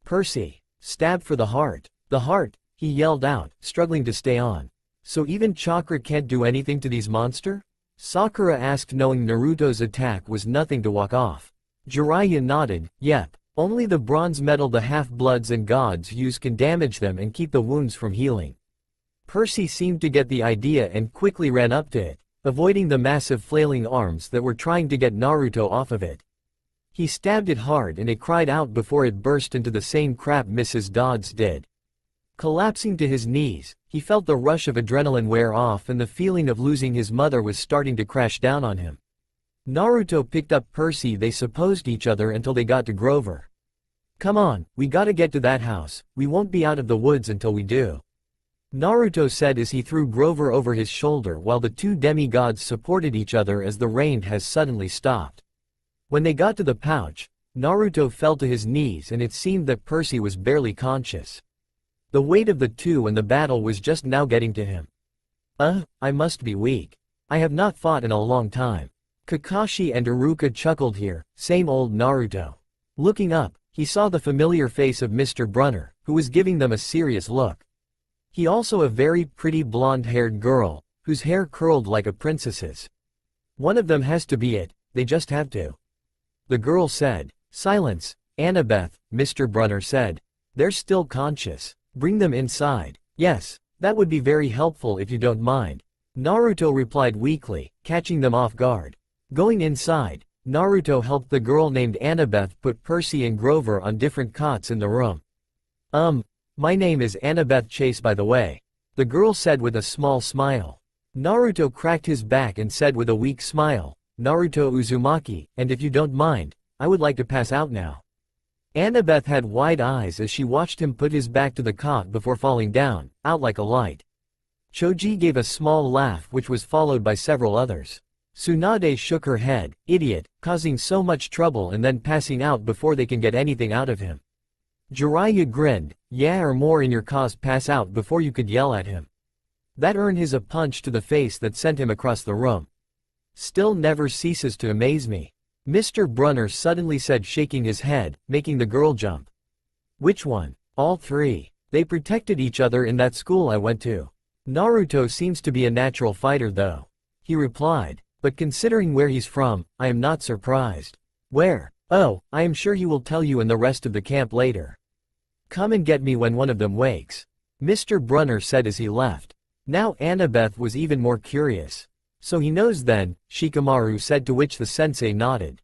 Percy, stab for the heart. The heart, he yelled out, struggling to stay on. So even chakra can't do anything to these monster? Sakura asked, knowing Naruto's attack was nothing to walk off. Jiraiya nodded, yep. Only the bronze metal the half-bloods and gods use can damage them and keep the wounds from healing. Percy seemed to get the idea and quickly ran up to it, avoiding the massive flailing arms that were trying to get Naruto off of it. He stabbed it hard and it cried out before it burst into the same crap Mrs. Dodds did. Collapsing to his knees, he felt the rush of adrenaline wear off and the feeling of losing his mother was starting to crash down on him. Naruto picked up Percy. They supposed each other until they got to Grover. Come on, we gotta get to that house, we won't be out of the woods until we do. Naruto said as he threw Grover over his shoulder while the two demigods supported each other as the rain has suddenly stopped. When they got to the pouch, Naruto fell to his knees and it seemed that Percy was barely conscious. The weight of the two and the battle was just now getting to him. I must be weak. I have not fought in a long time. Kakashi and Iruka chuckled here, same old Naruto. Looking up, he saw the familiar face of Mr. Brunner, who was giving them a serious look. He also a very pretty blonde-haired girl, whose hair curled like a princess's. One of them has to be it, they just have to. The girl said. Silence, Annabeth, Mr. Brunner said. They're still conscious. Bring them inside. Yes, that would be very helpful if you don't mind. Naruto replied weakly, catching them off guard. Going inside, Naruto helped the girl named Annabeth put Percy and Grover on different cots in the room. My name is Annabeth Chase by the way, the girl said with a small smile. Naruto cracked his back and said with a weak smile, Naruto Uzumaki, and if you don't mind, I would like to pass out now. Annabeth had wide eyes as she watched him put his back to the cot before falling down, out like a light. Choji gave a small laugh which was followed by several others. Tsunade shook her head, idiot, causing so much trouble and then passing out before they can get anything out of him. Jiraiya grinned, yeah or more in your cause pass out before you could yell at him. That earned his a punch to the face that sent him across the room. Still never ceases to amaze me. Mr. Brunner suddenly said shaking his head, making the girl jump. Which one? All three. They protected each other in that school I went to. Naruto seems to be a natural fighter though. He replied. But considering where he's from, I am not surprised. Where? Oh, I am sure he will tell you and the rest of the camp later. Come and get me when one of them wakes. Mr. Brunner said as he left. Now Annabeth was even more curious. So he knows then, Shikamaru said, to which the sensei nodded.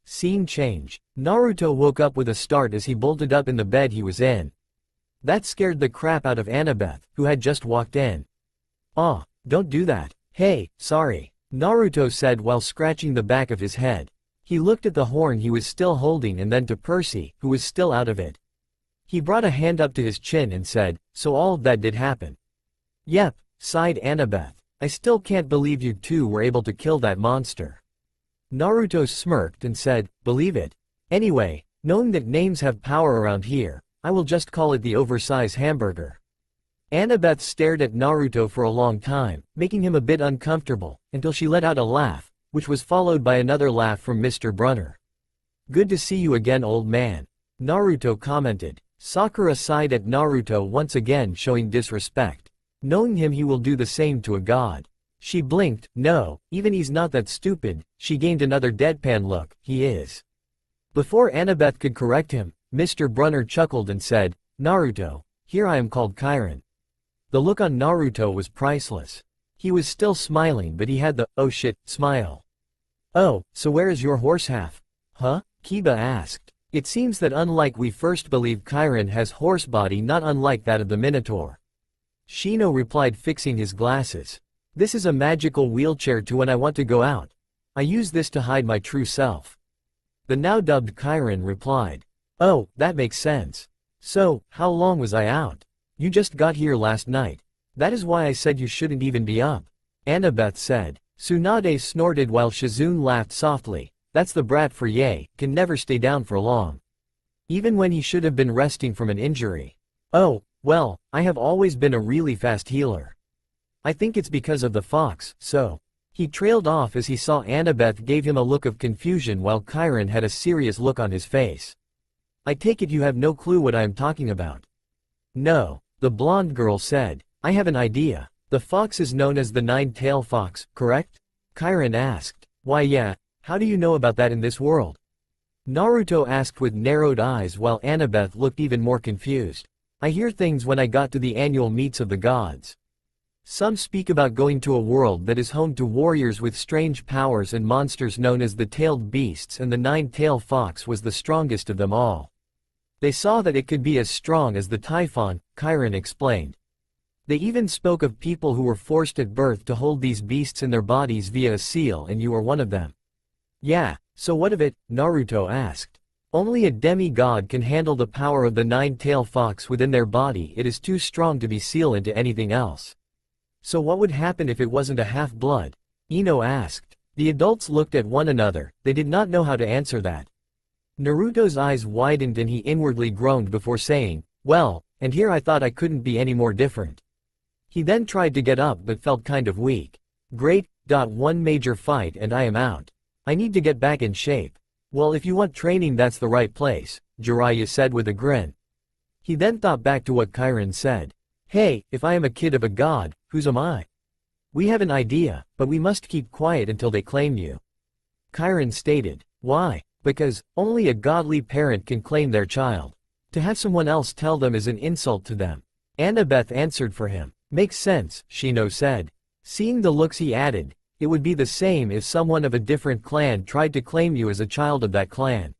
Scene change. Naruto woke up with a start as he bolted up in the bed he was in. That scared the crap out of Annabeth, who had just walked in. "Ah, don't do that. Hey, sorry," Naruto said while scratching the back of his head. He looked at the horn he was still holding and then to Percy, who was still out of it. He brought a hand up to his chin and said, "So all of that did happen?" "Yep," sighed Annabeth. "I still can't believe you two were able to kill that monster." Naruto smirked and said, "Believe it. Anyway, knowing that names have power around here, I will just call it the oversized hamburger." Annabeth stared at Naruto for a long time, making him a bit uncomfortable, until she let out a laugh, which was followed by another laugh from Mr. Brunner. "Good to see you again, old man," Naruto commented. Sakura sighed at Naruto once again, showing disrespect. Knowing him, he will do the same to a god. She blinked. No, even he's not that stupid. She gained another deadpan look. He is. Before Annabeth could correct him, Mr. Brunner chuckled and said, "Naruto, here I am called Chiron." The look on Naruto was priceless. He was still smiling, but he had the "oh shit" smile. "Oh, so where is your horse half?" "Huh?" Kiba asked. It seems that unlike we first believed, Chiron has horse body not unlike that of the Minotaur. Shino replied, fixing his glasses. "This is a magical wheelchair to when I want to go out. I use this to hide my true self." The now dubbed Chiron replied. "Oh, that makes sense. So, how long was I out? You just got here last night. That is why I said you shouldn't even be up," Annabeth said. Tsunade snorted while Shizune laughed softly. "That's the brat for Ye, can never stay down for long. Even when he should have been resting from an injury. Oh, well, I have always been a really fast healer. I think it's because of the fox, so." He trailed off as he saw Annabeth gave him a look of confusion while Chiron had a serious look on his face. "I take it you have no clue what I am talking about." "No," the blonde girl said. "I have an idea. The fox is known as the nine-tailed fox, correct?" Chiron asked. "Why yeah, how do you know about that in this world?" Naruto asked with narrowed eyes while Annabeth looked even more confused. "I hear things when I got to the annual meets of the gods. Some speak about going to a world that is home to warriors with strange powers and monsters known as the tailed beasts, and the nine-tailed fox was the strongest of them all. They saw that it could be as strong as the typhon," Chiron explained. "They even spoke of people who were forced at birth to hold these beasts in their bodies via a seal, and you are one of them." "Yeah, so what of it?" Naruto asked. "Only a demigod can handle the power of the nine-tailed fox within their body. It is too strong to be sealed into anything else." "So what would happen if it wasn't a half-blood?" Ino asked. The adults looked at one another. They did not know how to answer that. Naruto's eyes widened and he inwardly groaned before saying, "Well, and here I thought I couldn't be any more different." He then tried to get up but felt kind of weak. "Great, one major fight and I am out. I need to get back in shape." "Well, if you want training, that's the right place," Jiraiya said with a grin. He then thought back to what Chiron said. "Hey, if I am a kid of a god, whose am I? We have an idea, but we must keep quiet until they claim you," Chiron stated. "Why?" "Because only a godly parent can claim their child. To have someone else tell them is an insult to them." Annabeth answered for him. "Makes sense," Shino said. Seeing the looks, he added, "It would be the same if someone of a different clan tried to claim you as a child of that clan."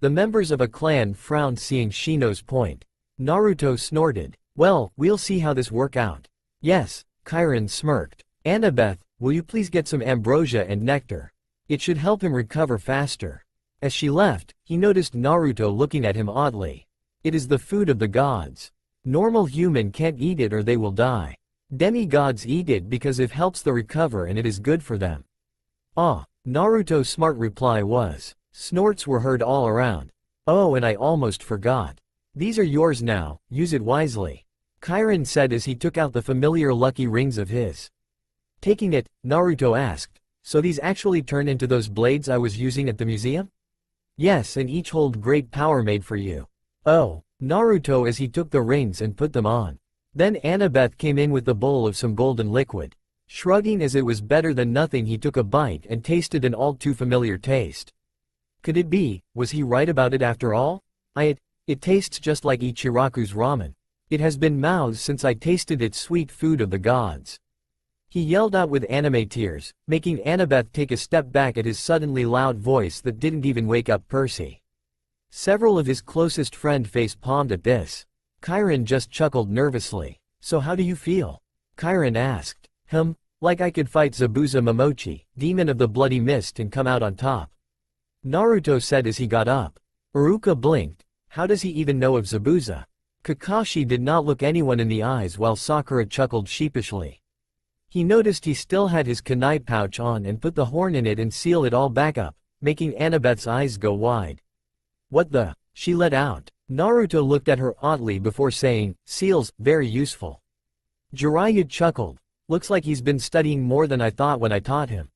The members of a clan frowned, seeing Shino's point. Naruto snorted. "Well, we'll see how this work out." "Yes," Chiron smirked. "Annabeth, will you please get some ambrosia and nectar? It should help him recover faster." As she left, he noticed Naruto looking at him oddly. "It is the food of the gods. Normal human can't eat it or they will die. Demigods eat it because it helps them recover and it is good for them." "Ah," Naruto's smart reply was. Snorts were heard all around. "Oh, and I almost forgot. These are yours now, use it wisely," Chiron said as he took out the familiar lucky rings of his. Taking it, Naruto asked, "So these actually turn into those blades I was using at the museum?" "Yes, and each hold great power made for you." "Oh, Naruto as he took the rings and put them on. Then Annabeth came in with the bowl of some golden liquid. Shrugging as it was better than nothing, he took a bite and tasted an all too familiar taste. Could it be, was he right about it after all? It tastes just like Ichiraku's ramen. It has been mouthed since I tasted its sweet food of the gods. He yelled out with anime tears, making Annabeth take a step back at his suddenly loud voice that didn't even wake up Percy. Several of his closest friends face-palmed at this. Chiron just chuckled nervously. So how do you feel? Chiron asked. Like I could fight Zabuza Momochi, demon of the bloody mist, and come out on top. Naruto said as he got up. Iruka blinked. How does he even know of Zabuza? Kakashi did not look anyone in the eyes while Sakura chuckled sheepishly. He noticed he still had his kunai pouch on and put the horn in it and sealed it all back up, making Annabeth's eyes go wide. What the? She let out. Naruto looked at her oddly before saying, seals, very useful. Jiraiya chuckled. Looks like he's been studying more than I thought when I taught him.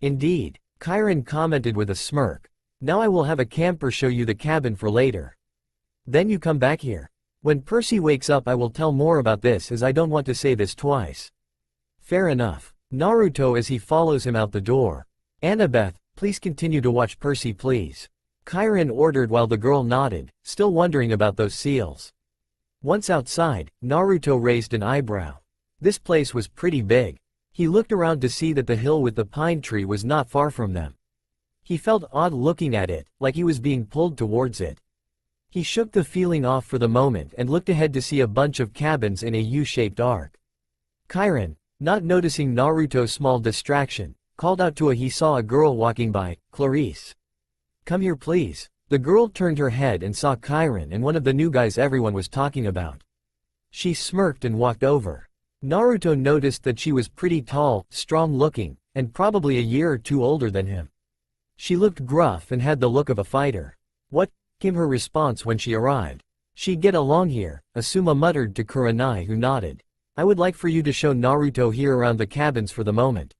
Indeed, Chiron commented with a smirk. Now I will have a camper show you the cabin for later. Then you come back here. When Percy wakes up I will tell more about this, as I don't want to say this twice. Fair enough. Naruto as he follows him out the door. Annabeth, please continue to watch Percy please. Chiron ordered while the girl nodded, still wondering about those seals. Once outside, Naruto raised an eyebrow. This place was pretty big. He looked around to see that the hill with the pine tree was not far from them. He felt odd looking at it, like he was being pulled towards it. He shook the feeling off for the moment and looked ahead to see a bunch of cabins in a U-shaped arc. Chiron, not noticing Naruto's small distraction, called out to he saw a girl walking by, Clarice. Come here please. The girl turned her head and saw Chiron and one of the new guys everyone was talking about. She smirked and walked over. Naruto noticed that she was pretty tall, strong-looking, and probably a year or two older than him. She looked gruff and had the look of a fighter. What? Came her response when she arrived. She'd get along here, Asuma muttered to Kurenai, who nodded. I would like for you to show Naruto here around the cabins for the moment.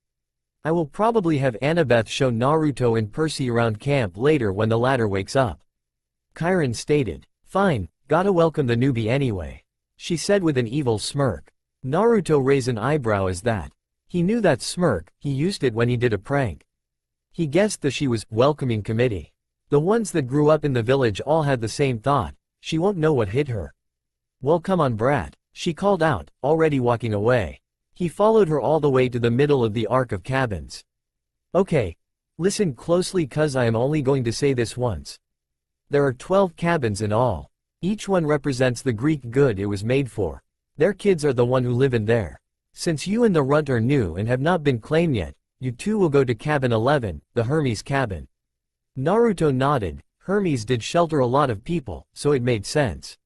I will probably have Annabeth show Naruto and Percy around camp later when the latter wakes up. Chiron stated. Fine, gotta welcome the newbie anyway. She said with an evil smirk. Naruto raised an eyebrow as that. He knew that smirk, he used it when he did a prank. He guessed that she was welcoming committee. The ones that grew up in the village all had the same thought, she won't know what hit her. Well come on brat, she called out, already walking away. He followed her all the way to the middle of the arc of cabins. Okay. Listen closely cause I am only going to say this once. There are 12 cabins in all. Each one represents the Greek good it was made for. Their kids are the one who live in there. Since you and the runt are new and have not been claimed yet, you two will go to cabin 11, the Hermes cabin. Naruto nodded. Hermes did shelter a lot of people, so it made sense.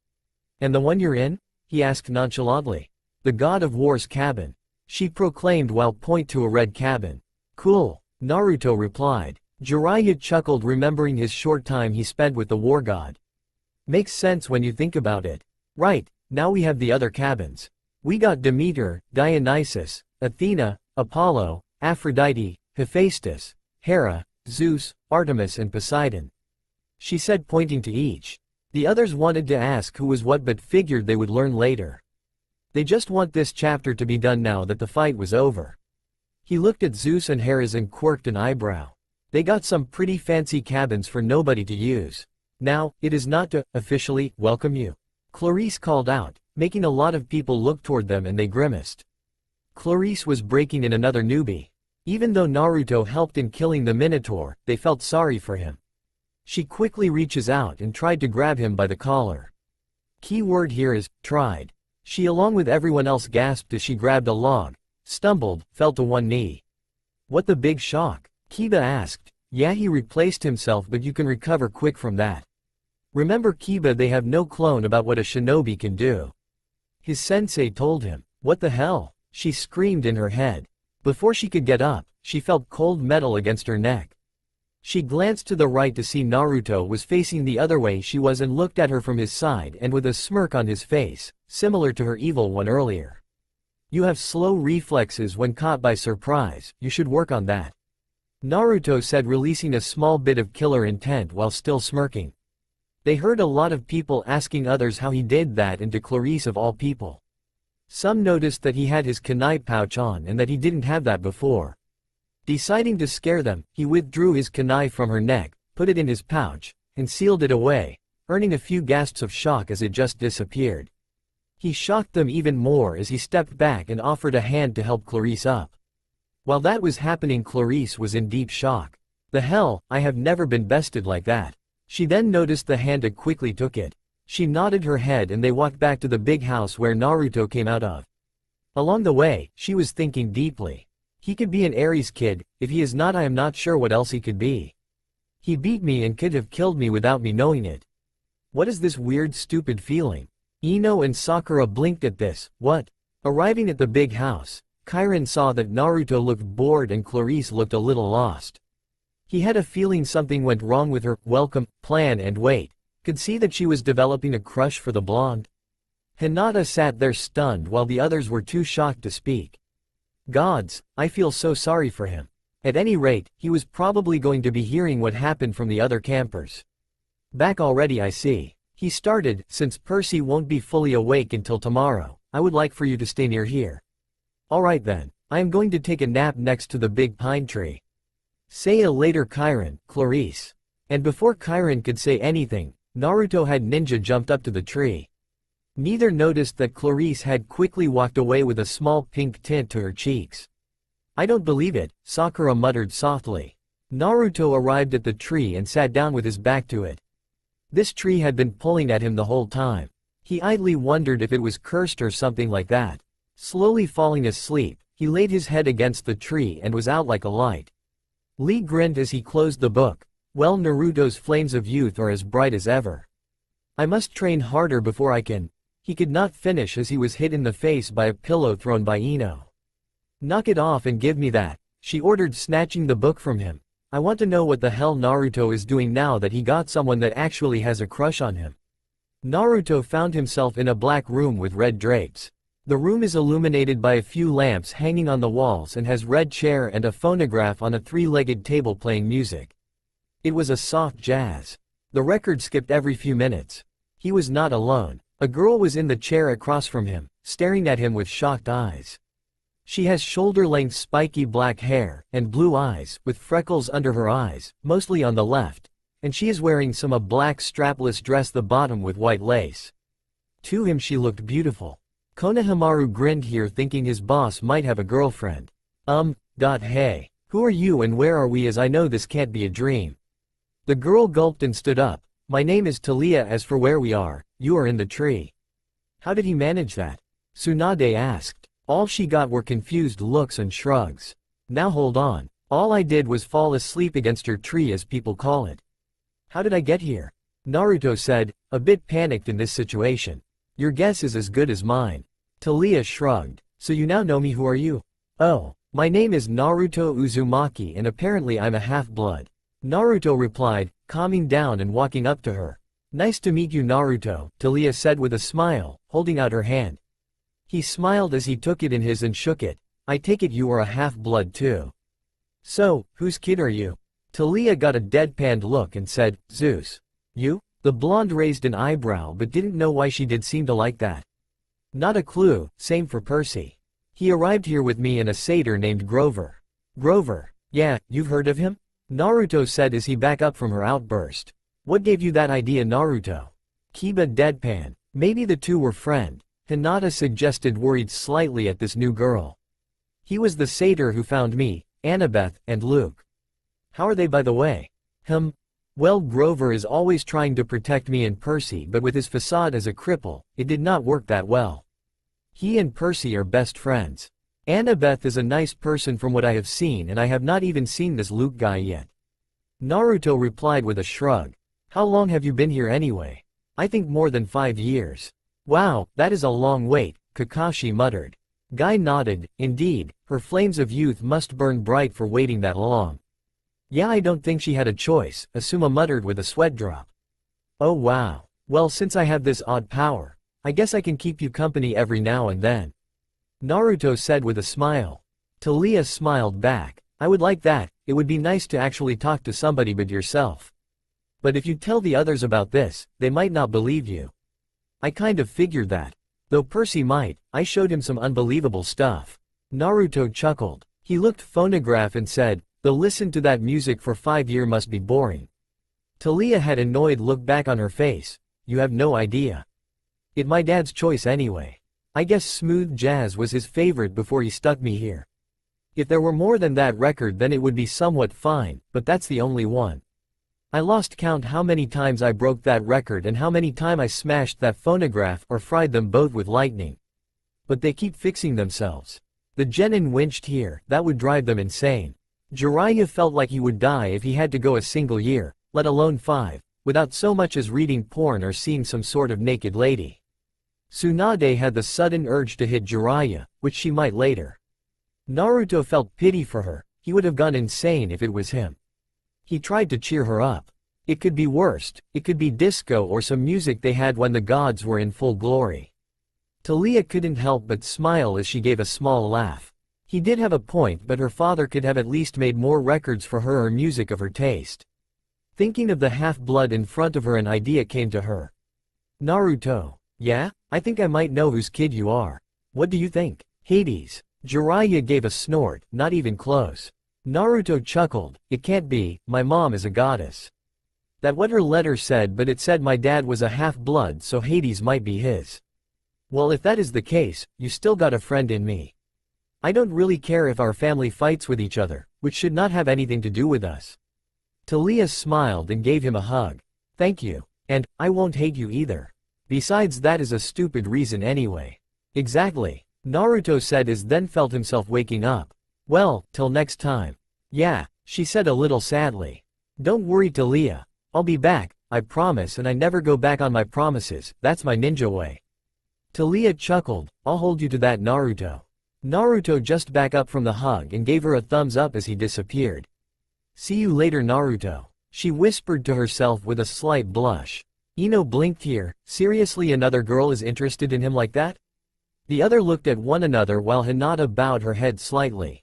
And the one you're in? He asked nonchalantly. The god of war's cabin. She proclaimed while pointing to a red cabin. Cool, Naruto replied. Jiraiya chuckled remembering his short time he spent with the war god. Makes sense when you think about it. Right. Now we have the other cabins. We got Demeter, Dionysus, Athena, Apollo, Aphrodite, Hephaestus, Hera, Zeus, Artemis and Poseidon. She said pointing to each. The others wanted to ask who was what but figured they would learn later. They just want this chapter to be done now that the fight was over. He looked at Zeus and Hera's and quirked an eyebrow. They got some pretty fancy cabins for nobody to use. Now, it is not to, officially, welcome you. Clarice called out, making a lot of people look toward them and they grimaced. Clarice was breaking in another newbie. Even though Naruto helped in killing the Minotaur, they felt sorry for him. She quickly reaches out and tried to grab him by the collar. Key word here is, tried. She along with everyone else gasped as she grabbed a log, stumbled, fell to one knee. What the big shock? Kiba asked. Yeah he replaced himself but you can recover quick from that. Remember Kiba they have no clone about what a shinobi can do. His sensei told him. What the hell? She screamed in her head. Before she could get up, she felt cold metal against her neck. She glanced to the right to see Naruto was facing the other way she was and looked at her from his side and with a smirk on his face, similar to her evil one earlier. You have slow reflexes when caught by surprise, you should work on that. Naruto said releasing a small bit of killer intent while still smirking. They heard a lot of people asking others how he did that, and to Clarice of all people. Some noticed that he had his kunai pouch on and that he didn't have that before. Deciding to scare them, he withdrew his kunai from her neck, put it in his pouch, and sealed it away, earning a few gasps of shock as it just disappeared. He shocked them even more as he stepped back and offered a hand to help Clarice up. While that was happening, Clarice was in deep shock. The hell, I have never been bested like that. She then noticed the hand and quickly took it. She nodded her head and they walked back to the big house where Naruto came out of. Along the way, she was thinking deeply. He could be an Aries kid, if he is not, I am not sure what else he could be. He beat me and could have killed me without me knowing it. What is this weird stupid feeling? Ino and Sakura blinked at this. What? Arriving at the big house, Kairon saw that Naruto looked bored and Clarice looked a little lost. He had a feeling something went wrong with her welcome plan and wait, could see that she was developing a crush for the blonde. Hinata sat there stunned while the others were too shocked to speak. Gods, I feel so sorry for him. At any rate, he was probably going to be hearing what happened from the other campers. Back already, I see. He started, since Percy won't be fully awake until tomorrow, I would like for you to stay near here. Alright then, I am going to take a nap next to the big pine tree. Say a later, Kairon, Clarice. And before Kairon could say anything, Naruto had ninja jumped up to the tree. Neither noticed that Clarice had quickly walked away with a small pink tint to her cheeks. I don't believe it, Sakura muttered softly. Naruto arrived at the tree and sat down with his back to it. This tree had been pulling at him the whole time. He idly wondered if it was cursed or something like that. Slowly falling asleep, he laid his head against the tree and was out like a light. Lee grinned as he closed the book. Well, Naruto's flames of youth are as bright as ever. I must train harder before I can. He could not finish as he was hit in the face by a pillow thrown by Ino. Knock it off and give me that, she ordered, snatching the book from him. I want to know what the hell Naruto is doing now that he got someone that actually has a crush on him. Naruto found himself in a black room with red drapes. The room is illuminated by a few lamps hanging on the walls and has red chair and a phonograph on a three-legged table playing music. It was a soft jazz. The record skipped every few minutes. He was not alone. A girl was in the chair across from him, staring at him with shocked eyes. She has shoulder-length spiky black hair, and blue eyes, with freckles under her eyes, mostly on the left, and she is wearing a black strapless dress, the bottom with white lace. To him she looked beautiful. Konohamaru grinned here, thinking his boss might have a girlfriend. Hey, who are you and where are we, as I know this can't be a dream. The girl gulped and stood up. My name is Talia. As for where we are, you are in the tree. How did he manage that? Tsunade asked. All she got were confused looks and shrugs. Now hold on. All I did was fall asleep against her tree, as people call it. How did I get here? Naruto said, a bit panicked in this situation. Your guess is as good as mine. Talia shrugged. So you now know me. Who are you? Oh, my name is Naruto Uzumaki and apparently I'm a half-blood. Naruto replied, calming down and walking up to her. Nice to meet you, Naruto, Talia said with a smile, holding out her hand. He smiled as he took it in his and shook it. I take it you are a half-blood too. So, whose kid are you? Talia got a deadpanned look and said, Zeus. You? The blonde raised an eyebrow but didn't know why she did seem to like that. Not a clue, same for Percy. He arrived here with me and a satyr named Grover. Grover? Yeah, you've heard of him? Naruto said as he backed up from her outburst. What gave you that idea, Naruto? Kiba deadpan. Maybe the two were friends. Hinata suggested, worried slightly at this new girl. He was the satyr who found me, Annabeth, and Luke. How are they, by the way? Well, Grover is always trying to protect me and Percy, but with his facade as a cripple, it did not work that well. He and Percy are best friends. Annabeth is a nice person from what I have seen, and I have not even seen this Luke guy yet. Naruto replied with a shrug. How long have you been here anyway? I think more than 5 years. Wow, that is a long wait, Kakashi muttered. Guy nodded. Indeed, her flames of youth must burn bright for waiting that long. Yeah, I don't think she had a choice, Asuma muttered with a sweat drop. Oh wow. Well, since I have this odd power, I guess I can keep you company every now and then. Naruto said with a smile. Talia smiled back. I would like that. It would be nice to actually talk to somebody but yourself. But if you tell the others about this, they might not believe you. I kind of figured that. Though Percy might, I showed him some unbelievable stuff. Naruto chuckled. He looked phonograph and said, "The listen to that music for 5 years must be boring." Talia had annoyed look back on her face. You have no idea. It my dad's choice anyway. I guess smooth jazz was his favorite before he stuck me here. If there were more than that record then it would be somewhat fine, but that's the only one. I lost count how many times I broke that record and how many times I smashed that phonograph or fried them both with lightning. But they keep fixing themselves. The genin winched here, that would drive them insane. Jiraiya felt like he would die if he had to go a single year, let alone 5, without so much as reading porn or seeing some sort of naked lady. Tsunade had the sudden urge to hit Jiraiya, which she might later. Naruto felt pity for her, he would have gone insane if it was him. He tried to cheer her up. It could be worst, it could be disco or some music they had when the gods were in full glory. Talia couldn't help but smile as she gave a small laugh. He did have a point, but her father could have at least made more records for her or music of her taste. Thinking of the half-blood in front of her, an idea came to her. Naruto. Yeah? I think I might know whose kid you are. What do you think? Hades. Jiraiya gave a snort, not even close. Naruto chuckled. It can't be, my mom is a goddess. That's what her letter said, but it said my dad was a half-blood, so Hades might be his. Well, if that is the case, you still got a friend in me. I don't really care if our family fights with each other, which should not have anything to do with us. Talia smiled and gave him a hug. Thank you. And, I won't hate you either. Besides, that is a stupid reason anyway. Exactly. Naruto said as then felt himself waking up. Well, till next time. Yeah, she said a little sadly. Don't worry, Talia. I'll be back, I promise, and I never go back on my promises, that's my ninja way. Talia chuckled. I'll hold you to that, Naruto. Naruto just back up from the hug and gave her a thumbs up as he disappeared. See you later, Naruto. She whispered to herself with a slight blush. Ino blinked here. Seriously, another girl is interested in him like that? The other looked at one another while Hinata bowed her head slightly.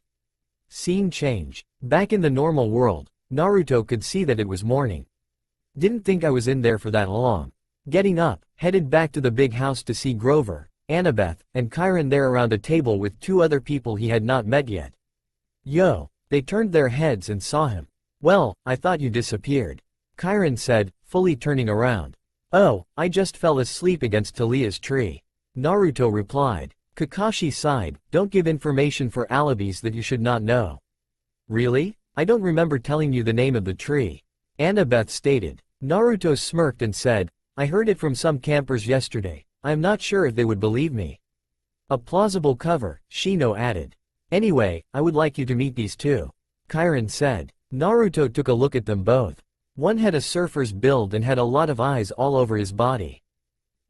Scene change. Back in the normal world, Naruto could see that it was morning. Didn't think I was in there for that long. Getting up, headed back to the big house to see Grover, Annabeth, and Chiron there around a table with 2 other people he had not met yet. Yo, they turned their heads and saw him. Well, I thought you disappeared. Chiron said, fully turning around. Oh, I just fell asleep against Talia's tree. Naruto replied. Kakashi sighed, don't give information for alibis that you should not know. Really? I don't remember telling you the name of the tree. Annabeth stated. Naruto smirked and said, I heard it from some campers yesterday. I am not sure if they would believe me. A plausible cover, Shino added. Anyway, I would like you to meet these 2. Chiron said. Naruto took a look at them both. One had a surfer's build and had a lot of eyes all over his body.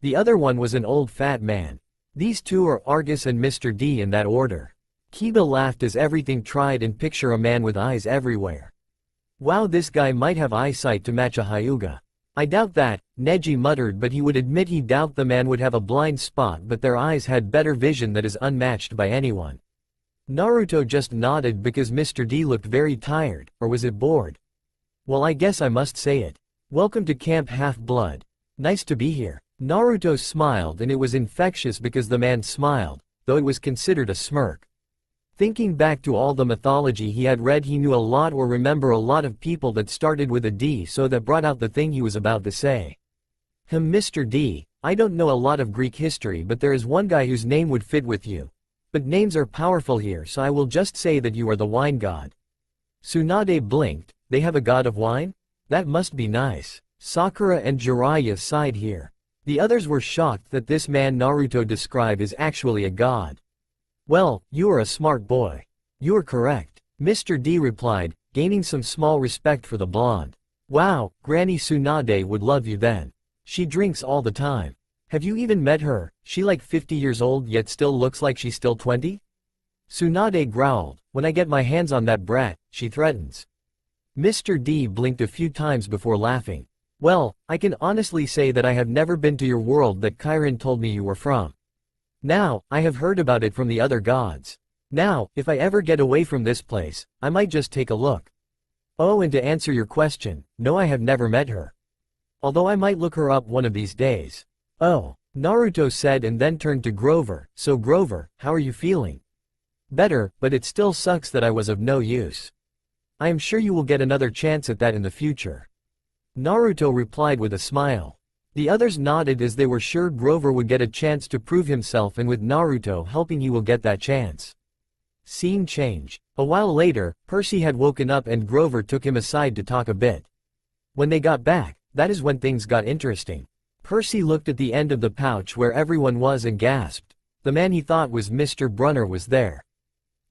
The other one was an old fat man. These 2 are Argus and Mr. D in that order. Kiba laughed as everything tried and picture a man with eyes everywhere. Wow, this guy might have eyesight to match a Hyuga. I doubt that, Neji muttered, but he would admit he doubt the man would have a blind spot, but their eyes had better vision that is unmatched by anyone. Naruto just nodded because Mr. D looked very tired, or was it bored? Well, I guess I must say it. Welcome to Camp Half-Blood. Nice to be here. Naruto smiled, and it was infectious because the man smiled, though it was considered a smirk. Thinking back to all the mythology he had read, he knew a lot or remember a lot of people that started with a D, so that brought out the thing he was about to say. Mr. D, I don't know a lot of Greek history, but there is one guy whose name would fit with you. But names are powerful here, so I will just say that you are the wine god. Tsunade blinked. They have a god of wine? That must be nice. Sakura and Jiraiya sighed here. The others were shocked that this man Naruto described is actually a god. Well, you are a smart boy. You are correct. Mr. D replied, gaining some small respect for the blonde. Wow, Granny Tsunade would love you then. She drinks all the time. Have you even met her? She like 50 years old yet still looks like she's still 20? Tsunade growled. When I get my hands on that brat, she threatens. Mr. D blinked a few times before laughing. Well, I can honestly say that I have never been to your world that Chiron told me you were from. Now, I have heard about it from the other gods. Now, if I ever get away from this place, I might just take a look. Oh, and to answer your question, no, I have never met her. although I might look her up one of these days. Oh, Naruto said and then turned to Grover. So Grover, how are you feeling? Better, but it still sucks that I was of no use. I am sure you will get another chance at that in the future. Naruto replied with a smile. The others nodded as they were sure Grover would get a chance to prove himself, and with Naruto helping he will get that chance. Scene change. A while later, Percy had woken up and Grover took him aside to talk a bit. When they got back, that is when things got interesting. Percy looked at the end of the pouch where everyone was and gasped. The man he thought was Mr. Brunner was there.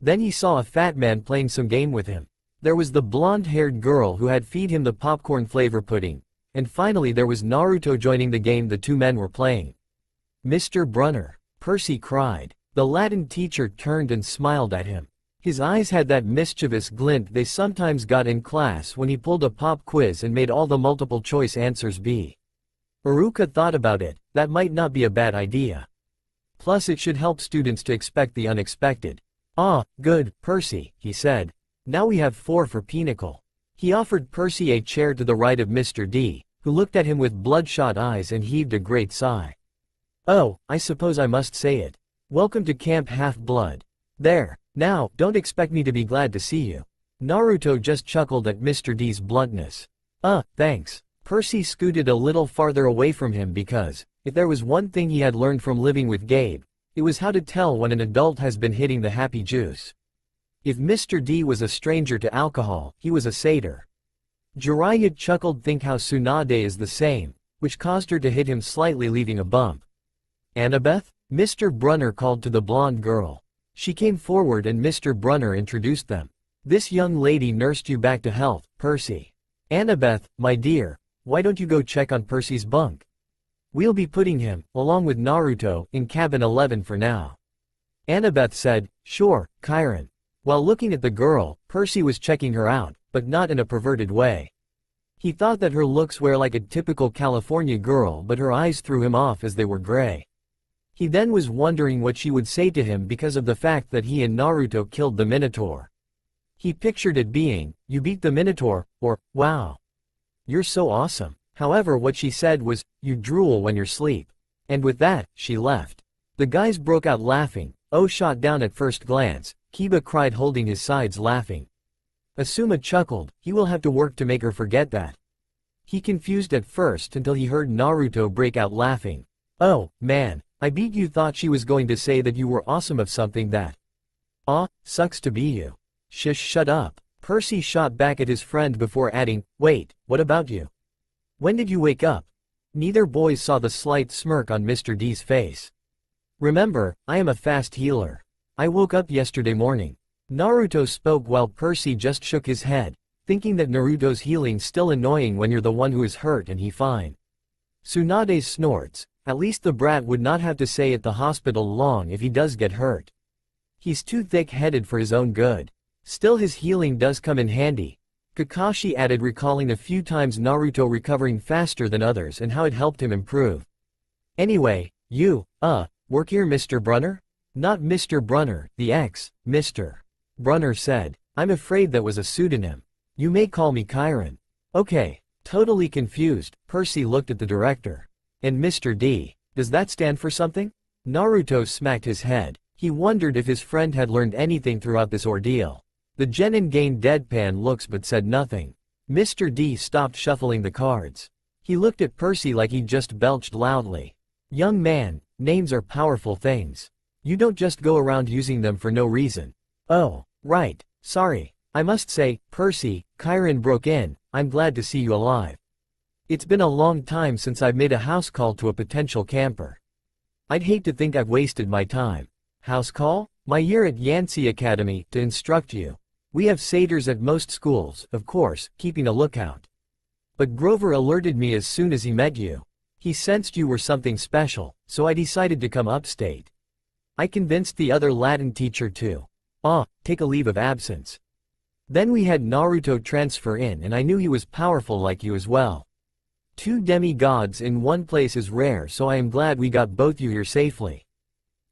Then he saw a fat man playing some game with him. There was the blonde-haired girl who had feed him the popcorn flavor pudding. And finally there was Naruto joining the game the two men were playing. Mr. Brunner, Percy cried. The Latin teacher turned and smiled at him. His eyes had that mischievous glint they sometimes got in class when he pulled a pop quiz and made all the multiple choice answers B. Iruka thought about it, that might not be a bad idea. Plus it should help students to expect the unexpected. Ah, good, Percy, he said. Now we have 4 for Pinnacle. He offered Percy a chair to the right of Mr. D, who looked at him with bloodshot eyes and heaved a great sigh. Oh, I suppose I must say it. Welcome to Camp Half-Blood. There, now, don't expect me to be glad to see you. Naruto just chuckled at Mr. D's bluntness. Thanks. Percy scooted a little farther away from him because, if there was one thing he had learned from living with Gabe, it was how to tell when an adult has been hitting the happy juice. If Mr. D was a stranger to alcohol, he was a satyr. Jiraiya chuckled. Think how Tsunade is the same, which caused her to hit him slightly, leaving a bump. Annabeth? Mr. Brunner called to the blonde girl. She came forward and Mr. Brunner introduced them. This young lady nursed you back to health, Percy. Annabeth, my dear, why don't you go check on Percy's bunk? We'll be putting him, along with Naruto, in cabin 11 for now. Annabeth said, sure, Chiron. While looking at the girl, Percy was checking her out, but not in a perverted way. He thought that her looks were like a typical California girl, but her eyes threw him off as they were gray. He then was wondering what she would say to him because of the fact that he and Naruto killed the Minotaur. He pictured it being, you beat the Minotaur, or, wow. You're so awesome. However, what she said was, you drool when you're asleep. And with that, she left. The guys broke out laughing. Oh, shot down at first glance, Kiba cried, holding his sides laughing. Asuma chuckled, he will have to work to make her forget that. He confused at first until he heard Naruto break out laughing. Oh, man, I beat you. Thought she was going to say that you were awesome of something that. Aw, sucks to be you. Shush, shut up. Percy shot back at his friend before adding, wait, what about you? When did you wake up? Neither boy saw the slight smirk on Mr. D's face. Remember, I am a fast healer. I woke up yesterday morning. Naruto spoke while Percy just shook his head, thinking that Naruto's healing's still annoying when you're the one who is hurt and he fine. Tsunade snorts, at least the brat would not have to stay at the hospital long if he does get hurt. He's too thick-headed for his own good. Still, his healing does come in handy. Kakashi added, recalling a few times Naruto recovering faster than others and how it helped him improve. Anyway, you, work here, Mr. Brunner? Not Mr. Brunner, the ex, Mr. Brunner said. I'm afraid that was a pseudonym. You may call me Chiron. Okay. Totally confused, Percy looked at the director. And Mr. D, does that stand for something? Naruto smacked his head. He wondered if his friend had learned anything throughout this ordeal. The genin gained deadpan looks but said nothing. Mr. D stopped shuffling the cards. He looked at Percy like he'd just belched loudly. Young man, names are powerful things. You don't just go around using them for no reason. Oh, right, sorry. I must say, Percy, Chiron broke in, I'm glad to see you alive. It's been a long time since I've made a house call to a potential camper. I'd hate to think I've wasted my time. House call? My year at Yancey Academy, to instruct you. We have satyrs at most schools, of course, keeping a lookout. But Grover alerted me as soon as he met you. He sensed you were something special, so I decided to come upstate. I convinced the other Latin teacher to. Take a leave of absence. Then we had Naruto transfer in and I knew he was powerful like you as well. 2 demigods in one place is rare, so I am glad we got both you here safely.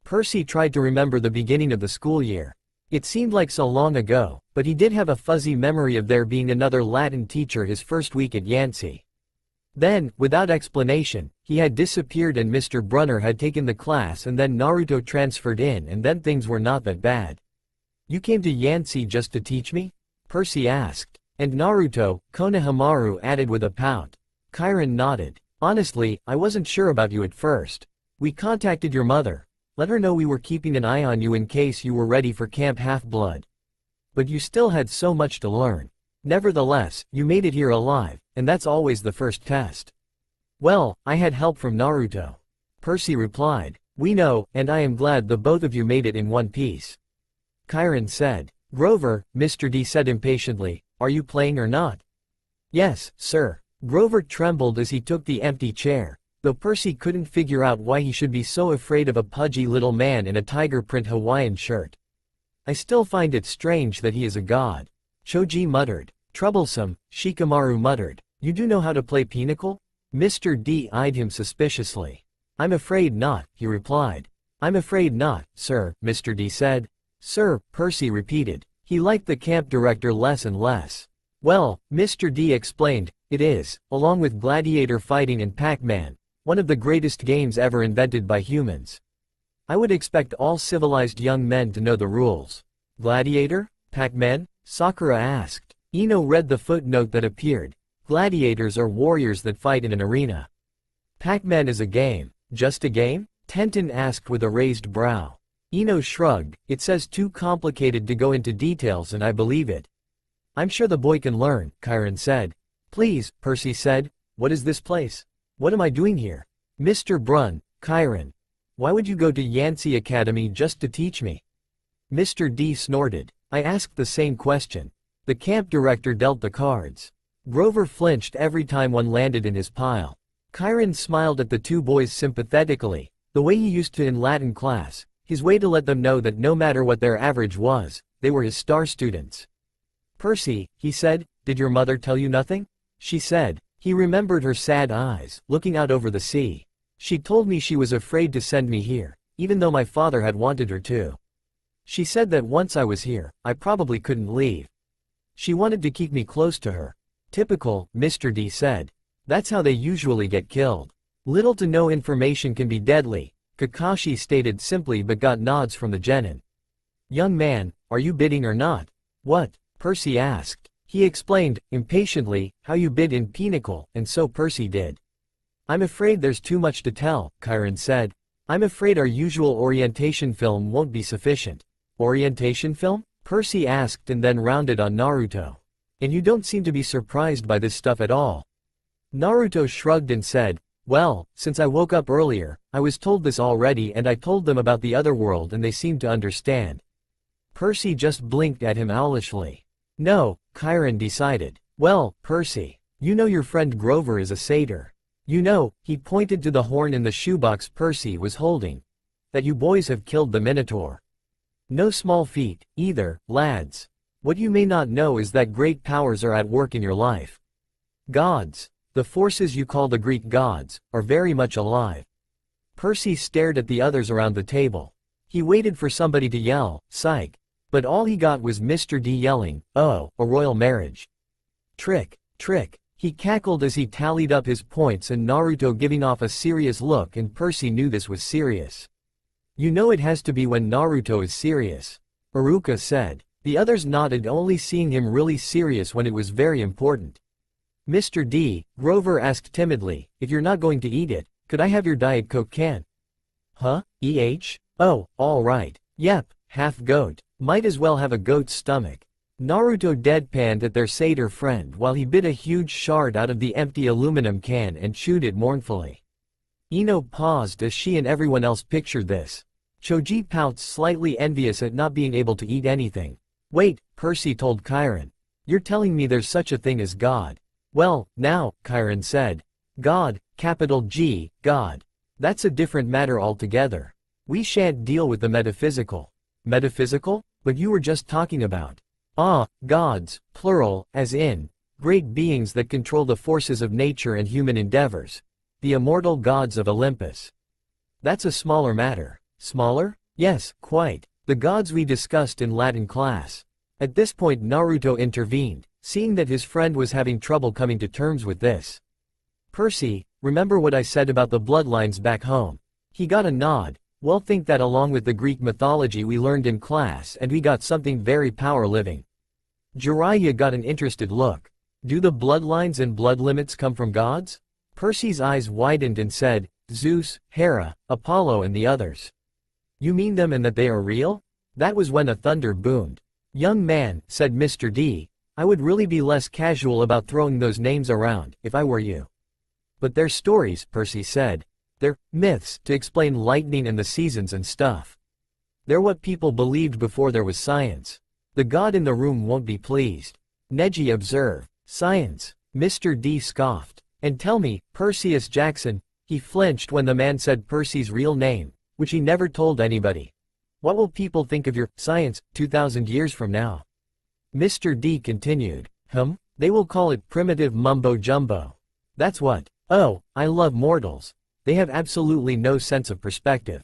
Percy tried to remember the beginning of the school year. It seemed like so long ago, but he did have a fuzzy memory of there being another Latin teacher his first week at Yancey. Then, without explanation, he had disappeared and Mr. Brunner had taken the class and then Naruto transferred in and then things were not that bad. You came to Yansei just to teach me? Percy asked. And Naruto, Konohamaru added with a pout. Chiron nodded. Honestly, I wasn't sure about you at first. We contacted your mother. Let her know we were keeping an eye on you in case you were ready for Camp Half-Blood. But you still had so much to learn. Nevertheless, you made it here alive, and that's always the first test. Well, I had help from Naruto. Percy replied. We know, and I am glad the both of you made it in one piece. Chiron said. Grover, Mr. D said impatiently, are you playing or not? Yes, sir. Grover trembled as he took the empty chair, though Percy couldn't figure out why he should be so afraid of a pudgy little man in a tiger print Hawaiian shirt. I still find it strange that he is a god. Choji muttered. Troublesome, Shikamaru muttered. You do know how to play pinochle? Mr. D eyed him suspiciously. I'm afraid not, he replied. I'm afraid not, sir, Mr. D said. Sir, Percy repeated. He liked the camp director less and less. Well, Mr. D explained, it is, along with gladiator fighting and Pac-Man, one of the greatest games ever invented by humans. I would expect all civilized young men to know the rules. Gladiator? Pac-Man? Sakura asked. Ino read the footnote that appeared. Gladiators are warriors that fight in an arena. Pac-Man is a game. Just a game? Tenten asked with a raised brow. Ino shrugged. It says too complicated to go into details and I believe it. I'm sure the boy can learn, Chiron said. Please, Percy said. What is this place? What am I doing here? Mr. Brun, Chiron. Why would you go to Yansei Academy just to teach me? Mr. D snorted. I asked the same question. The camp director dealt the cards. Grover flinched every time one landed in his pile. Chiron smiled at the two boys sympathetically, the way he used to in Latin class, his way to let them know that no matter what their average was, they were his star students. Percy, he said, did your mother tell you nothing? She said. He remembered her sad eyes, looking out over the sea. She told me she was afraid to send me here, even though my father had wanted her to. She said that once I was here, I probably couldn't leave. She wanted to keep me close to her. Typical, Mr. D said. That's how they usually get killed. Little to no information can be deadly, Kakashi stated simply but got nods from the genin. Young man, are you bidding or not? What? Percy asked. He explained, impatiently, how you bid in Pinnacle, and so Percy did. I'm afraid there's too much to tell, Chiron said. I'm afraid our usual orientation film won't be sufficient. Orientation film? Percy asked and then rounded on Naruto. And you don't seem to be surprised by this stuff at all. Naruto shrugged and said, well, since I woke up earlier, I was told this already and I told them about the other world and they seemed to understand. Percy just blinked at him owlishly. No, Chiron decided. Well, Percy, you know your friend Grover is a satyr. You know, he pointed to the horn in the shoebox Percy was holding, that you boys have killed the Minotaur. No small feat, either, lads. What you may not know is that great powers are at work in your life. Gods, the forces you call the Greek gods, are very much alive. Percy stared at the others around the table. He waited for somebody to yell, psych. But all he got was Mr. D yelling, oh, a royal marriage. Trick, trick. He cackled as he tallied up his points and Naruto giving off a serious look and Percy knew this was serious. You know it has to be when Naruto is serious. Iruka said. The others nodded, only seeing him really serious when it was very important. Mr. D, Grover asked timidly, if you're not going to eat it, could I have your Diet Coke can? Huh? Oh, all right. Yep, half goat. Might as well have a goat's stomach. Naruto deadpanned at their satyr friend while he bit a huge shard out of the empty aluminum can and chewed it mournfully. Ino paused as she and everyone else pictured this. Choji pouts, slightly envious at not being able to eat anything. Wait, Percy told Chiron. You're telling me there's such a thing as God? Well, now, Chiron said. God, capital G, God. That's a different matter altogether. We shan't deal with the metaphysical. Metaphysical? But you were just talking about. Gods, plural, as in, great beings that control the forces of nature and human endeavors. The immortal gods of Olympus. That's a smaller matter. Smaller? Yes, quite. The gods we discussed in Latin class. At this point Naruto intervened, seeing that his friend was having trouble coming to terms with this. Percy, remember what I said about the bloodlines back home? He got a nod. Well, think that along with the Greek mythology we learned in class, and we got something very power-living. Jiraiya got an interested look. Do the bloodlines and blood limits come from gods? Percy's eyes widened and said, Zeus, Hera, Apollo and the others. You mean them and that they are real? That was when a thunder boomed. Young man, said Mr. D, I would really be less casual about throwing those names around, if I were you. But they're stories, Percy said. They're myths to explain lightning and the seasons and stuff. They're what people believed before there was science. The god in the room won't be pleased. Neji observed. Science. Mr. D scoffed. And tell me, Perseus Jackson, he flinched when the man said Percy's real name, which he never told anybody. What will people think of your science 2,000 years from now? Mr. D continued. They will call it primitive mumbo-jumbo. That's what. Oh, I love mortals. They have absolutely no sense of perspective.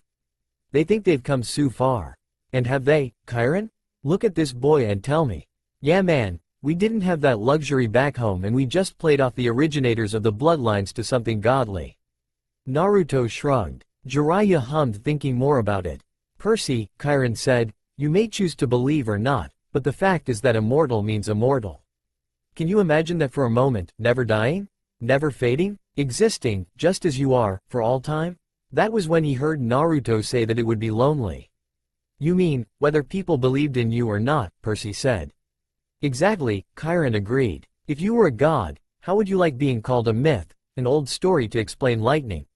They think they've come so far. And have they, Chiron? Look at this boy and tell me. Yeah man, we didn't have that luxury back home and we just played off the originators of the bloodlines to something godly. Naruto shrugged. Jiraiya hummed, thinking more about it. Percy, Chiron said, you may choose to believe or not, but the fact is that immortal means immortal. Can you imagine that for a moment, never dying? Never fading? Existing, just as you are, for all time? That was when he heard Naruto say that it would be lonely. You mean, whether people believed in you or not, Percy said. Exactly, Chiron agreed. If you were a god, how would you like being called a myth, an old story to explain lightning?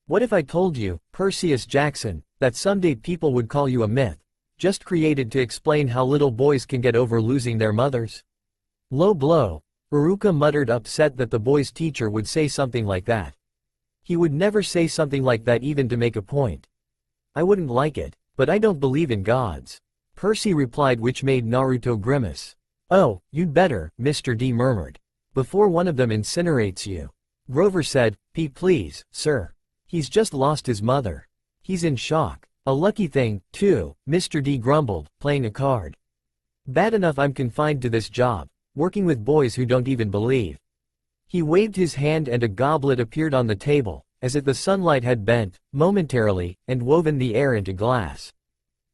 What if I told you, Perseus Jackson, that someday people would call you a myth, just created to explain how little boys can get over losing their mothers? Low blow. Iruka muttered, upset that the boy's teacher would say something like that. He would never say something like that even to make a point. I wouldn't like it, but I don't believe in gods. Percy replied, which made Naruto grimace. Oh, you'd better, Mr. D murmured. Before one of them incinerates you. Grover said, please, sir. He's just lost his mother. He's in shock. A lucky thing, too, Mr. D grumbled, playing a card. Bad enough I'm confined to this job, working with boys who don't even believe. He waved his hand and a goblet appeared on the table, as if the sunlight had bent, momentarily, and woven the air into glass.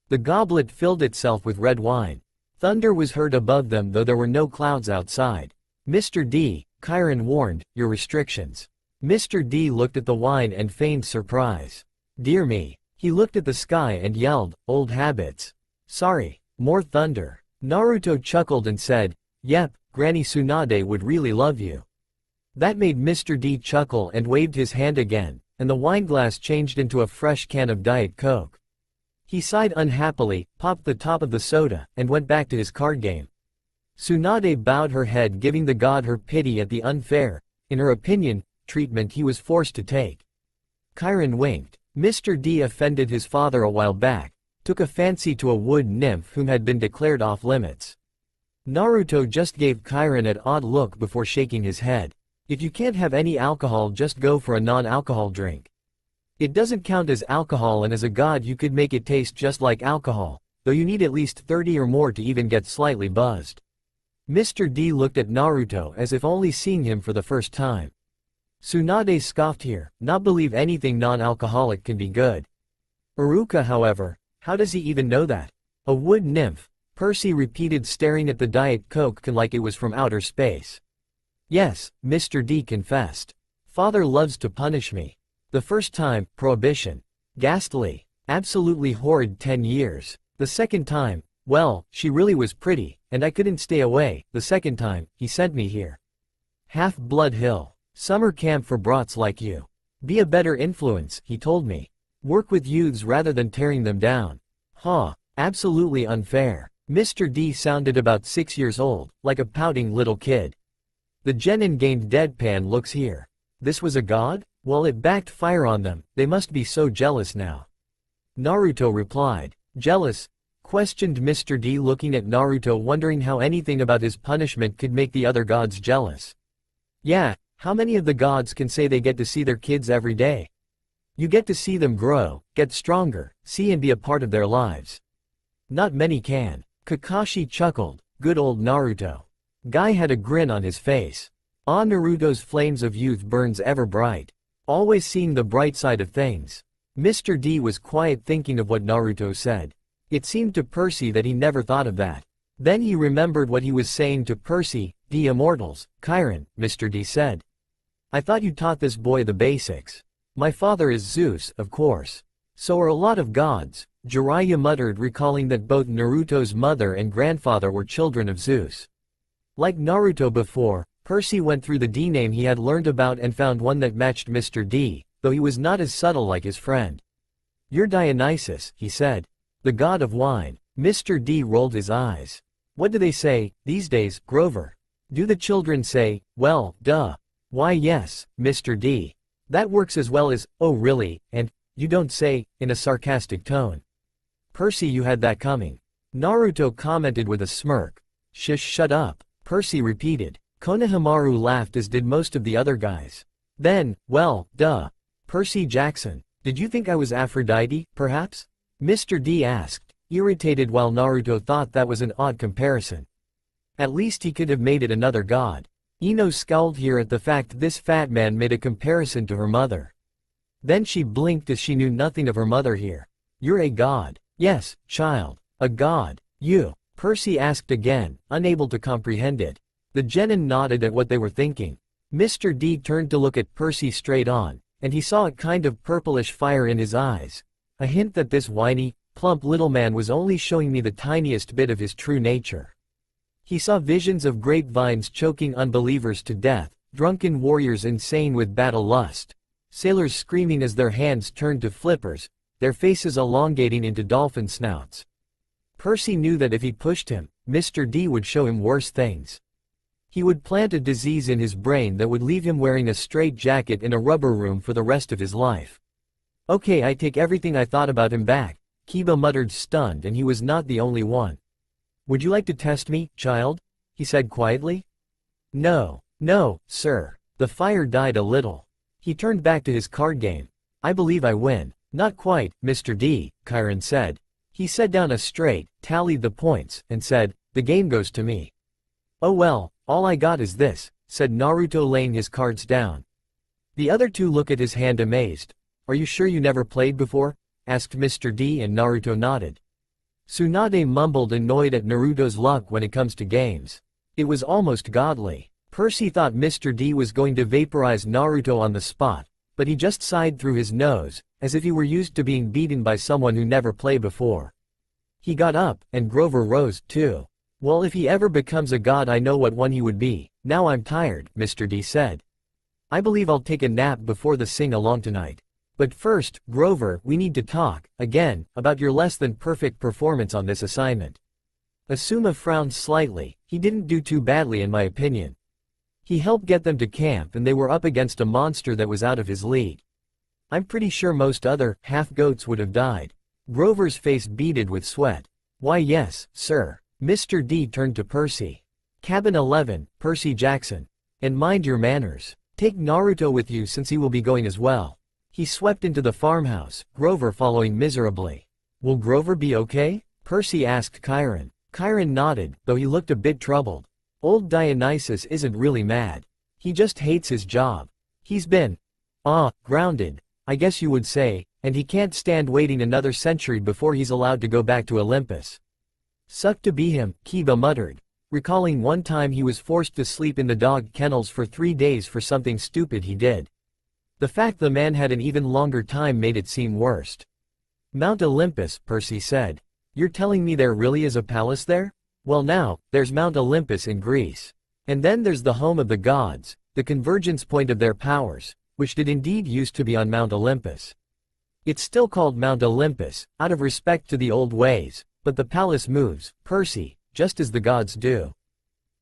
The goblet filled itself with red wine. Thunder was heard above them though there were no clouds outside. Mr. D, Chiron warned, your restrictions. Mr. D looked at the wine and feigned surprise. Dear me. He looked at the sky and yelled, old habits. Sorry. More thunder. Naruto chuckled and said, yep, Granny Tsunade would really love you. That made Mr. D chuckle and waved his hand again, and the wineglass changed into a fresh can of Diet Coke. He sighed unhappily, popped the top of the soda, and went back to his card game. Tsunade bowed her head, giving the god her pity at the unfair, in her opinion, treatment he was forced to take. Chiron winked. Mr. D offended his father a while back, took a fancy to a wood nymph whom had been declared off limits. Naruto just gave Chiron an odd look before shaking his head. If you can't have any alcohol, just go for a non-alcohol drink. It doesn't count as alcohol, and as a god you could make it taste just like alcohol, though you need at least 30 or more to even get slightly buzzed. Mr. D looked at Naruto as if only seeing him for the first time. Tsunade scoffed here, not believe anything non-alcoholic can be good. Iruka, however, how does he even know that? A wood nymph, Percy repeated, staring at the Diet Coke can like it was from outer space. Yes, Mr. D confessed. Father loves to punish me. The first time, prohibition. Ghastly. Absolutely horrid 10 years. The second time, well, she really was pretty, and I couldn't stay away. The second time, he sent me here. Half-Blood Hill. Summer camp for brats like you. Be a better influence, he told me. Work with youths rather than tearing them down. Huh, absolutely unfair. Mr. D sounded about 6 years old, like a pouting little kid. The genin gained deadpan looks here. This was a god? Well, it backed fire on them, they must be so jealous now. Naruto replied. Jealous? Questioned Mr. D, looking at Naruto, wondering how anything about his punishment could make the other gods jealous. Yeah. How many of the gods can say they get to see their kids every day? You get to see them grow, get stronger, see and be a part of their lives. Not many can. Kakashi chuckled, good old Naruto. Guy had a grin on his face. Ah, Naruto's flames of youth burns ever bright. Always seeing the bright side of things. Mr. D was quiet thinking of what Naruto said. It seemed to Percy that he never thought of that. Then he remembered what he was saying to Percy, "The immortals, Chiron," Mr. D said. "I thought you taught this boy the basics." "My father is Zeus, of course. So are a lot of gods," Jiraiya muttered, recalling that both Naruto's mother and grandfather were children of Zeus. Like Naruto before, Percy went through the D name he had learned about and found one that matched Mr. D, though he was not as subtle like his friend. "You're Dionysus," he said. "The god of wine." Mr. D rolled his eyes. "What do they say, these days, Grover? Do the children say, well, duh?" "Why yes, Mr. D. That works as well as, oh really, and, you don't say," in a sarcastic tone. "Percy, you had that coming." Naruto commented with a smirk. Shut up," Percy repeated. Konohamaru laughed, as did most of the other guys. Then, well, duh. "Percy Jackson, did you think I was Aphrodite, perhaps?" Mr. D asked, irritated, while Naruto thought that was an odd comparison. At least he could have made it another god. Ino scowled here at the fact this fat man made a comparison to her mother. Then she blinked as she knew nothing of her mother here. "You're a god." "Yes, child. A god. You?" Percy asked again, unable to comprehend it. The genin nodded at what they were thinking. Mr. D turned to look at Percy straight on, and he saw a kind of purplish fire in his eyes. A hint that this whiny, plump little man was only showing me the tiniest bit of his true nature. He saw visions of grapevines choking unbelievers to death, drunken warriors insane with battle lust, sailors screaming as their hands turned to flippers, their faces elongating into dolphin snouts. Percy knew that if he pushed him, Mr. D would show him worse things. He would plant a disease in his brain that would leave him wearing a straitjacket in a rubber room for the rest of his life. "Okay, I take everything I thought about him back," Kiba muttered, stunned, and he was not the only one. "Would you like to test me, child?" he said quietly. No, sir." The fire died a little. He turned back to his card game. "I believe I win." "Not quite, Mr. D," Chiron said. He set down a straight, tallied the points, and said, "The game goes to me." "Oh well, all I got is this," said Naruto, laying his cards down. The other two looked at his hand amazed. "Are you sure you never played before?" asked Mr. D, and Naruto nodded. Tsunade mumbled, annoyed at Naruto's luck when it comes to games. It was almost godly. Percy thought Mr. D was going to vaporize Naruto on the spot, but he just sighed through his nose, as if he were used to being beaten by someone who never played before. He got up, and Grover rose, too. "Well, if he ever becomes a god, I know what one he would be. Now I'm tired," Mr. D said. "I believe I'll take a nap before the sing-along tonight. But first, Grover, we need to talk, again, about your less than perfect performance on this assignment." Asuma frowned slightly. He didn't do too badly in my opinion. He helped get them to camp, and they were up against a monster that was out of his league. I'm pretty sure most other half-goats would have died. Grover's face beaded with sweat. "Why yes, sir." Mr. D turned to Percy. "Cabin 11, Percy Jackson. And mind your manners. Take Naruto with you since he will be going as well." He swept into the farmhouse, Grover following miserably. "Will Grover be okay?" Percy asked Chiron. Chiron nodded, though he looked a bit troubled. Old Dionysus isn't really mad. He just hates his job. He's been, grounded, I guess you would say, and he can't stand waiting another century before he's allowed to go back to Olympus. "Sucked to be him," Kiba muttered, recalling one time he was forced to sleep in the dog kennels for 3 days for something stupid he did. The fact the man had an even longer time made it seem worst. "Mount Olympus," Percy said. "You're telling me there really is a palace there?" "Well now, there's Mount Olympus in Greece. And then there's the home of the gods, the convergence point of their powers, which did indeed used to be on Mount Olympus. It's still called Mount Olympus, out of respect to the old ways, but the palace moves, Percy, just as the gods do."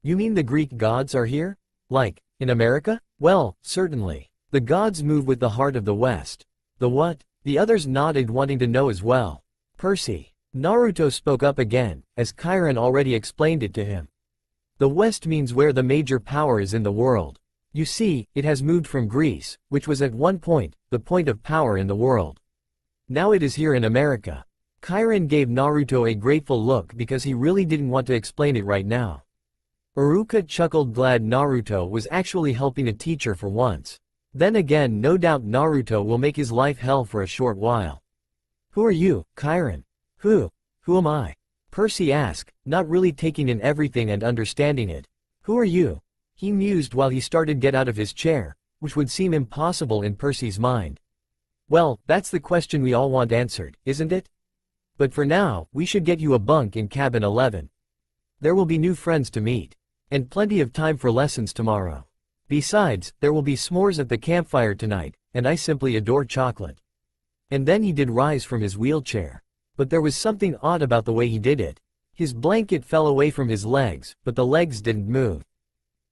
"You mean the Greek gods are here? Like, in America?" "Well, certainly. The gods move with the heart of the West." "The what?" The others nodded, wanting to know as well. "Percy." Naruto spoke up again, as Chiron already explained it to him. "The West means where the major power is in the world. You see, it has moved from Greece, which was at one point, the point of power in the world. Now it is here in America." Chiron gave Naruto a grateful look because he really didn't want to explain it right now. Iruka chuckled, glad Naruto was actually helping a teacher for once. Then again, no doubt Naruto will make his life hell for a short while. Who are you, Chiron? Who am I? Percy asked, not really taking in everything and understanding it. Who are you? He mused while he started to get out of his chair, which would seem impossible in Percy's mind. Well, that's the question we all want answered, isn't it? But for now, we should get you a bunk in cabin 11. There will be new friends to meet. And plenty of time for lessons tomorrow. Besides, there will be s'mores at the campfire tonight, and I simply adore chocolate. And then he did rise from his wheelchair. But there was something odd about the way he did it. His blanket fell away from his legs, but the legs didn't move.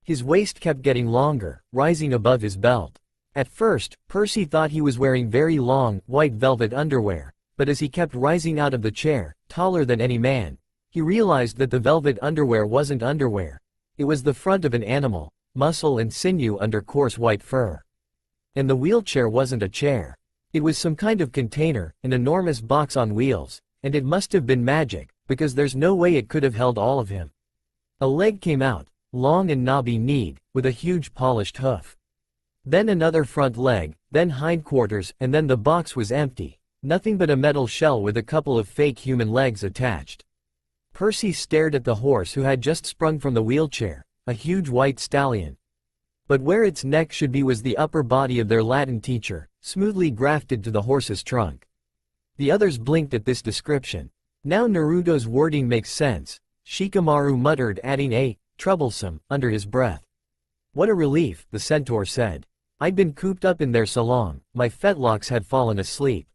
His waist kept getting longer, rising above his belt. At first, Percy thought he was wearing very long, white velvet underwear, but as he kept rising out of the chair, taller than any man, he realized that the velvet underwear wasn't underwear. It was the front of an animal, muscle and sinew under coarse white fur. And the wheelchair wasn't a chair. It was some kind of container, an enormous box on wheels, and it must have been magic, because there's no way it could have held all of him. A leg came out, long and knobby-kneed, with a huge polished hoof. Then another front leg, then hindquarters, and then the box was empty, nothing but a metal shell with a couple of fake human legs attached. Percy stared at the horse who had just sprung from the wheelchair, a huge white stallion. But where its neck should be was the upper body of their Latin teacher, smoothly grafted to the horse's trunk. The others blinked at this description. Now Naruto's wording makes sense, Shikamaru muttered, adding a troublesome under his breath. What a relief, the centaur said. I'd been cooped up in there so long, my fetlocks had fallen asleep.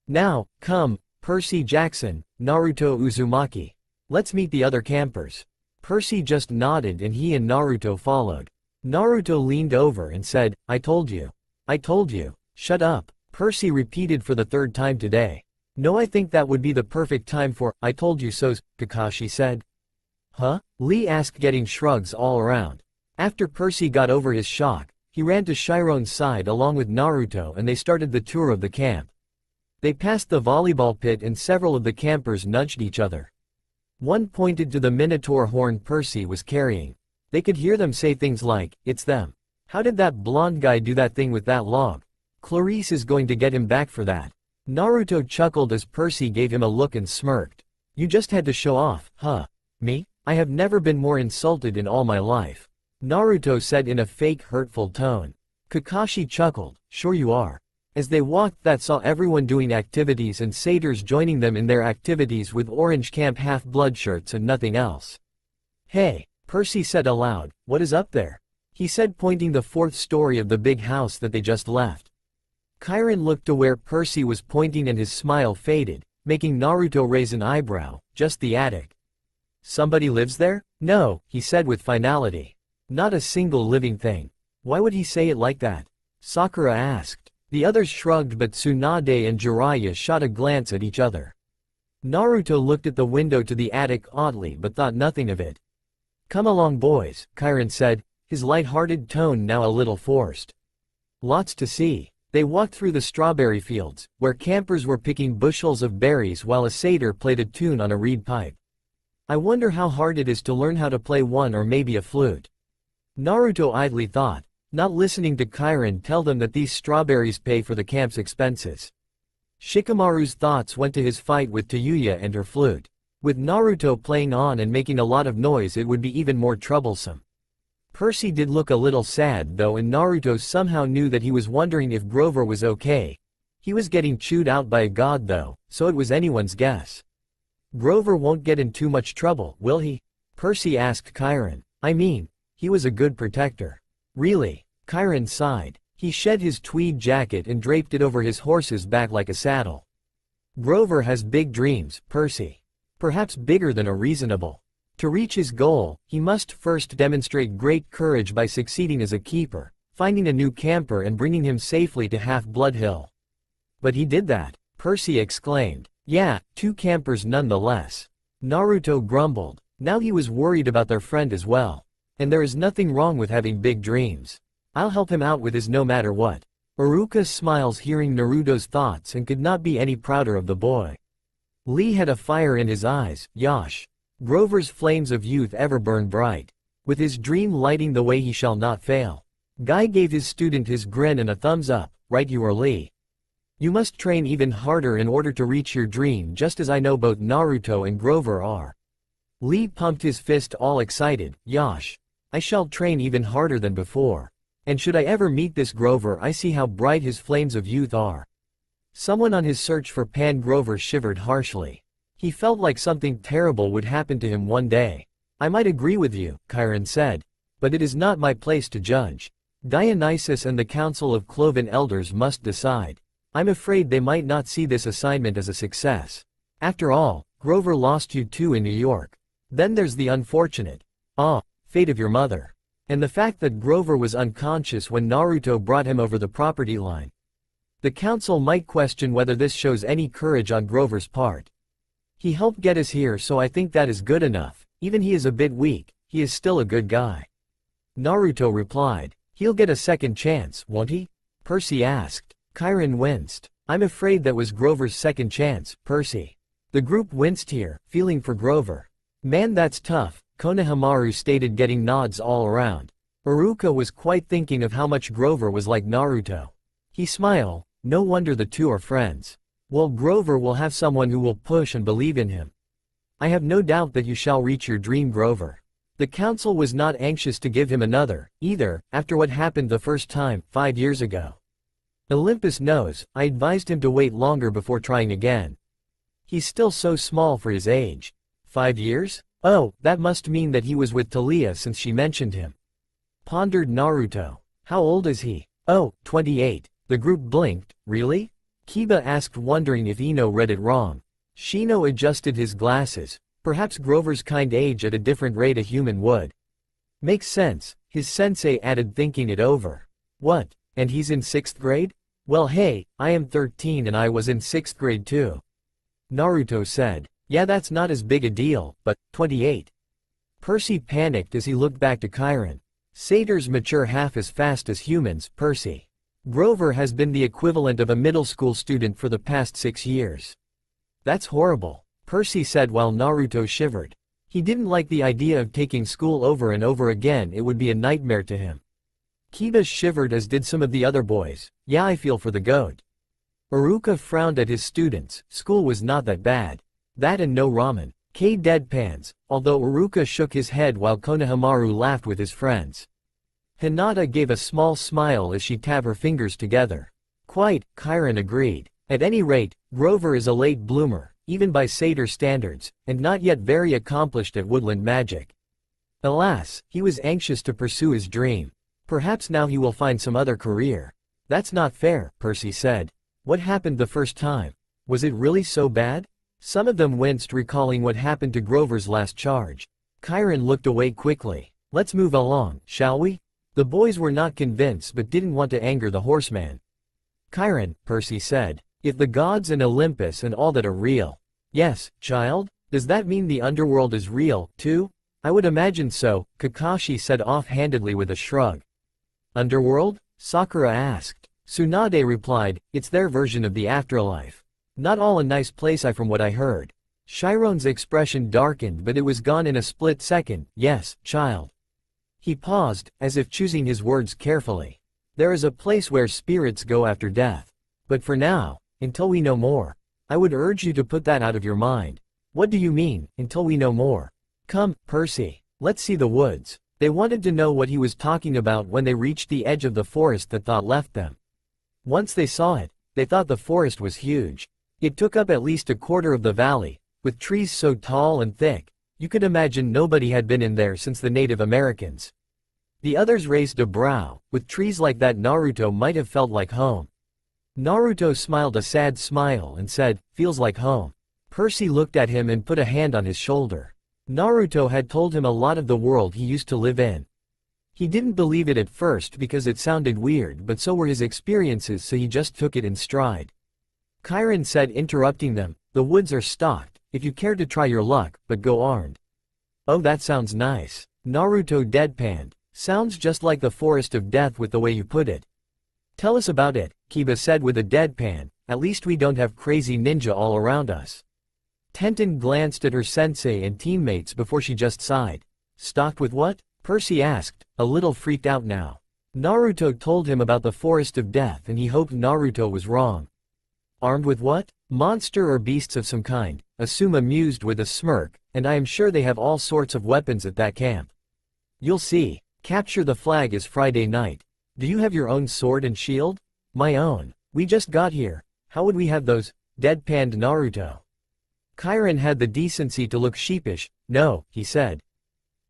Now, come, Percy Jackson, Naruto Uzumaki. Let's meet the other campers. Percy just nodded and he and Naruto followed. Naruto leaned over and said, I told you. I told you. Shut up, Percy repeated for the third time today. No, I think that would be the perfect time for, I told you so's, Kakashi said. Huh? Lee asked, getting shrugs all around. After Percy got over his shock, he ran to Chiron's side along with Naruto and they started the tour of the camp. They passed the volleyball pit and several of the campers nudged each other. One pointed to the minotaur horn Percy was carrying. They could hear them say things like, it's them. How did that blonde guy do that thing with that log? Clarice is going to get him back for that. Naruto chuckled as Percy gave him a look and smirked. You just had to show off, huh? Me? I have never been more insulted in all my life. Naruto said in a fake hurtful tone. Kakashi chuckled, sure you are. As they walked, that saw everyone doing activities and satyrs joining them in their activities with orange camp half-blood shirts and nothing else. Hey, Percy said aloud, what is up there? He said, pointing the fourth story of the big house that they just left. Chiron looked to where Percy was pointing and his smile faded, making Naruto raise an eyebrow. Just the attic. Somebody lives there? No, he said with finality. Not a single living thing. Why would he say it like that? Sakura asked. The others shrugged, but Tsunade and Jiraiya shot a glance at each other. Naruto looked at the window to the attic oddly but thought nothing of it. Come along boys, Chiron said, his light-hearted tone now a little forced. Lots to see. They walked through the strawberry fields, where campers were picking bushels of berries while a satyr played a tune on a reed pipe. I wonder how hard it is to learn how to play one or maybe a flute. Naruto idly thought, not listening to Chiron tell them that these strawberries pay for the camp's expenses. Shikamaru's thoughts went to his fight with Tayuya and her flute. With Naruto playing on and making a lot of noise, it would be even more troublesome. Percy did look a little sad though, and Naruto somehow knew that he was wondering if Grover was okay. He was getting chewed out by a god though, so it was anyone's guess. Grover won't get in too much trouble, will he? Percy asked Chiron. I mean, he was a good protector. Really? Chiron sighed. He shed his tweed jacket and draped it over his horse's back like a saddle. Grover has big dreams, Percy. Perhaps bigger than are reasonable. To reach his goal, he must first demonstrate great courage by succeeding as a keeper, finding a new camper and bringing him safely to Half-Blood Hill. But he did that, Percy exclaimed. Yeah, 2 campers nonetheless. Naruto grumbled. Now he was worried about their friend as well. And there is nothing wrong with having big dreams. I'll help him out with his no matter what. Iruka smiles hearing Naruto's thoughts and could not be any prouder of the boy. Lee had a fire in his eyes. Yosh. Grover's flames of youth ever burn bright. with his dream lighting the way he shall not fail. Guy gave his student his grin and a thumbs up. Right you are, Lee. You must train even harder in order to reach your dream, just as I know both Naruto and Grover are. Lee pumped his fist all excited. Yosh. I shall train even harder than before. And should I ever meet this Grover, I see how bright his flames of youth are. Someone on his search for Pan Grover shivered harshly. He felt like something terrible would happen to him one day. I might agree with you, Chiron said. But it is not my place to judge. Dionysus and the Council of Cloven Elders must decide. I'm afraid they might not see this assignment as a success. After all, Grover lost you too in New York. Then there's the unfortunate fate of your mother. And the fact that Grover was unconscious when Naruto brought him over the property line. The council might question whether this shows any courage on Grover's part. He helped get us here, so I think that is good enough. Even he is a bit weak, he is still a good guy. Naruto replied. He'll get a second chance, won't he? Percy asked. Chiron winced. I'm afraid that was Grover's second chance, Percy. The group winced here, feeling for Grover. Man, that's tough, Konohamaru stated, getting nods all around. Iruka was quite thinking of how much Grover was like Naruto. He smiled. No wonder the two are friends. Well, Grover will have someone who will push and believe in him. I have no doubt that you shall reach your dream, Grover. The council was not anxious to give him another, either, after what happened the first time, 5 years ago. Olympus knows, I advised him to wait longer before trying again. He's still so small for his age. 5 years? Oh, that must mean that he was with Talia since she mentioned him. Pondered Naruto. How old is he? Oh, 28. The group blinked. Really? Kiba asked, wondering if Ino read it wrong. Shino adjusted his glasses. Perhaps Grover's kind age at a different rate a human would. Makes sense, his sensei added, thinking it over. What, and he's in 6th grade? Well, hey, I am 13 and I was in 6th grade too. Naruto said. Yeah, that's not as big a deal, but 28. Percy panicked as he looked back to Chiron. Satyrs mature half as fast as humans, Percy. Grover has been the equivalent of a middle school student for the past 6 years. That's horrible, Percy said while Naruto shivered. He didn't like the idea of taking school over and over again, it would be a nightmare to him. Kiba shivered, as did some of the other boys. Yeah, I feel for the goat. Iruka frowned at his students. School was not that bad. That and no ramen. K deadpans, although Iruka shook his head while Konohamaru laughed with his friends. Hinata gave a small smile as she tapped her fingers together. Quite, Chiron agreed. At any rate, Grover is a late bloomer, even by satyr standards, and not yet very accomplished at woodland magic. Alas, he was anxious to pursue his dream. Perhaps now he will find some other career. That's not fair, Percy said. What happened the first time? Was it really so bad? Some of them winced, recalling what happened to Grover's last charge. Chiron looked away quickly. Let's move along, shall we? The boys were not convinced but didn't want to anger the horseman. Chiron, Percy said. If the gods and Olympus and all that are real. Yes, child? Does that mean the underworld is real, too? I would imagine so, Kakashi said offhandedly with a shrug. Underworld? Sakura asked. Tsunade replied, it's their version of the afterlife. Not all a nice place from what I heard. Chiron's expression darkened, but it was gone in a split second. Yes, child. He paused, as if choosing his words carefully. There is a place where spirits go after death. But for now, until we know more, I would urge you to put that out of your mind. What do you mean, until we know more? Come, Percy, let's see the woods. They wanted to know what he was talking about when they reached the edge of the forest that thought left them. Once they saw it, they thought the forest was huge. It took up at least a quarter of the valley, with trees so tall and thick, you could imagine nobody had been in there since the Native Americans. The others raised a brow. With trees like that, Naruto might have felt like home. Naruto smiled a sad smile and said, feels like home. Percy looked at him and put a hand on his shoulder. Naruto had told him a lot of the world he used to live in. He didn't believe it at first because it sounded weird, but so were his experiences, so he just took it in stride. Chiron said, interrupting them, the woods are stocked, if you care to try your luck, but go armed. Oh, that sounds nice. Naruto deadpanned. Sounds just like the forest of death with the way you put it. Tell us about it, Kiba said with a deadpan, at least we don't have crazy ninja all around us. Tenten glanced at her sensei and teammates before she just sighed. Stocked with what? Percy asked, a little freaked out now. Naruto told him about the Forest of Death and he hoped Naruto was wrong. Armed with what? Monster or beasts of some kind, Asuma mused with a smirk, and I am sure they have all sorts of weapons at that camp. You'll see. Capture the flag is Friday night. Do you have your own sword and shield? My own. We just got here. How would we have those? Deadpanned Naruto. Kairon had the decency to look sheepish. No, he said.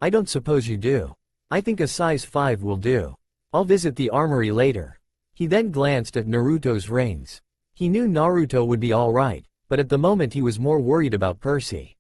I don't suppose you do. I think a size 5 will do. I'll visit the armory later. He then glanced at Naruto's reins. He knew Naruto would be alright, but at the moment he was more worried about Percy.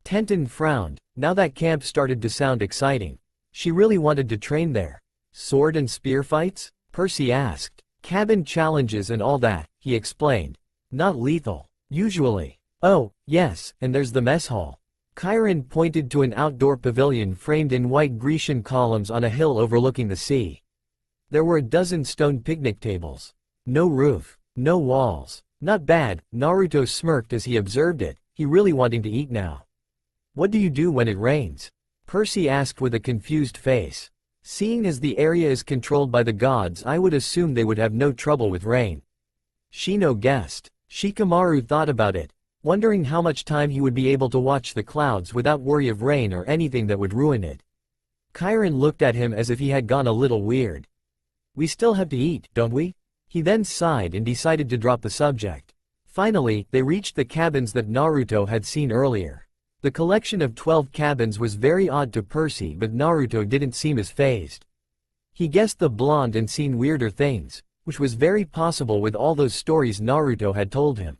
Tenten frowned. Now that camp started to sound exciting. She really wanted to train there. Sword and spear fights? Percy asked. Cabin challenges and all that, he explained. Not lethal. Usually. Oh, yes, and there's the mess hall. Kairon pointed to an outdoor pavilion framed in white Grecian columns on a hill overlooking the sea. There were a dozen stone picnic tables. No roof. No walls. Not bad, Naruto smirked as he observed it, he really wanting to eat now. What do you do when it rains? Percy asked with a confused face. Seeing as the area is controlled by the gods, I would assume they would have no trouble with rain. Shino guessed. Shikamaru thought about it, wondering how much time he would be able to watch the clouds without worry of rain or anything that would ruin it. Kairon looked at him as if he had gone a little weird. We still have to eat, don't we? He then sighed and decided to drop the subject. Finally, they reached the cabins that Naruto had seen earlier. The collection of 12 cabins was very odd to Percy, but Naruto didn't seem as fazed. He guessed the blonde and seen weirder things, which was very possible with all those stories Naruto had told him.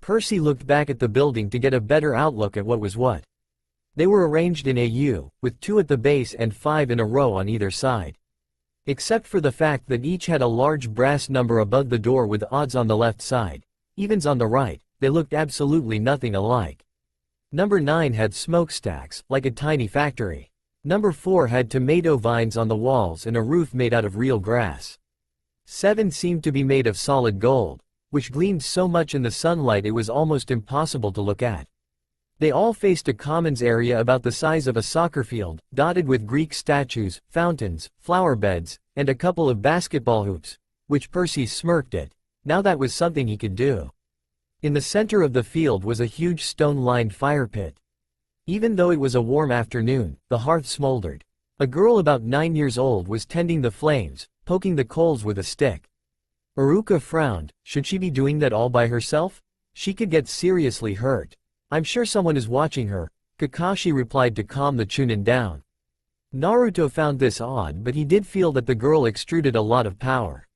Percy looked back at the building to get a better outlook at what was what. They were arranged in a U, with 2 at the base and 5 in a row on either side. Except for the fact that each had a large brass number above the door with odds on the left side, evens on the right, they looked absolutely nothing alike. Number 9 had smokestacks, like a tiny factory. Number 4 had tomato vines on the walls and a roof made out of real grass. 7 seemed to be made of solid gold, which gleamed so much in the sunlight it was almost impossible to look at. They all faced a commons area about the size of a soccer field, dotted with Greek statues, fountains, flower beds, and a couple of basketball hoops, which Percy smirked at. Now that was something he could do. In the center of the field was a huge stone-lined fire pit. Even though it was a warm afternoon, the hearth smoldered. A girl about 9 years old was tending the flames, poking the coals with a stick. Iruka frowned. Should she be doing that all by herself? She could get seriously hurt. I'm sure someone is watching her, Kakashi replied to calm the Chunin down. Naruto found this odd, but he did feel that the girl extruded a lot of power.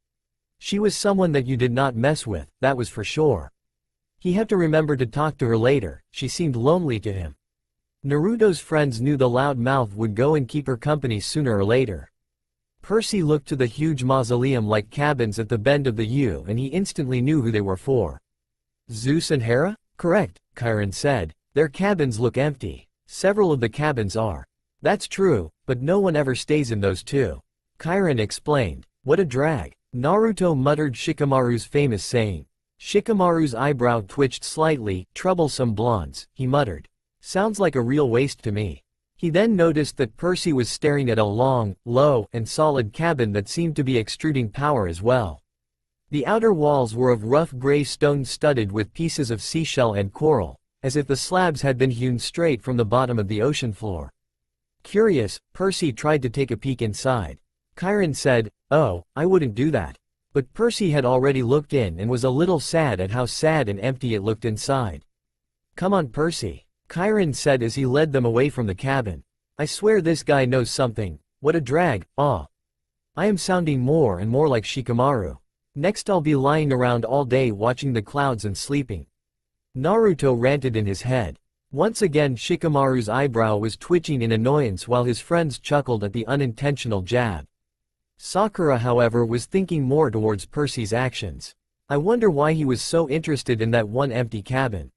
She was someone that you did not mess with, that was for sure. He had to remember to talk to her later, she seemed lonely to him. Naruto's friends knew the loud mouth would go and keep her company sooner or later. Percy looked to the huge mausoleum-like cabins at the bend of the U and he instantly knew who they were for. Zeus and Hera? Correct, Kairon said. Their cabins look empty. Several of the cabins are. That's true, but no one ever stays in those two. Kairon explained. What a drag. Naruto muttered Shikamaru's famous saying. Shikamaru's eyebrow twitched slightly. Troublesome blondes, he muttered. Sounds like a real waste to me. He then noticed that Percy was staring at a long, low, and solid cabin that seemed to be extruding power as well. The outer walls were of rough gray stone studded with pieces of seashell and coral, as if the slabs had been hewn straight from the bottom of the ocean floor. Curious, Percy tried to take a peek inside. Kairon said, "Oh, I wouldn't do that." But Percy had already looked in and was a little sad at how sad and empty it looked inside. "Come on, Percy," Kairon said as he led them away from the cabin. "I swear this guy knows something. What a drag, I am sounding more and more like Shikamaru. Next I'll be lying around all day watching the clouds and sleeping." Naruto ranted in his head. Once again Shikamaru's eyebrow was twitching in annoyance while his friends chuckled at the unintentional jab. Sakura however was thinking more towards Percy's actions. I wonder why he was so interested in that one empty cabin.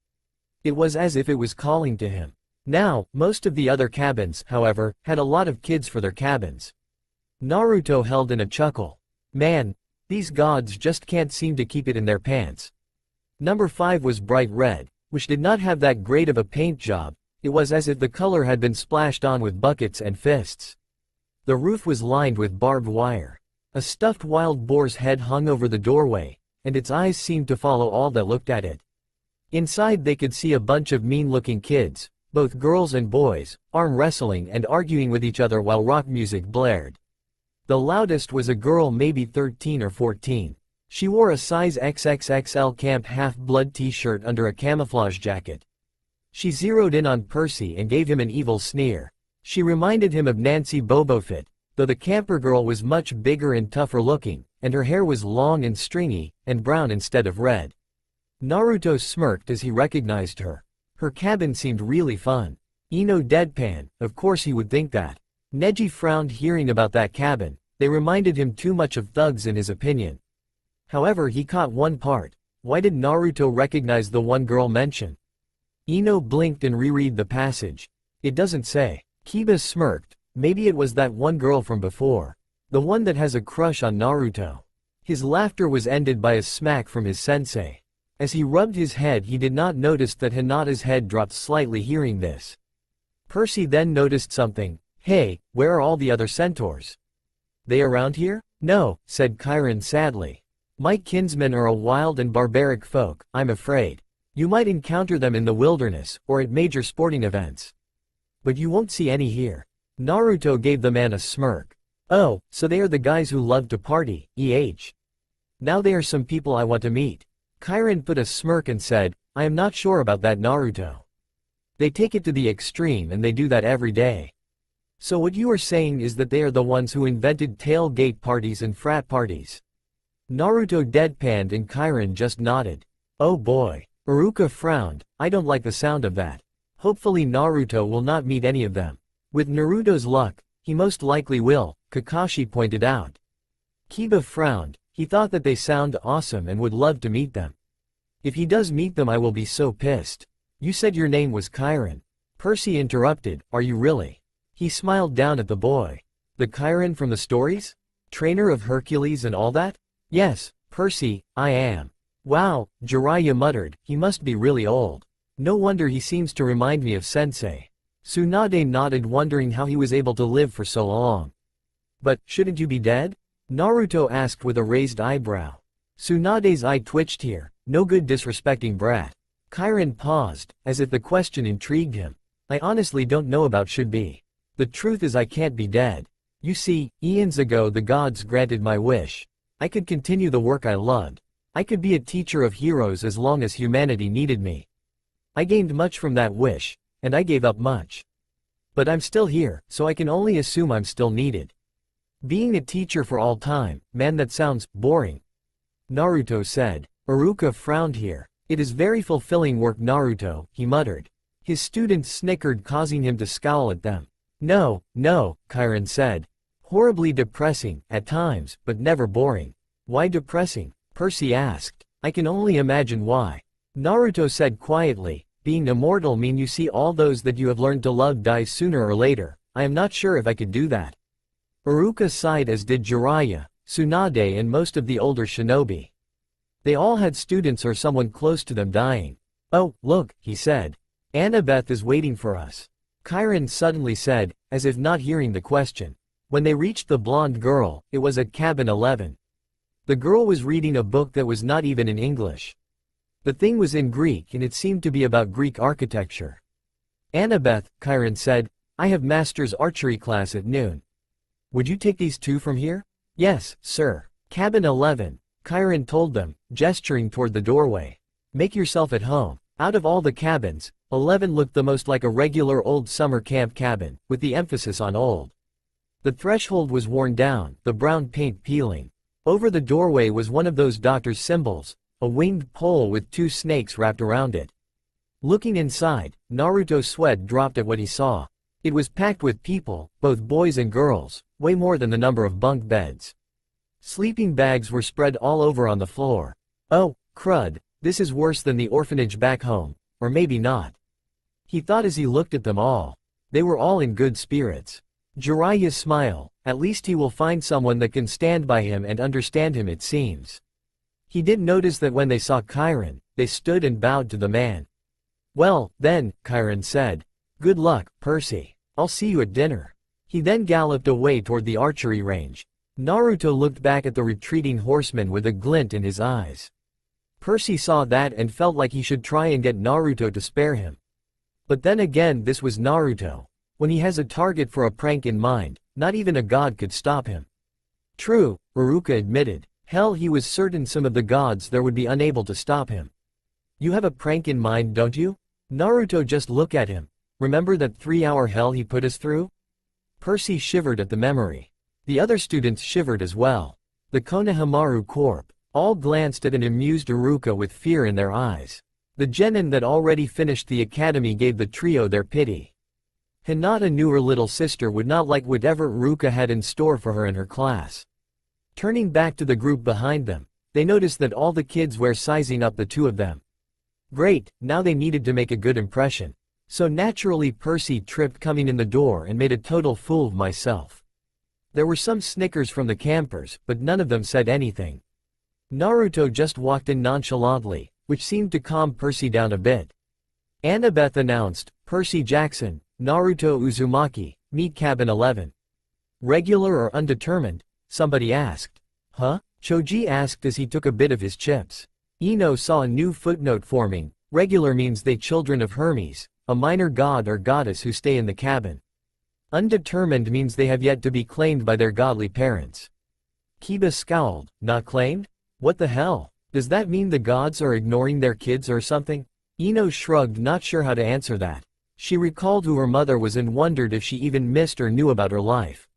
It was as if it was calling to him. Now, most of the other cabins, however, had a lot of kids for their cabins. Naruto held in a chuckle. Man, these gods just can't seem to keep it in their pants. Number 5 was bright red, which did not have that great of a paint job. It was as if the color had been splashed on with buckets and fists. The roof was lined with barbed wire. A stuffed wild boar's head hung over the doorway, and its eyes seemed to follow all that looked at it. Inside they could see a bunch of mean-looking kids, both girls and boys, arm wrestling and arguing with each other while rock music blared. The loudest was a girl maybe 13 or 14. She wore a size XXXL Camp Half-Blood t-shirt under a camouflage jacket. She zeroed in on Percy and gave him an evil sneer. She reminded him of Nancy Bobofit, though the camper girl was much bigger and tougher looking, and her hair was long and stringy, and brown instead of red. Naruto smirked as he recognized her. Her cabin seemed really fun. Ino deadpanned, of course he would think that. Neji frowned hearing about that cabin, they reminded him too much of thugs in his opinion. However, he caught one part. Why did Naruto recognize the one girl mentioned? Ino blinked and reread the passage. It doesn't say. Kiba smirked. Maybe it was that one girl from before. The one that has a crush on Naruto. His laughter was ended by a smack from his sensei. As he rubbed his head he did not notice that Hinata's head dropped slightly hearing this. Percy then noticed something. Hey, where are all the other centaurs? They around here? No, said Chiron sadly. My kinsmen are a wild and barbaric folk, I'm afraid. You might encounter them in the wilderness, or at major sporting events. But you won't see any here. Naruto gave the man a smirk. Oh, so they are the guys who love to party, Now they are some people I want to meet. Chiron put a smirk and said, I am not sure about that Naruto. They take it to the extreme and they do that every day. So what you are saying is that they are the ones who invented tailgate parties and frat parties. Naruto deadpanned and Chiron just nodded. Oh boy. Iruka frowned, I don't like the sound of that. Hopefully Naruto will not meet any of them. With Naruto's luck, he most likely will, Kakashi pointed out. Kiba frowned, he thought that they sound awesome and would love to meet them. If he does meet them I will be so pissed. You said your name was Chiron. Percy interrupted, are you really? He smiled down at the boy. The Chiron from the stories? Trainer of Hercules and all that? Yes, Percy, I am. Wow, Jiraiya muttered, he must be really old. No wonder he seems to remind me of Sensei. Tsunade nodded wondering how he was able to live for so long. But, shouldn't you be dead? Naruto asked with a raised eyebrow. Tsunade's eye twitched here, no good disrespecting brat. Chiron paused, as if the question intrigued him. I honestly don't know about should be. The truth is I can't be dead. You see, eons ago the gods granted my wish. I could continue the work I loved. I could be a teacher of heroes as long as humanity needed me. I gained much from that wish, and I gave up much. But I'm still here, so I can only assume I'm still needed. Being a teacher for all time, man, that sounds boring. Naruto said. Iruka frowned here. It is very fulfilling work, Naruto, he muttered. His students snickered, causing him to scowl at them. No, Chiron said. Horribly depressing, at times, but never boring. Why depressing? Percy asked. I can only imagine why. Naruto said quietly, being immortal mean you see all those that you have learned to love die sooner or later. I am not sure if I could do that. Iruka sighed, as did Jiraiya, Tsunade and most of the older shinobi. They all had students or someone close to them dying. Oh, look, he said. Annabeth is waiting for us. Chiron suddenly said, as if not hearing the question. When they reached the blonde girl, it was at cabin 11. The girl was reading a book that was not even in English. The thing was in Greek and it seemed to be about Greek architecture. Annabeth, Chiron said, I have master's archery class at noon. Would you take these two from here? Yes, sir. Cabin 11, Chiron told them, gesturing toward the doorway. Make yourself at home. Out of all the cabins, 11 looked the most like a regular old summer camp cabin, with the emphasis on old. The threshold was worn down, the brown paint peeling. Over the doorway was one of those doctor's symbols, a winged pole with two snakes wrapped around it. Looking inside, Naruto's sweat dropped at what he saw. It was packed with people, both boys and girls, way more than the number of bunk beds. Sleeping bags were spread all over on the floor. Oh, crud, this is worse than the orphanage back home, or maybe not. He thought as he looked at them all. They were all in good spirits. Jiraiya smiled, at least he will find someone that can stand by him and understand him, it seems. He did notice that when they saw Chiron, they stood and bowed to the man. Well, then, Chiron said. Good luck, Percy. I'll see you at dinner. He then galloped away toward the archery range. Naruto looked back at the retreating horseman with a glint in his eyes. Percy saw that and felt like he should try and get Naruto to spare him. But then again, this was Naruto. When he has a target for a prank in mind, not even a god could stop him. True, Iruka admitted. Hell, he was certain some of the gods there would be unable to stop him. You have a prank in mind, don't you? Naruto just looked at him. Remember that 3-hour hell he put us through? Percy shivered at the memory. The other students shivered as well. The Konohamaru Corp. All glanced at an amused Iruka with fear in their eyes. The genin that already finished the academy gave the trio their pity. Hinata knew her little sister would not like whatever Iruka had in store for her in her class. Turning back to the group behind them, they noticed that all the kids were sizing up the two of them. Great, now they needed to make a good impression. So naturally Percy tripped coming in the door and made a total fool of myself. There were some snickers from the campers, but none of them said anything. Naruto just walked in nonchalantly, which seemed to calm Percy down a bit. Annabeth announced, "Percy Jackson, Naruto Uzumaki, meet cabin 11. Regular or undetermined?" Somebody asked. Huh? Choji asked as he took a bit of his chips. Ino saw a new footnote forming. Regular means they children of Hermes, a minor god or goddess who stay in the cabin. Undetermined means they have yet to be claimed by their godly parents. Kiba scowled. Not claimed? What the hell? Does that mean the gods are ignoring their kids or something? Ino shrugged, not sure how to answer that. She recalled who her mother was and wondered if she even missed or knew about her life.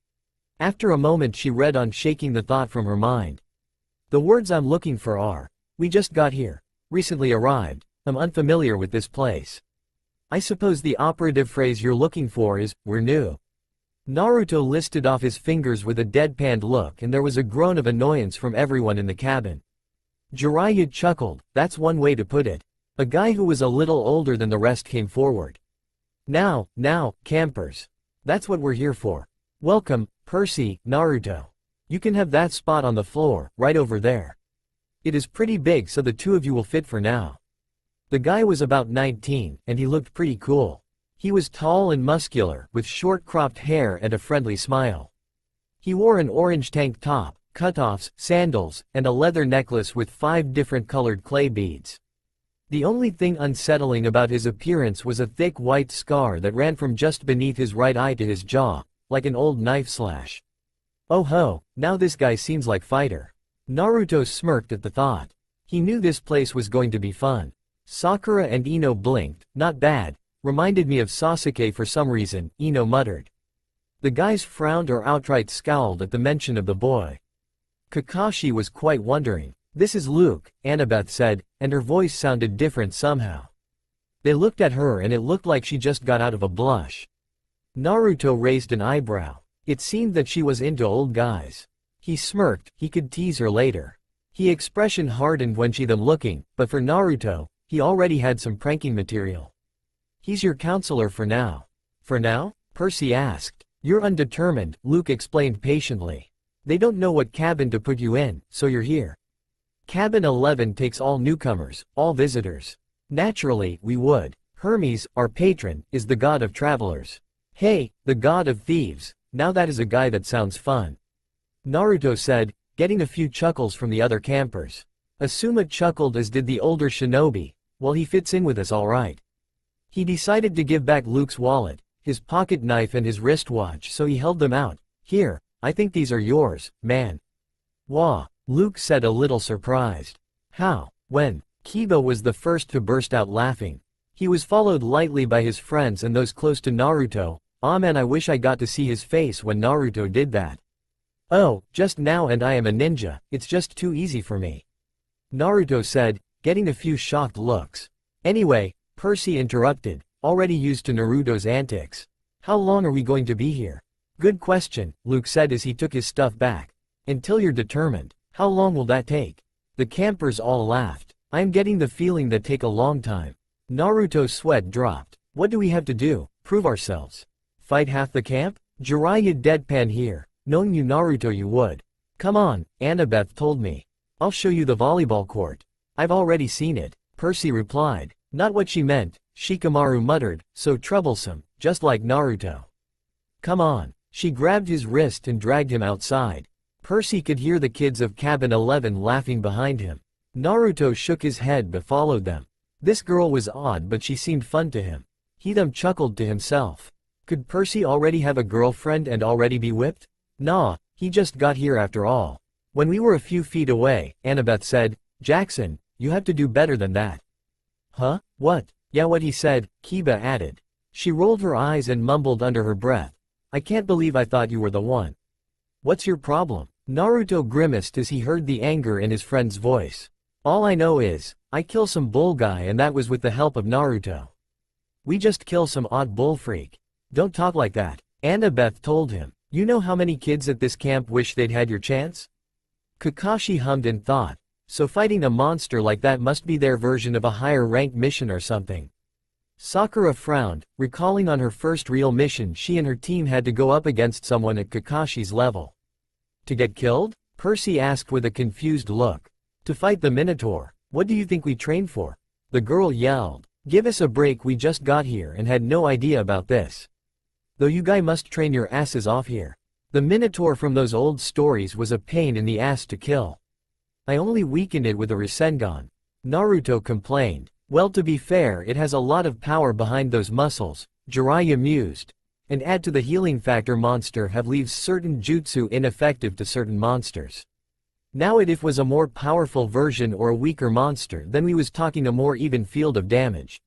After a moment she read on, shaking the thought from her mind. The words I'm looking for are, "We just got here. Recently arrived. I'm unfamiliar with this place." I suppose the operative phrase you're looking for is, "We're new." Naruto listed off his fingers with a deadpanned look and there was a groan of annoyance from everyone in the cabin. Jiraiya chuckled, that's one way to put it. A guy who was a little older than the rest came forward. Now, campers. That's what we're here for. Welcome, Percy, Naruto. You can have that spot on the floor, right over there. It is pretty big so the two of you will fit for now. The guy was about 19, and he looked pretty cool. He was tall and muscular, with short cropped hair and a friendly smile. He wore an orange tank top, cutoffs, sandals, and a leather necklace with 5 different colored clay beads. The only thing unsettling about his appearance was a thick white scar that ran from just beneath his right eye to his jaw, like an old knife slash. Oh ho, now this guy seems like fighter. Naruto smirked at the thought. He knew this place was going to be fun. Sakura and Ino blinked. Not bad. Reminded me of Sasuke for some reason, Ino muttered. The guys frowned or outright scowled at the mention of the boy. Kakashi was quite wondering. This is Luke, Annabeth said, and her voice sounded different somehow. They looked at her and it looked like she just got out of a blush. Naruto raised an eyebrow. It seemed that she was into old guys. He smirked, he could tease her later. His expression hardened when she them looking, but for Naruto, he already had some pranking material. He's your counselor for now. For now? Percy asked. You're undetermined, Luke explained patiently. They don't know what cabin to put you in, so you're here. Cabin 11 takes all newcomers, all visitors. Naturally, we would. Hermes, our patron, is the god of travelers. Hey, the god of thieves, now that is a guy that sounds fun. Naruto said, getting a few chuckles from the other campers. Asuma chuckled as did the older shinobi. Well, he fits in with us alright. He decided to give back Luke's wallet, his pocket knife and his wristwatch, so he held them out. Here, I think these are yours, man. Wah, Luke said, a little surprised. How? When? Kiba was the first to burst out laughing. He was followed lightly by his friends and those close to Naruto. Ah man, I wish I got to see his face when Naruto did that. Oh, just now, and I am a ninja, it's just too easy for me. Naruto said, getting a few shocked looks. Anyway, Percy interrupted, already used to Naruto's antics. How long are we going to be here? Good question, Luke said as he took his stuff back. Until you're determined. How long will that take? The campers all laughed. I am getting the feeling that take a long time. Naruto's sweat dropped. What do we have to do? Prove ourselves. Fight half the camp? Jiraiya deadpan here. Knowing you Naruto you would. Come on, Annabeth told me. I'll show you the volleyball court. I've already seen it, Percy replied. Not what she meant, Shikamaru muttered, so troublesome, just like Naruto. Come on. She grabbed his wrist and dragged him outside. Percy could hear the kids of Cabin 11 laughing behind him. Naruto shook his head but followed them. This girl was odd but she seemed fun to him. He chuckled to himself. Could Percy already have a girlfriend and already be whipped? Nah, he just got here after all. When we were a few feet away, Annabeth said, "Jackson, you have to do better than that." Huh? What? Yeah, what he said, Kiba added. She rolled her eyes and mumbled under her breath. I can't believe I thought you were the one. What's your problem? Naruto grimaced as he heard the anger in his friend's voice. All I know is, I kill some bull guy and that was with the help of Naruto. We just kill some odd bull freak. Don't talk like that, Annabeth told him. You know how many kids at this camp wish they'd had your chance? Kakashi hummed and thought. So fighting a monster like that must be their version of a higher ranked mission or something. Sakura frowned, recalling on her first real mission she and her team had to go up against someone at Kakashi's level. To get killed? Percy asked with a confused look. To fight the Minotaur. What do you think we trained for? The girl yelled. Give us a break, we just got here and had no idea about this. Though you guys must train your asses off here. The Minotaur from those old stories was a pain in the ass to kill. I only weakened it with a Rasengan. Naruto complained. Well, to be fair, it has a lot of power behind those muscles, Jiraiya mused. And add to the healing factor monster have leaves certain jutsu ineffective to certain monsters. Now if was a more powerful version or a weaker monster, then we was talking a more even field of damage.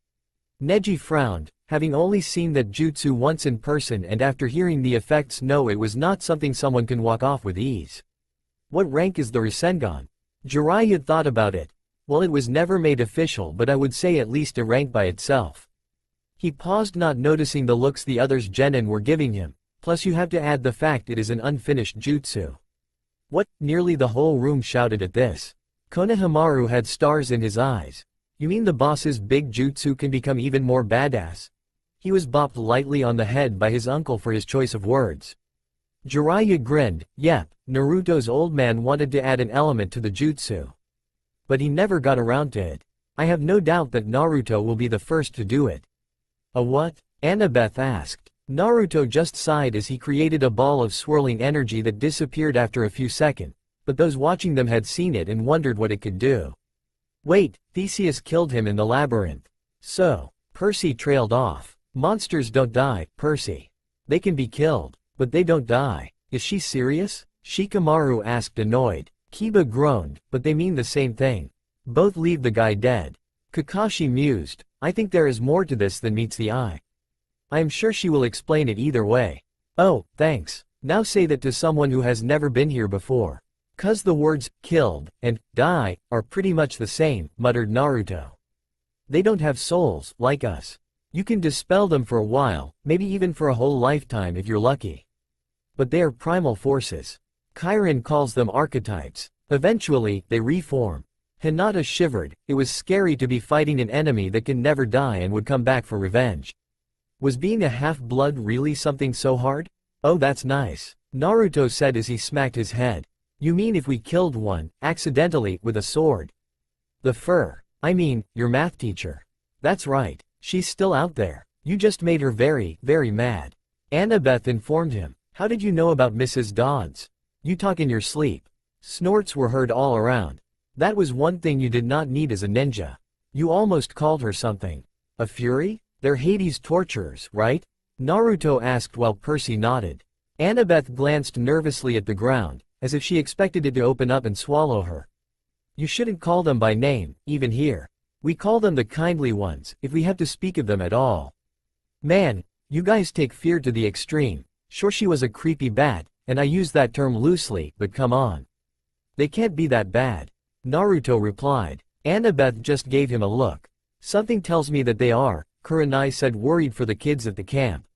Neji frowned, having only seen that jutsu once in person and after hearing the effects no, it was not something someone can walk off with ease. What rank is the Rasengan? Jiraiya thought about it. Well, it was never made official, but I would say at least a rank by itself. He paused, not noticing the looks the others genin were giving him, plus you have to add the fact it is an unfinished jutsu. What? Nearly the whole room shouted at this. Konohamaru had stars in his eyes. You mean the boss's big jutsu can become even more badass? He was bopped lightly on the head by his uncle for his choice of words. Jiraiya grinned. Yep, Naruto's old man wanted to add an element to the jutsu. But he never got around to it. I have no doubt that Naruto will be the first to do it. A what? Annabeth asked. Naruto just sighed as he created a ball of swirling energy that disappeared after a few seconds, but those watching them had seen it and wondered what it could do. Wait, Theseus killed him in the labyrinth. So, Percy trailed off. Monsters don't die, Percy. They can be killed, but they don't die. Is she serious? Shikamaru asked, annoyed. Kiba groaned, but they mean the same thing. Both leave the guy dead. Kakashi mused. I think there is more to this than meets the eye. I am sure she will explain it either way. Oh, thanks. Now say that to someone who has never been here before. 'Cause the words, killed, and, die, are pretty much the same, muttered Naruto. They don't have souls, like us. You can dispel them for a while, maybe even for a whole lifetime if you're lucky. But they are primal forces. Kirin calls them archetypes. Eventually, they reform. Hinata shivered. It was scary to be fighting an enemy that can never die and would come back for revenge. Was being a half-blood really something so hard? Oh, that's nice, Naruto said as he smacked his head. You mean if we killed one, accidentally, with a sword? The fur. I mean, your math teacher. That's right. She's still out there. You just made her very, very mad. Annabeth informed him. How did you know about Mrs. Dodds? You talk in your sleep. Snorts were heard all around. That was one thing you did not need as a ninja. You almost called her something. A fury? They're Hades' torturers, right? Naruto asked while Percy nodded. Annabeth glanced nervously at the ground, as if she expected it to open up and swallow her. You shouldn't call them by name, even here. We call them the kindly ones, if we have to speak of them at all. Man, you guys take fear to the extreme. Sure, she was a creepy bat, and I use that term loosely, but come on. They can't be that bad. Naruto replied. Annabeth just gave him a look. Something tells me that they are, Kurenai said, worried for the kids at the camp.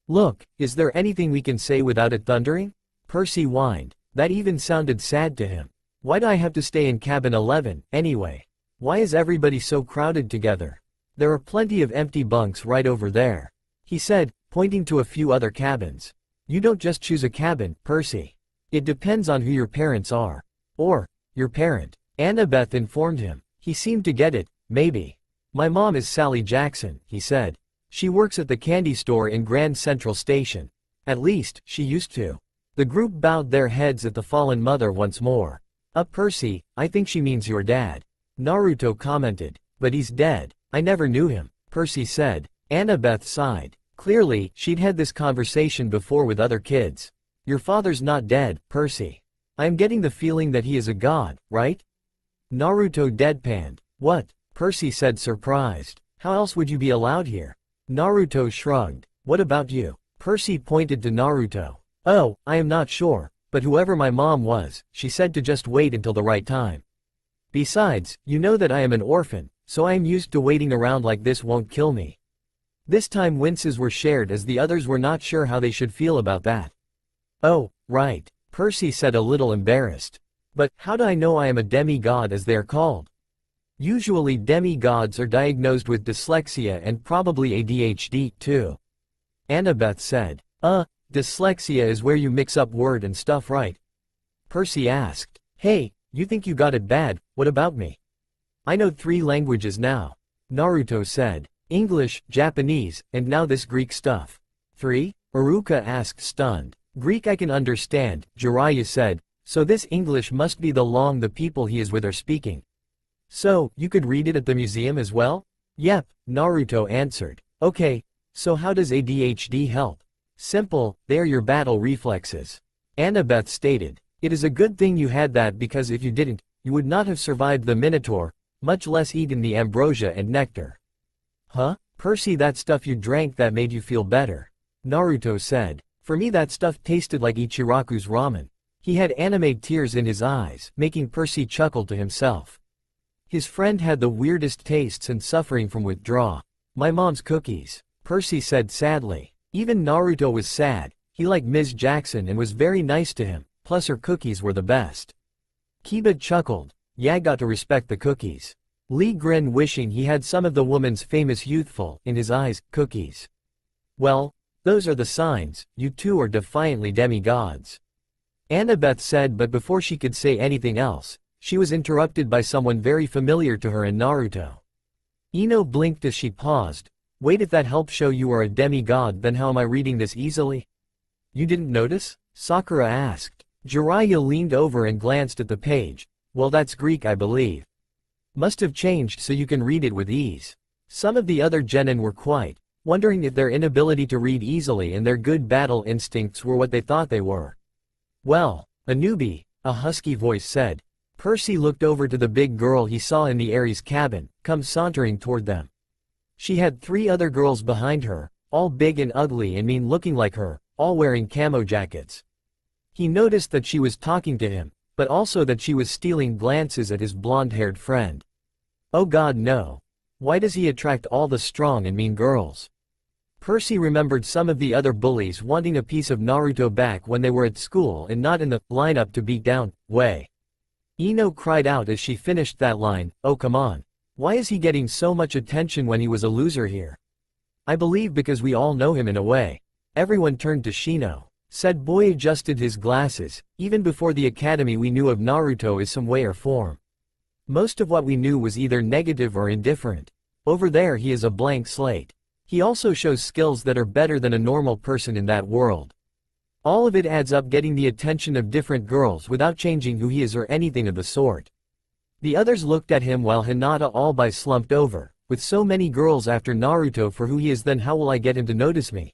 Look, is there anything we can say without it thundering? Percy whined. That even sounded sad to him. Why'd I have to stay in cabin 11, anyway? Why is everybody so crowded together? There are plenty of empty bunks right over there, he said, pointing to a few other cabins. You don't just choose a cabin, Percy. It depends on who your parents are. Or, your parent. Annabeth informed him. He seemed to get it, maybe. My mom is Sally Jackson, he said. She works at the candy store in Grand Central Station. At least, she used to. The group bowed their heads at the fallen mother once more. Percy, I think she means your dad. Naruto commented. But he's dead. I never knew him, Percy said. Annabeth sighed. Clearly, she'd had this conversation before with other kids. Your father's not dead, Percy. I am getting the feeling that he is a god, right? Naruto deadpanned. What? Percy said surprised. How else would you be allowed here? Naruto shrugged. What about you? Percy pointed to Naruto. Oh, I am not sure, but whoever my mom was, she said to just wait until the right time. Besides, you know that I am an orphan, so I am used to waiting around like this won't kill me. This time winces were shared as the others were not sure how they should feel about that. Oh, right, Percy said a little embarrassed. But, how do I know I am a demigod as they are called? Usually demigods are diagnosed with dyslexia and probably ADHD, too. Annabeth said. Dyslexia is where you mix up word and stuff, right? Percy asked. Hey, you think you got it bad, what about me? I know 3 languages now. Naruto said. English, Japanese, and now this Greek stuff. 3? Iruka asked stunned. Greek I can understand, Jiraiya said, so this English must be the long the people he is with are speaking. So, you could read it at the museum as well? Yep, Naruto answered. Okay, so how does ADHD help? Simple, they are your battle reflexes. Annabeth stated. It is a good thing you had that because if you didn't, you would not have survived the Minotaur, much less eaten the ambrosia and nectar. Huh? Percy, that stuff you drank that made you feel better. Naruto said. For me that stuff tasted like Ichiraku's ramen. He had anime tears in his eyes, making Percy chuckle to himself. His friend had the weirdest tastes and suffering from withdrawal. My mom's cookies, Percy said sadly. Even Naruto was sad, he liked Ms. Jackson and was very nice to him, plus her cookies were the best. Kiba chuckled. Yeah, got to respect the cookies. Lee grinned, wishing he had some of the woman's famous youthful, in his eyes, cookies. Well, those are the signs, you two are defiantly demigods. Annabeth said, but before she could say anything else, she was interrupted by someone very familiar to her and Naruto. Ino blinked as she paused. Wait, if that helps show you are a demigod, then how am I reading this easily? You didn't notice? Sakura asked. Jiraiya leaned over and glanced at the page. Well, that's Greek, I believe. Must have changed so you can read it with ease. Some of the other genin were quite wondering if their inability to read easily and their good battle instincts were what they thought they were. Well, a newbie, a husky voice said. Percy looked over to the big girl he saw in the Aries cabin, come sauntering toward them. She had 3 other girls behind her, all big and ugly and mean looking like her, all wearing camo jackets. He noticed that she was talking to him, but also that she was stealing glances at his blonde-haired friend. Oh God, no. Why does he attract all the strong and mean girls? Percy remembered some of the other bullies wanting a piece of Naruto back when they were at school and not in the lineup to beat down way. Ino cried out as she finished that line, oh come on. Why is he getting so much attention when he was a loser here? I believe because we all know him in a way. Everyone turned to Shino. Said boy adjusted his glasses. Even before the academy we knew of Naruto as some way or form. Most of what we knew was either negative or indifferent. Over there he is a blank slate. He also shows skills that are better than a normal person in that world. All of it adds up, getting the attention of different girls without changing who he is or anything of the sort. The others looked at him while Hinata all by slumped over. With so many girls after Naruto for who he is, then how will I get him to notice me?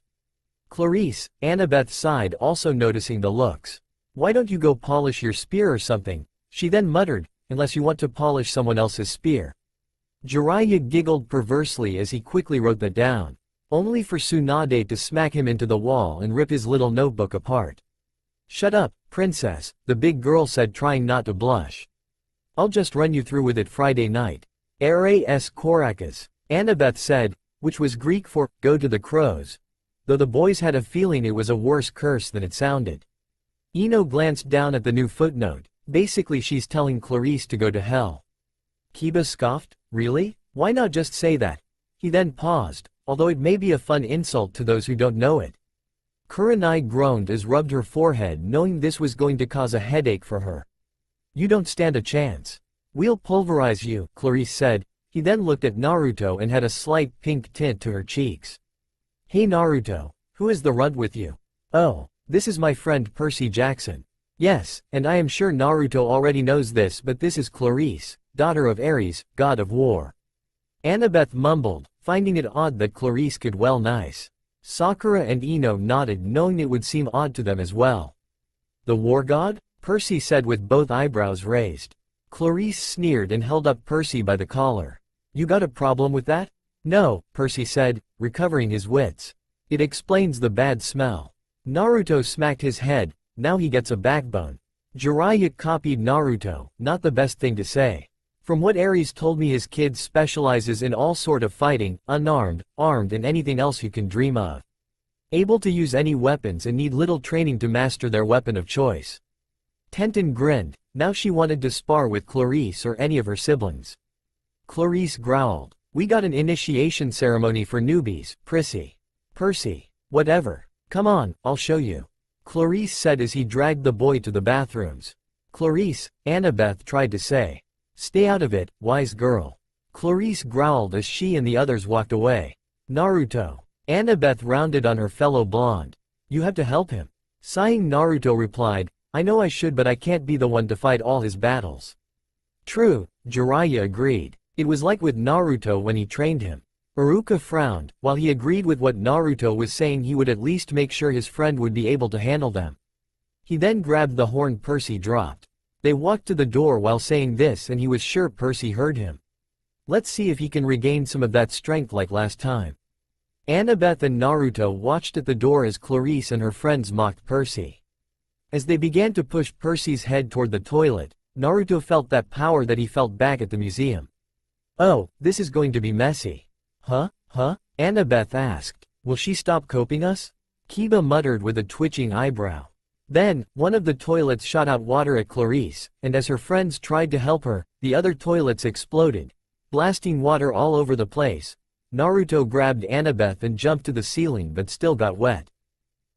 Clarice, Annabeth sighed, also noticing the looks. Why don't you go polish your spear or something? She then muttered, unless you want to polish someone else's spear. Jiraiya giggled perversely as he quickly wrote that down. Only for Tsunade to smack him into the wall and rip his little notebook apart. Shut up, princess, the big girl said, trying not to blush. I'll just run you through with it Friday night. Ras Korakas, Annabeth said, which was Greek for, go to the crows. Though the boys had a feeling it was a worse curse than it sounded. Ino glanced down at the new footnote. Basically she's telling Clarice to go to hell. Kiba scoffed, really? Why not just say that? He then paused, although it may be a fun insult to those who don't know it. Kurenai groaned as rubbed her forehead, knowing this was going to cause a headache for her. You don't stand a chance. We'll pulverize you, Clarice said. He then looked at Naruto and had a slight pink tint to her cheeks. Hey Naruto, who is the runt with you? Oh, this is my friend Percy Jackson. Yes, and I am sure Naruto already knows this, but this is Clarice, daughter of Ares, god of war. Annabeth mumbled, finding it odd that Clarice could well nice. Sakura and Ino nodded, knowing it would seem odd to them as well. The war god? Percy said with both eyebrows raised. Clarice sneered and held up Percy by the collar. You got a problem with that? No, Percy said, recovering his wits. It explains the bad smell. Naruto smacked his head, now he gets a backbone. Jiraiya copied Naruto, not the best thing to say. From what Ares told me, his kid specializes in all sort of fighting, unarmed, armed and anything else you can dream of. Able to use any weapons and need little training to master their weapon of choice. Tenten grinned, now she wanted to spar with Clarice or any of her siblings. Clarice growled, we got an initiation ceremony for newbies, Prissy. Percy. Whatever. Come on, I'll show you. Clarice said as he dragged the boy to the bathrooms. Clarice, Annabeth tried to say. Stay out of it, wise girl. Clarice growled as she and the others walked away. Naruto. Annabeth rounded on her fellow blonde. You have to help him. Sighing, Naruto replied, I know I should, but I can't be the one to fight all his battles. True, Jiraiya agreed. It was like with Naruto when he trained him. Iruka frowned. While he agreed with what Naruto was saying, he would at least make sure his friend would be able to handle them. He then grabbed the horn Percy dropped. They walked to the door while saying this, and he was sure Percy heard him. Let's see if he can regain some of that strength like last time. Annabeth and Naruto watched at the door as Clarice and her friends mocked Percy. As they began to push Percy's head toward the toilet, Naruto felt that power that he felt back at the museum. Oh, this is going to be messy. Huh? Annabeth asked. Will she stop coping us? Kiba muttered with a twitching eyebrow. Then, one of the toilets shot out water at Clarice, and as her friends tried to help her, the other toilets exploded, blasting water all over the place. Naruto grabbed Annabeth and jumped to the ceiling but still got wet.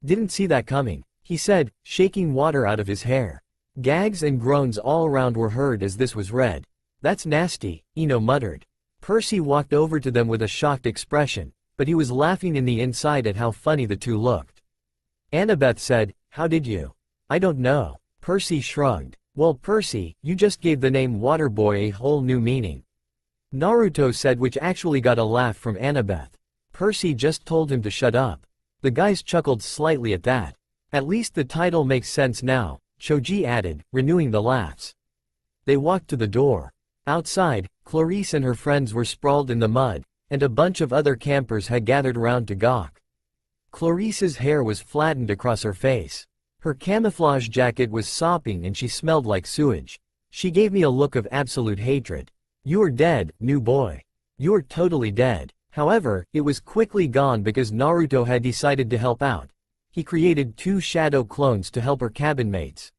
Didn't see that coming, he said, shaking water out of his hair. Gags and groans all around were heard as this was read. That's nasty, Ino muttered. Percy walked over to them with a shocked expression, but he was laughing in the inside at how funny the two looked. Annabeth said, how did you? I don't know. Percy shrugged. Well, Percy, you just gave the name Waterboy a whole new meaning. Naruto said, which actually got a laugh from Annabeth. Percy just told him to shut up. The guys chuckled slightly at that. At least the title makes sense now, Choji added, renewing the laughs. They walked to the door. Outside, Clarice and her friends were sprawled in the mud, and a bunch of other campers had gathered around to gawk. Clarice's hair was flattened across her face. Her camouflage jacket was sopping and she smelled like sewage. She gave me a look of absolute hatred. You are dead, new boy. You are totally dead. However, it was quickly gone because Naruto had decided to help out. He created 2 shadow clones to help her cabin mates.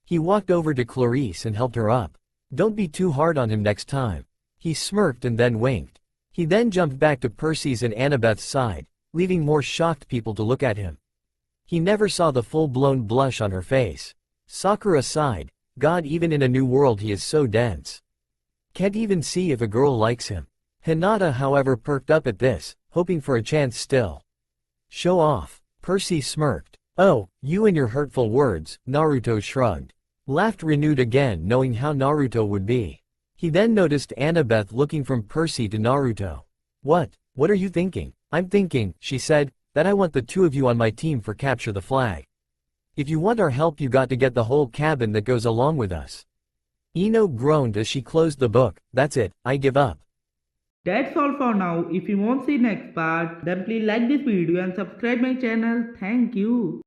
He walked over to Clarice and helped her up. Don't be too hard on him next time. He smirked and then winked. He then jumped back to Percy's and Annabeth's side, leaving more shocked people to look at him. He never saw the full-blown blush on her face. Sakura sighed. God, even in a new world he is so dense. Can't even see if a girl likes him. Hinata however perked up at this, hoping for a chance still. Show off. Percy smirked. Oh, you and your hurtful words, Naruto shrugged. Laughed renewed again, knowing how Naruto would be. He then noticed Annabeth looking from Percy to Naruto. What are you thinking? I'm thinking, she said, that I want the 2 of you on my team for capture the flag. If you want our help, you got to get the whole cabin that goes along with us. Ino groaned as she closed the book. That's it, I give up. That's all for now. If you want to see next part, then please like this video and subscribe my channel. Thank you.